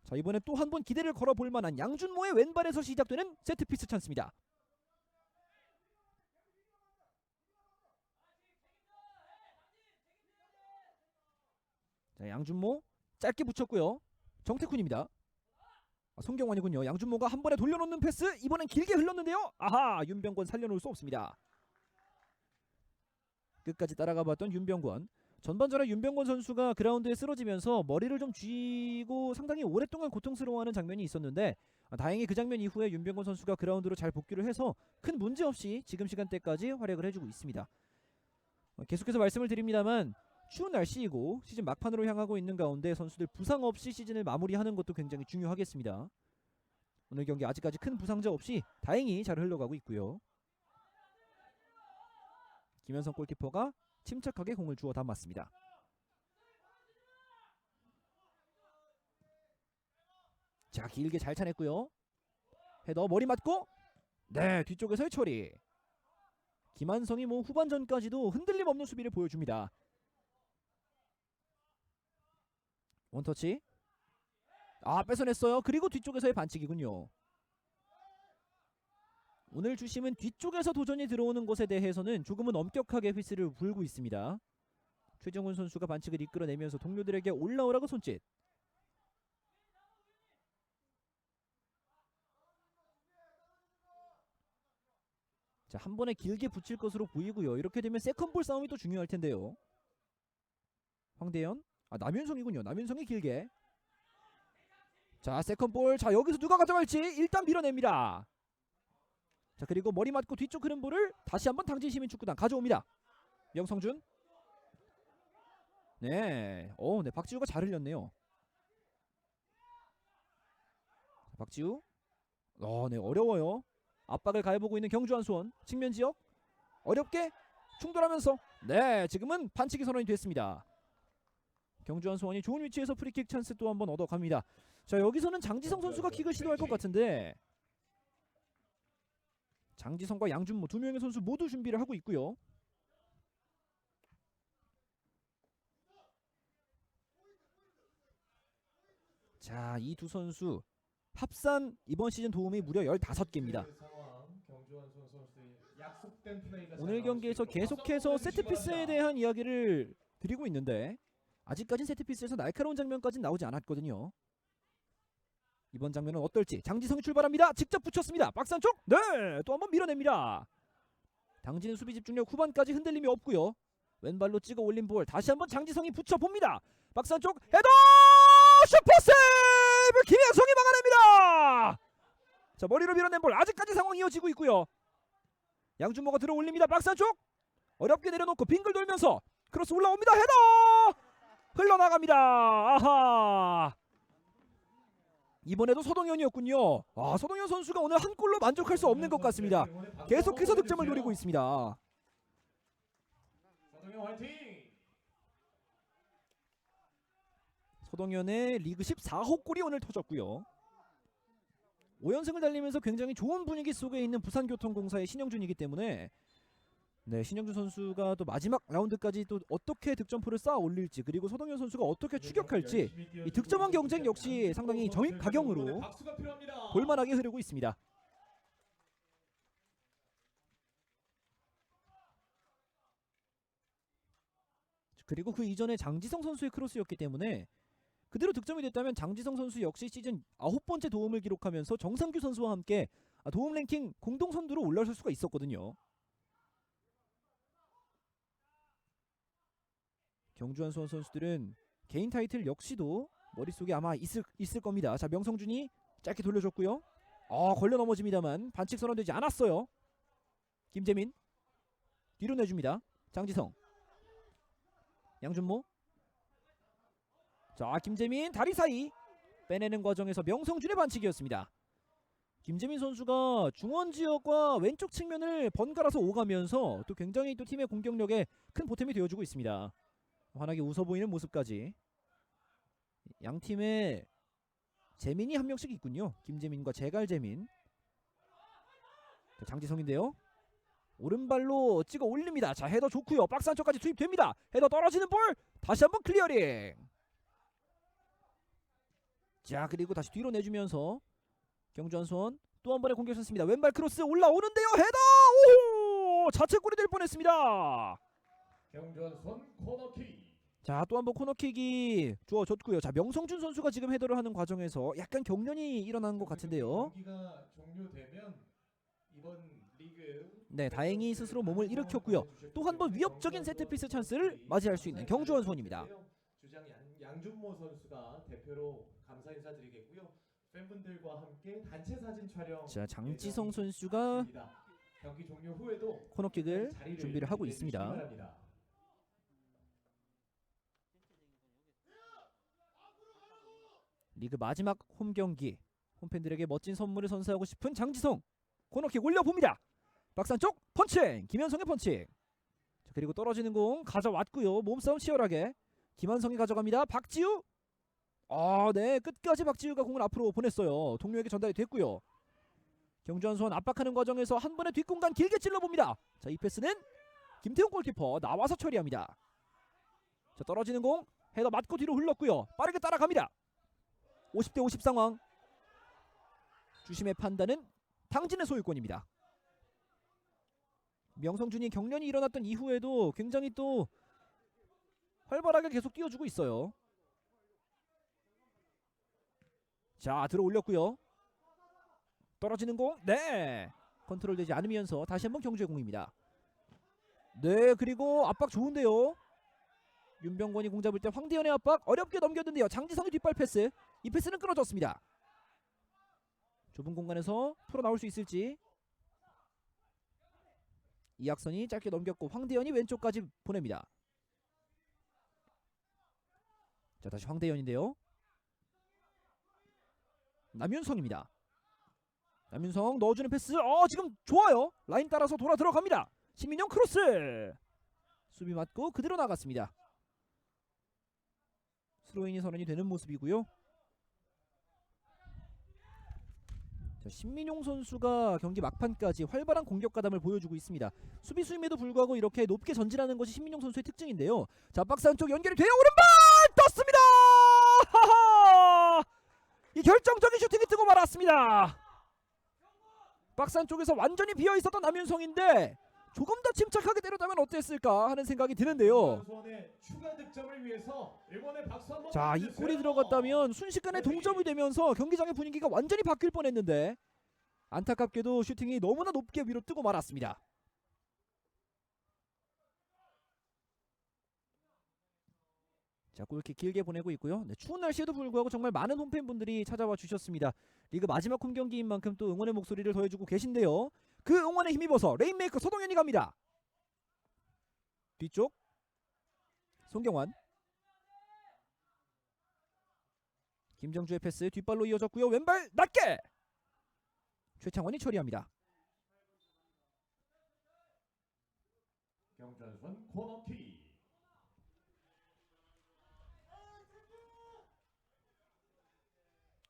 자, 이번에 또 한 번 기대를 걸어볼 만한 양준모의 왼발에서 시작되는 세트피스 찬스입니다. 자, 양준모 짧게 붙였고요. 정태쿤입니다. 송경환이군요. 양준모가 한 번에 돌려놓는 패스. 이번엔 길게 흘렀는데요. 윤병권 살려놓을 수 없습니다. 끝까지 따라가봤던 윤병권. 전반전에 윤병권 선수가 그라운드에 쓰러지면서 머리를 좀 쥐고 상당히 오랫동안 고통스러워하는 장면이 있었는데, 다행히 그 장면 이후에 윤병권 선수가 그라운드로 잘 복귀를 해서 큰 문제 없이 지금 시간대까지 활약을 해주고 있습니다. 계속해서 말씀을 드립니다만 추운 날씨이고 시즌 막판으로 향하고 있는 가운데 선수들 부상 없이 시즌을 마무리하는 것도 굉장히 중요하겠습니다. 오늘 경기 아직까지 큰 부상자 없이 다행히 잘 흘러가고 있고요. 김현성 골키퍼가 침착하게 공을 주워 담았습니다. 자, 길게 잘 차냈고요. 헤더 머리 맞고 네, 뒤쪽에서의 처리. 김한성이 뭐 후반전까지도 흔들림 없는 수비를 보여줍니다. 원터치. 뺏어냈어요. 그리고 뒤쪽에서의 반칙이군요. 오늘 주심은 뒤쪽에서 도전이 들어오는 것에 대해서는 조금은 엄격하게 휘슬을 불고 있습니다. 최정훈 선수가 반칙을 이끌어내면서 동료들에게 올라오라고 손짓. 자, 한 번에 길게 붙일 것으로 보이고요. 이렇게 되면 세컨볼 싸움이 또 중요할 텐데요. 황대현. 남윤성이군요. 남윤성이 길게. 자, 세컨볼. 자, 여기서 누가 가져갈지 일단 밀어냅니다. 자, 그리고 머리 맞고 뒤쪽 흐른 볼을 다시 한번 당진시민 축구단 가져옵니다. 명성준. 네. 네, 박지우가 잘 흘렸네요. 박지우. 네, 어려워요. 압박을 가해보고 있는 경주 한수원. 측면 지역 어렵게 충돌하면서 네, 지금은 반칙이 선언이 됐습니다. 경주 한수원이 좋은 위치에서 프리킥 찬스 또 한번 얻어갑니다. 자, 여기서는 장지성 선수가 킥을 시도할 것 같은데 장지성과 양준모 두 명의 선수 모두 준비를 하고 있고요. 자, 이 두 선수 합산 이번 시즌 도움이 무려 15개입니다. 오늘 경기에서 계속해서 세트피스에 대한 이야기를 드리고 있는데 아직까진 세트피스에서 날카로운 장면까지는 나오지 않았거든요. 이번 장면은 어떨지. 장지성이 출발합니다. 직접 붙였습니다. 박스 안쪽. 네, 또 한번 밀어냅니다. 당진의 수비 집중력 후반까지 흔들림이 없고요. 왼발로 찍어 올린 볼 다시 한번 장지성이 붙여봅니다. 박스 안쪽 헤더 슈퍼세이브 김현성이 막아냅니다. 자, 머리로 밀어낸 볼 아직까지 상황이 이어지고 있고요. 양준모가 들어 올립니다. 박스 안쪽 어렵게 내려놓고 빙글 돌면서 크로스 올라옵니다. 헤더 흘러나갑니다. 아하, 이번에도 서동현이었군요. 서동현 선수가 오늘 한 골로 만족할 수 없는 것 같습니다. 계속해서 득점을 노리고 있습니다. 서동현 화이팅! 서동현의 리그 14호 골이 오늘 터졌고요. 5연승을 달리면서 굉장히 좋은 분위기 속에 있는 부산교통공사의 신영준이기 때문에 네, 신영준 선수가 또 마지막 라운드까지 또 어떻게 득점포를 쌓아 올릴지 그리고 서동현 선수가 어떻게 추격할지 이 득점왕 경쟁 역시 상당히 점입 가경으로 볼만하게 흐르고 있습니다. 그리고 그 이전에 장지성 선수의 크로스였기 때문에 그대로 득점이 됐다면 장지성 선수 역시 시즌 9번째 도움을 기록하면서 정상규 선수와 함께 도움 랭킹 공동 선두로 올라설 수가 있었거든요. 경주 한수원 선수들은 개인 타이틀 역시도 머릿속에 아마 있을 겁니다. 자, 명성준이 짧게 돌려줬고요. 걸려 넘어집니다만 반칙 선언되지 않았어요. 김재민 뒤로 내줍니다. 장지성, 양준모. 자, 김재민 다리 사이 빼내는 과정에서 명성준의 반칙이었습니다. 김재민 선수가 중원 지역과 왼쪽 측면을 번갈아서 오가면서 또 굉장히 또 팀의 공격력에 큰 보탬이 되어주고 있습니다. 환하게 웃어 보이는 모습까지. 양 팀에 재민이 한 명씩 있군요. 김재민과 제갈재민. 장지성인데요. 오른발로 찍어 올립니다. 자, 헤더 좋고요. 박스 안쪽까지 투입됩니다. 헤더 떨어지는 볼 다시 한번 클리어링. 자, 그리고 다시 뒤로 내주면서 경주 한수원 또 한 번의 공격 쳤습니다. 왼발 크로스 올라오는데요. 헤더! 오! 자책골이 될 뻔했습니다. 경주 한수원 코너킥. 자, 또 한 번 코너킥이 주어졌고요. 자, 명성준 선수가 지금 헤더를 하는 과정에서 약간 경련이 일어난 것 같은데요. 경기가 종료되면 이번 리그 네, 다행히 스스로 몸을 일으켰고요. 또 한 번 위협적인 세트피스 찬스를 맞이할 수 있는 경주 한수원입니다. 주장 양준모 선수가 대표로 감사 인사드리겠고요. 팬분들과 함께 단체 사진 촬영. 자, 장지성 선수가 경기 종료 후에도 코너킥을 준비를 하고 있습니다. 바랍니다. 리그 마지막 홈 경기, 홈팬들에게 멋진 선물을 선사하고 싶은 장지성. 코너킥 올려봅니다. 박스 안쪽 펀칭, 김현성의 펀칭. 자, 그리고 떨어지는 공 가져왔고요. 몸싸움 치열하게 김한성이 가져갑니다. 박지우. 네, 끝까지 박지우가 공을 앞으로 보냈어요. 동료에게 전달이 됐고요. 경주한수원 압박하는 과정에서 한 번의 뒷공간 길게 찔러봅니다. 자, 이 패스는 김태훈 골키퍼 나와서 처리합니다. 자, 떨어지는 공 헤더 맞고 뒤로 흘렀고요. 빠르게 따라갑니다. 50대 50 상황. 주심의 판단은 당진의 소유권입니다. 명성준이 경련이 일어났던 이후에도 굉장히 또 활발하게 계속 뛰어주고 있어요. 자, 들어 올렸고요. 떨어지는 공, 네, 컨트롤되지 않으면서 다시 한번 경주의 공입니다. 네, 그리고 압박 좋은데요. 윤병권이 공 잡을 때 황대현의 압박 어렵게 넘겼는데요. 장지성의 뒷발 패스, 이 패스는 끊어졌습니다. 좁은 공간에서 풀어 나올 수 있을지. 이학선이 짧게 넘겼고 황대현이 왼쪽까지 보냅니다. 자, 다시 황대현인데요. 남윤성입니다. 남윤성 넣어주는 패스. 지금 좋아요. 라인 따라서 돌아 들어갑니다. 신민영 크로스. 수비 맞고 그대로 나갔습니다. 스로인이 선언이 되는 모습이고요. 자, 신민용 선수가 경기 막판까지 활발한 공격 가담을 보여주고 있습니다. 수비수임에도 불구하고 이렇게 높게 전진하는 것이 신민용 선수의 특징인데요. 자, 박스 안쪽 연결이 돼요. 오른발 떴습니다. 하하! 이 결정적인 슈팅이 뜨고 말았습니다. 박스 안쪽에서 완전히 비어있었던 남윤성인데 조금 더 침착하게 때렸다면 어땠을까 하는 생각이 드는데요. 자, 이 골이 들어갔다면 순식간에 동점이 되면서 경기장의 분위기가 완전히 바뀔 뻔했는데 안타깝게도 슈팅이 너무나 높게 위로 뜨고 말았습니다. 자, 골킥 길게 보내고 있고요. 네, 추운 날씨에도 불구하고 정말 많은 홈팬분들이 찾아와 주셨습니다. 리그 마지막 홈 경기인 만큼 또 응원의 목소리를 더해주고 계신데요. 그 응원에 힘입어서 레인메이커 서동현이 갑니다. 뒤쪽 송경환, 김정주의 패스 뒷발로 이어졌고요. 왼발 낮게 최창원이 처리합니다. 경주한수원 코너킥.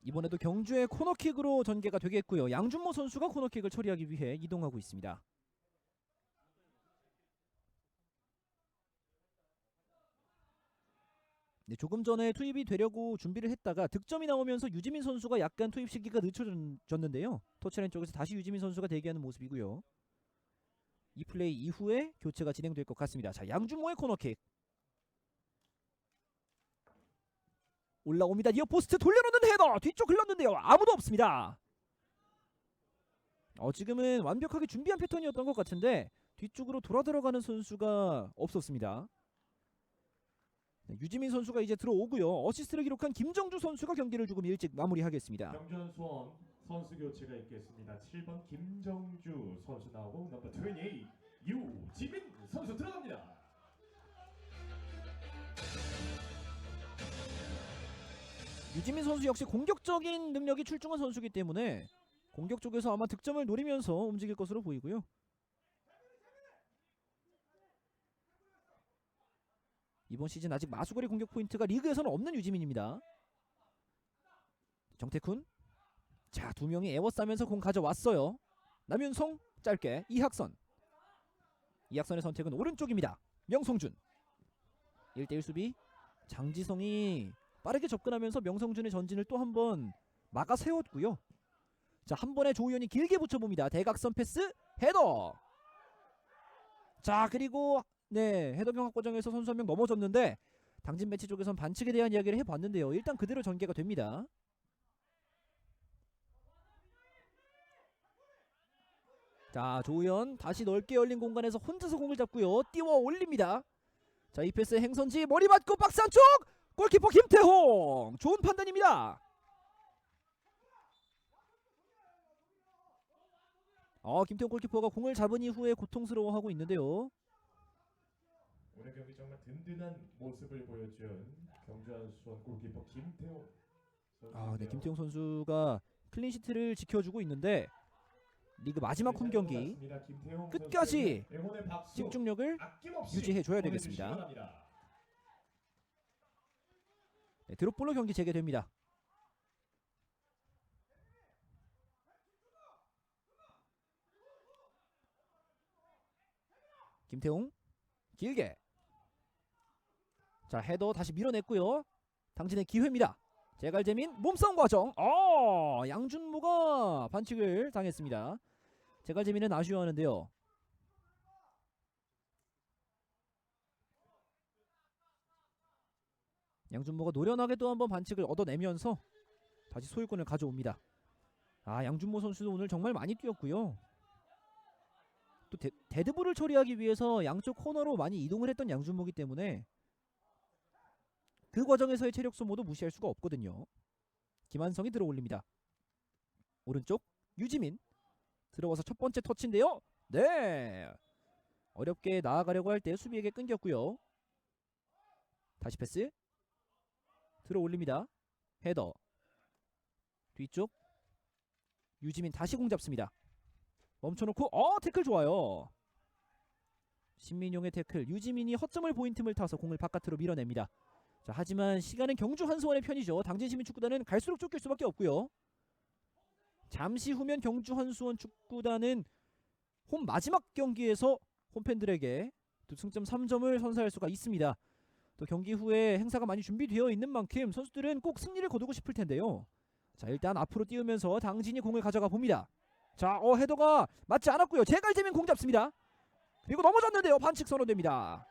이번에도 경주의 코너킥으로 전개가 되겠고요. 양준모 선수가 코너킥을 처리하기 위해 이동하고 있습니다. 네, 조금 전에 투입이 되려고 준비를 했다가 득점이 나오면서 유지민 선수가 약간 투입 시기가 늦춰졌는데요. 터치라인 쪽에서 다시 유지민 선수가 대기하는 모습이고요. 이 플레이 이후에 교체가 진행될 것 같습니다. 자, 양준모의 코너킥 올라옵니다. 니어 포스트 돌려놓는 헤더 뒤쪽 흘렀는데요. 아무도 없습니다. 지금은 완벽하게 준비한 패턴이었던 것 같은데 뒤쪽으로 돌아 들어가는 선수가 없었습니다. 네, 유지민 선수가 이제 들어오고요. 어시스트를 기록한 김정주 선수가 경기를 조금 일찍 마무리하겠습니다. 경주한수원 선수 교체가 있겠습니다. 7번 김정주 선수 나오고 넘버 28 유지민 선수 들어갑니다. 유지민 선수 역시 공격적인 능력이 출중한 선수이기 때문에 공격 쪽에서 아마 득점을 노리면서 움직일 것으로 보이고요. 이번 시즌 아직 마수거리 공격 포인트가 리그에서는 없는 유지민입니다. 정태쿤, 자, 두 명이 에워싸면서 공 가져왔어요. 남윤성 짧게 이학선의 선택은 오른쪽입니다. 명성준 1대1 수비. 장지성이 빠르게 접근하면서 명성준의 전진을 또 한 번 막아 세웠고요. 자, 한 번에 조우현이 길게 붙여봅니다. 대각선 패스 헤더. 자, 그리고 네, 헤더 경합 과정에서 선수 한 명 넘어졌는데 당진 매치 쪽에선 반칙에 대한 이야기를 해봤는데요. 일단 그대로 전개가 됩니다. 자, 조우현 다시 넓게 열린 공간에서 혼자서 공을 잡고요. 띄워 올립니다. 자, 이 패스 행선지 머리 맞고 박스 안쪽 골키퍼 김태홍 좋은 판단입니다. 김태홍 골키퍼가 공을 잡은 이후에 고통스러워하고 있는데요. 오늘 경기 정말 든든한 모습을 보여준 경주한수원 골키퍼 김태훈 네, 김태용 선수가 클린시트를 지켜주고 있는데 리그 마지막 홈 경기 끝까지 집중력을 유지해줘야 되겠습니다. 네, 드롭볼로 경기 재개됩니다. 김태용 길게, 자 헤더 다시 밀어냈고요. 당진의 기회입니다. 제갈재민 몸싸움 과정. 양준모가 반칙을 당했습니다. 제갈재민은 아쉬워하는데요. 양준모가 노련하게 또 한번 반칙을 얻어내면서 다시 소유권을 가져옵니다. 양준모 선수도 오늘 정말 많이 뛰었고요. 또 데드볼을 처리하기 위해서 양쪽 코너로 많이 이동을 했던 양준모이기 때문에 그 과정에서의 체력 소모도 무시할 수가 없거든요. 김한성이 들어올립니다. 오른쪽 유지민 들어와서 첫 번째 터치인데요. 네, 어렵게 나아가려고 할 때 수비에게 끊겼고요. 다시 패스 들어올립니다. 헤더 뒤쪽 유지민 다시 공 잡습니다. 멈춰놓고 태클 좋아요. 신민용의 태클, 유지민이 허점을 보인 틈을 타서 공을 바깥으로 밀어냅니다. 자, 하지만 시간은 경주 한수원의 편이죠. 당진시민축구단은 갈수록 쫓길 수밖에 없고요. 잠시 후면 경주 한수원 축구단은 홈 마지막 경기에서 홈팬들에게 또 승점 3점을 선사할 수가 있습니다. 또 경기 후에 행사가 많이 준비되어 있는 만큼 선수들은 꼭 승리를 거두고 싶을 텐데요. 자, 일단 앞으로 띄우면서 당진이 공을 가져가 봅니다. 자, 헤더가 맞지 않았고요. 제갈재민 공 잡습니다. 그리고 넘어졌는데요. 반칙 선언됩니다.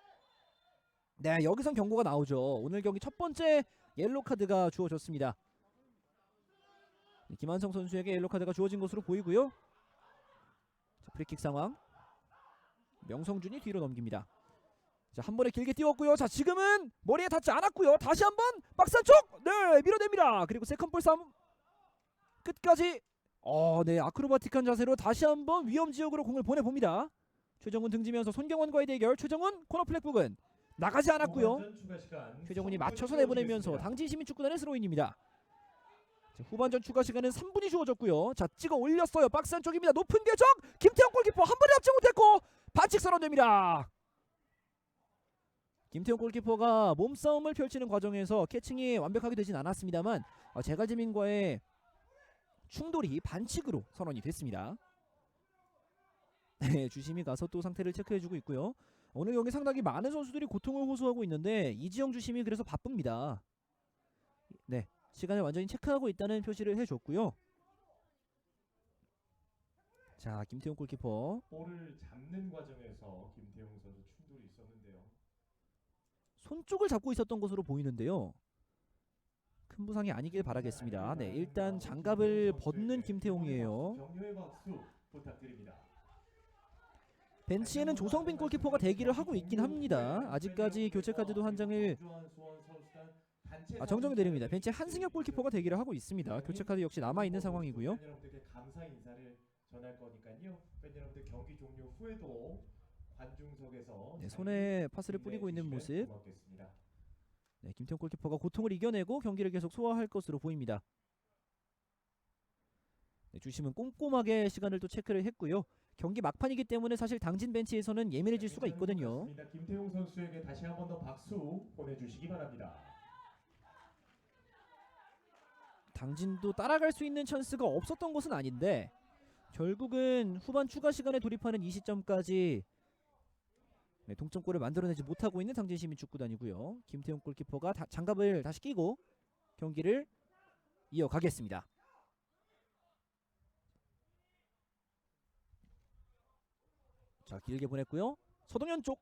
네, 여기선 경고가 나오죠. 오늘 경기 첫 번째 옐로 카드가 주어졌습니다. 김한성 선수에게 옐로 카드가 주어진 것으로 보이고요. 자, 프리킥 상황. 명성준이 뒤로 넘깁니다. 자, 한 번에 길게 띄웠고요. 자, 지금은 머리에 닿지 않았고요. 다시 한번 박스 안쪽. 네, 밀어냅니다. 그리고 세컨볼 싸움 끝까지. 네, 아크로바틱한 자세로 다시 한번 위험 지역으로 공을 보내봅니다. 최정훈 등지면서 손경원과의 대결. 최정훈 코너플렉 부근 나가지 않았고요. 최정훈이 맞춰서 내보내면서 당진시민축구단의 스로인입니다. 자, 후반전 추가 시간은 3분이 주어졌고요. 자, 찍어 올렸어요. 박스 안쪽입니다. 높은 궤적. 김태형 골키퍼 한 번에 앞지 못했고 반칙 선언됩니다. 김태형 골키퍼가 몸싸움을 펼치는 과정에서 캐칭이 완벽하게 되진 않았습니다만 제갈재민과의 충돌이 반칙으로 선언이 됐습니다. 네, 주심이 가서 또 상태를 체크해주고 있고요. 오늘 경기 상당히 많은 선수들이 고통을 호소하고 있는데 이지영 주심이 그래서 바쁩니다. 네, 시간을 완전히 체크하고 있다는 표시를 해줬고요. 자, 김태용 골키퍼 볼을 잡는 과정에서 김태용 선수 충돌이 있었는데요. 손 쪽을 잡고 있었던 것으로 보이는데요. 큰 부상이 아니길 바라겠습니다. 네, 일단 장갑을 벗는 김태용이에요. 격려의 박수 부탁드립니다. 벤치에는 조성빈 골키퍼가 대기를 하고 있긴 합니다. 아직까지 교체 카드도 한 장을 정정이 내립니다. 벤치에 한승혁 골키퍼가 대기를 하고 있습니다. 교체 카드 역시 남아있는 상황이고요. 감사 인사를 전할 거니까요. 팬 여러분들 경기 종료 후에도 관중석에서 네, 손에 파스를 뿌리고 있는 모습. 네, 김태형 골키퍼가 고통을 이겨내고 경기를 계속 소화할 것으로 보입니다. 네, 주심은 꼼꼼하게 시간을 또 체크를 했고요. 경기 막판이기 때문에 사실 당진 벤치에서는 예민해질 수가 있거든요. 김태용 선수에게 다시 한 번 더 박수 보내주시기 바랍니다. 당진도 따라갈 수 있는 찬스가 없었던 것은 아닌데 결국은 후반 추가 시간에 돌입하는 이 시점까지 네, 동점골을 만들어내지 못하고 있는 당진시민축구단이고요. 김태용 골키퍼가 장갑을 다시 끼고 경기를 이어가겠습니다. 자, 길게 보냈고요. 서동현 쪽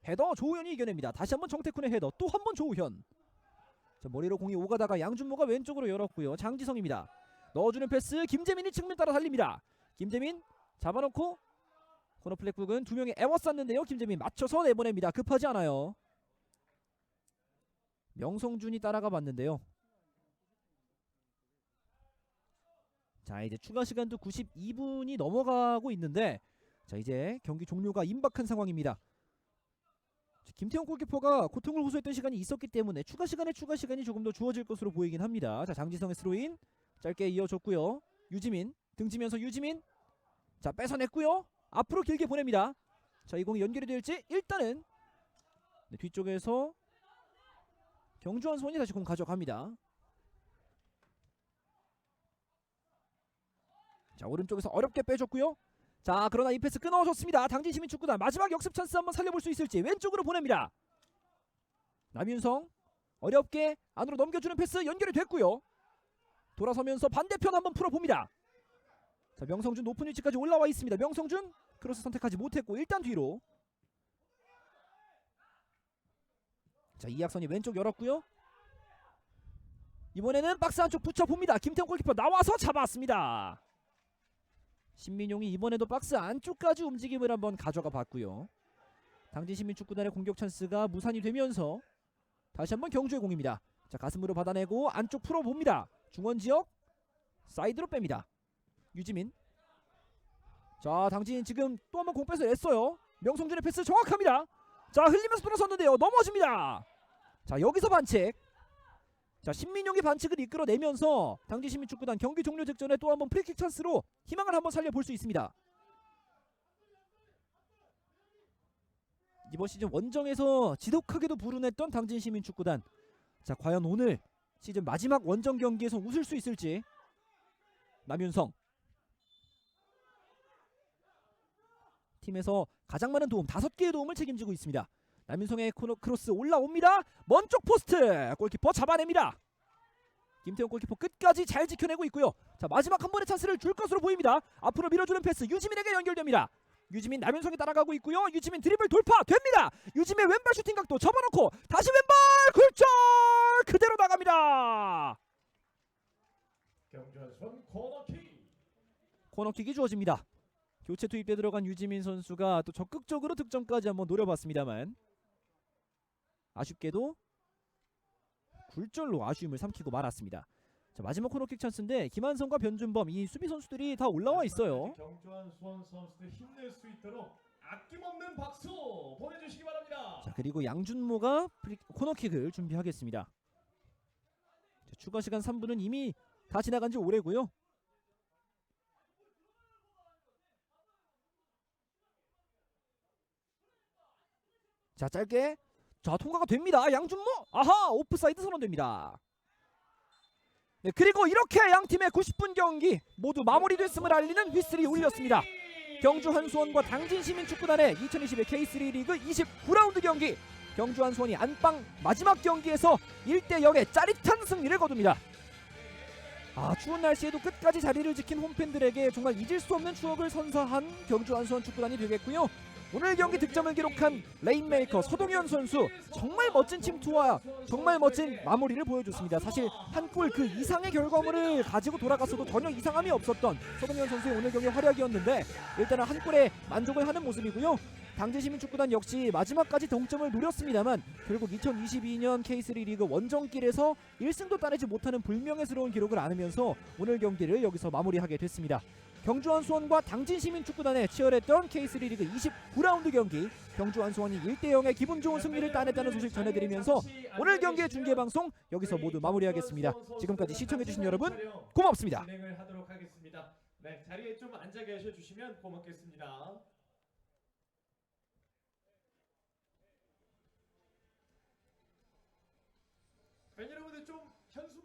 헤더 조우현이 이겨냅니다. 다시 한번 정태쿤의 헤더, 또 한 번 조우현. 자, 머리로 공이 오가다가 양준모가 왼쪽으로 열었고요. 장지성입니다. 넣어주는 패스. 김재민이 측면 따라 달립니다. 김재민 잡아놓고 코너플렉 부근 두 명의 에워쌌는데요. 김재민 맞춰서 내보냅니다. 급하지 않아요. 명성준이 따라가 봤는데요. 자, 이제 추가 시간도 92분이 넘어가고 있는데 자, 이제 경기 종료가 임박한 상황입니다. 김태형 골키퍼가 고통을 호소했던 시간이 있었기 때문에 추가 시간이 조금 더 주어질 것으로 보이긴 합니다. 자, 장지성의 스로인 짧게 이어줬고요. 유지민 등지면서 유지민 자 뺏어냈고요. 앞으로 길게 보냅니다. 자, 이 공이 연결이 될지 일단은 네, 뒤쪽에서 경주한 수원이 다시 공 가져갑니다. 자, 오른쪽에서 어렵게 빼줬고요. 자, 그러나 이 패스 끊어졌습니다. 당진시민축구단 마지막 역습 찬스 한번 살려볼 수 있을지 왼쪽으로 보냅니다. 남윤성 어렵게 안으로 넘겨주는 패스 연결이 됐고요. 돌아서면서 반대편 한번 풀어봅니다. 자, 명성준 높은 위치까지 올라와 있습니다. 명성준 크로스 선택하지 못했고 일단 뒤로. 자, 이학선이 왼쪽 열었고요. 이번에는 박스 안쪽 붙여봅니다. 김태형 골키퍼 나와서 잡았습니다. 신민용이 이번에도 박스 안쪽까지 움직임을 한번 가져가 봤고요. 당진시민축구단의 공격 찬스가 무산이 되면서 다시 한번 경주의 공입니다. 자, 가슴으로 받아내고 안쪽 풀어봅니다. 중원지역 사이드로 뺍니다. 유지민. 자, 당진 지금 또 한번 공 뺏어냈어요. 명성준의 패스 정확합니다. 자, 흘리면서 돌아섰는데요. 넘어집니다. 자, 여기서 반칙. 자, 신민용이 반칙을 이끌어내면서 당진시민축구단 경기 종료 직전에 또 한번 프리킥 찬스로 희망을 한번 살려볼 수 있습니다. 이번 시즌 원정에서 지독하게도 불운했던 당진시민축구단. 자, 과연 오늘 시즌 마지막 원정 경기에서 웃을 수 있을지. 남윤성 팀에서 가장 많은 도움 5개의 도움을 책임지고 있습니다. 남윤성의 코너 크로스 올라옵니다. 먼 쪽 포스트 골키퍼 잡아냅니다. 김태형 골키퍼 끝까지 잘 지켜내고 있고요. 자, 마지막 한 번의 찬스를 줄 것으로 보입니다. 앞으로 밀어주는 패스 유지민에게 연결됩니다. 유지민 남윤성이 따라가고 있고요. 유지민 드리블 돌파됩니다. 유지민 왼발 슈팅 각도 접어놓고 다시 왼발 굴절 그대로 나갑니다. 경주한수원 코너킥. 코너킥이 주어집니다. 교체 투입돼 들어간 유지민 선수가 또 적극적으로 득점까지 한번 노려봤습니다만 아쉽게도 굴절로 아쉬움을 삼키고 말았습니다. 자, 마지막 코너킥 찬스인데 김한성과 변준범 이 수비 선수들이 다 올라와 있어요. 경주한수원 선수들 힘낼 수 있도록 아낌없는 박수 보내주시기 바랍니다. 자, 그리고 양준모가 코너킥을 준비하겠습니다. 자, 추가 시간 3분은 이미 다 지나간 지 오래고요. 자, 짧게 자, 통과가 됩니다. 양준모 아하 오프사이드 선언됩니다. 네, 그리고 이렇게 양팀의 90분 경기 모두 마무리됐음을 알리는 휘슬이 울렸습니다. 경주 한수원과 당진시민축구단의 2021 K3 리그 29라운드 경기 경주 한수원이 안방 마지막 경기에서 1대0의 짜릿한 승리를 거둡니다. 아, 추운 날씨에도 끝까지 자리를 지킨 홈팬들에게 정말 잊을 수 없는 추억을 선사한 경주 한수원 축구단이 되겠고요. 오늘 경기 득점을 기록한 레인메이커 서동현 선수 정말 멋진 침투와 정말 멋진 마무리를 보여줬습니다. 사실 한 골 그 이상의 결과물을 가지고 돌아갔어도 전혀 이상함이 없었던 서동현 선수의 오늘 경기 활약이었는데 일단은 한 골에 만족을 하는 모습이고요. 당진시민축구단 역시 마지막까지 동점을 노렸습니다만 결국 2022년 K3 리그 원정길에서 1승도 따내지 못하는 불명예스러운 기록을 안으면서 오늘 경기를 여기서 마무리하게 됐습니다. 경주한수원과 당진시민축구단의 치열했던 K3 리그 29라운드 경기 경주한수원이 1대0의 기분 좋은 승리를 따냈다는 소식 전해드리면서 오늘 경기의 중계방송 여기서 모두 마무리하겠습니다. 지금까지 시청해주신 여러분 고맙습니다. 진행을 하도록 하겠습니다. 네, 자리에 좀 앉아 계셔주시면 고맙겠습니다. 팬 여러분들 좀 현수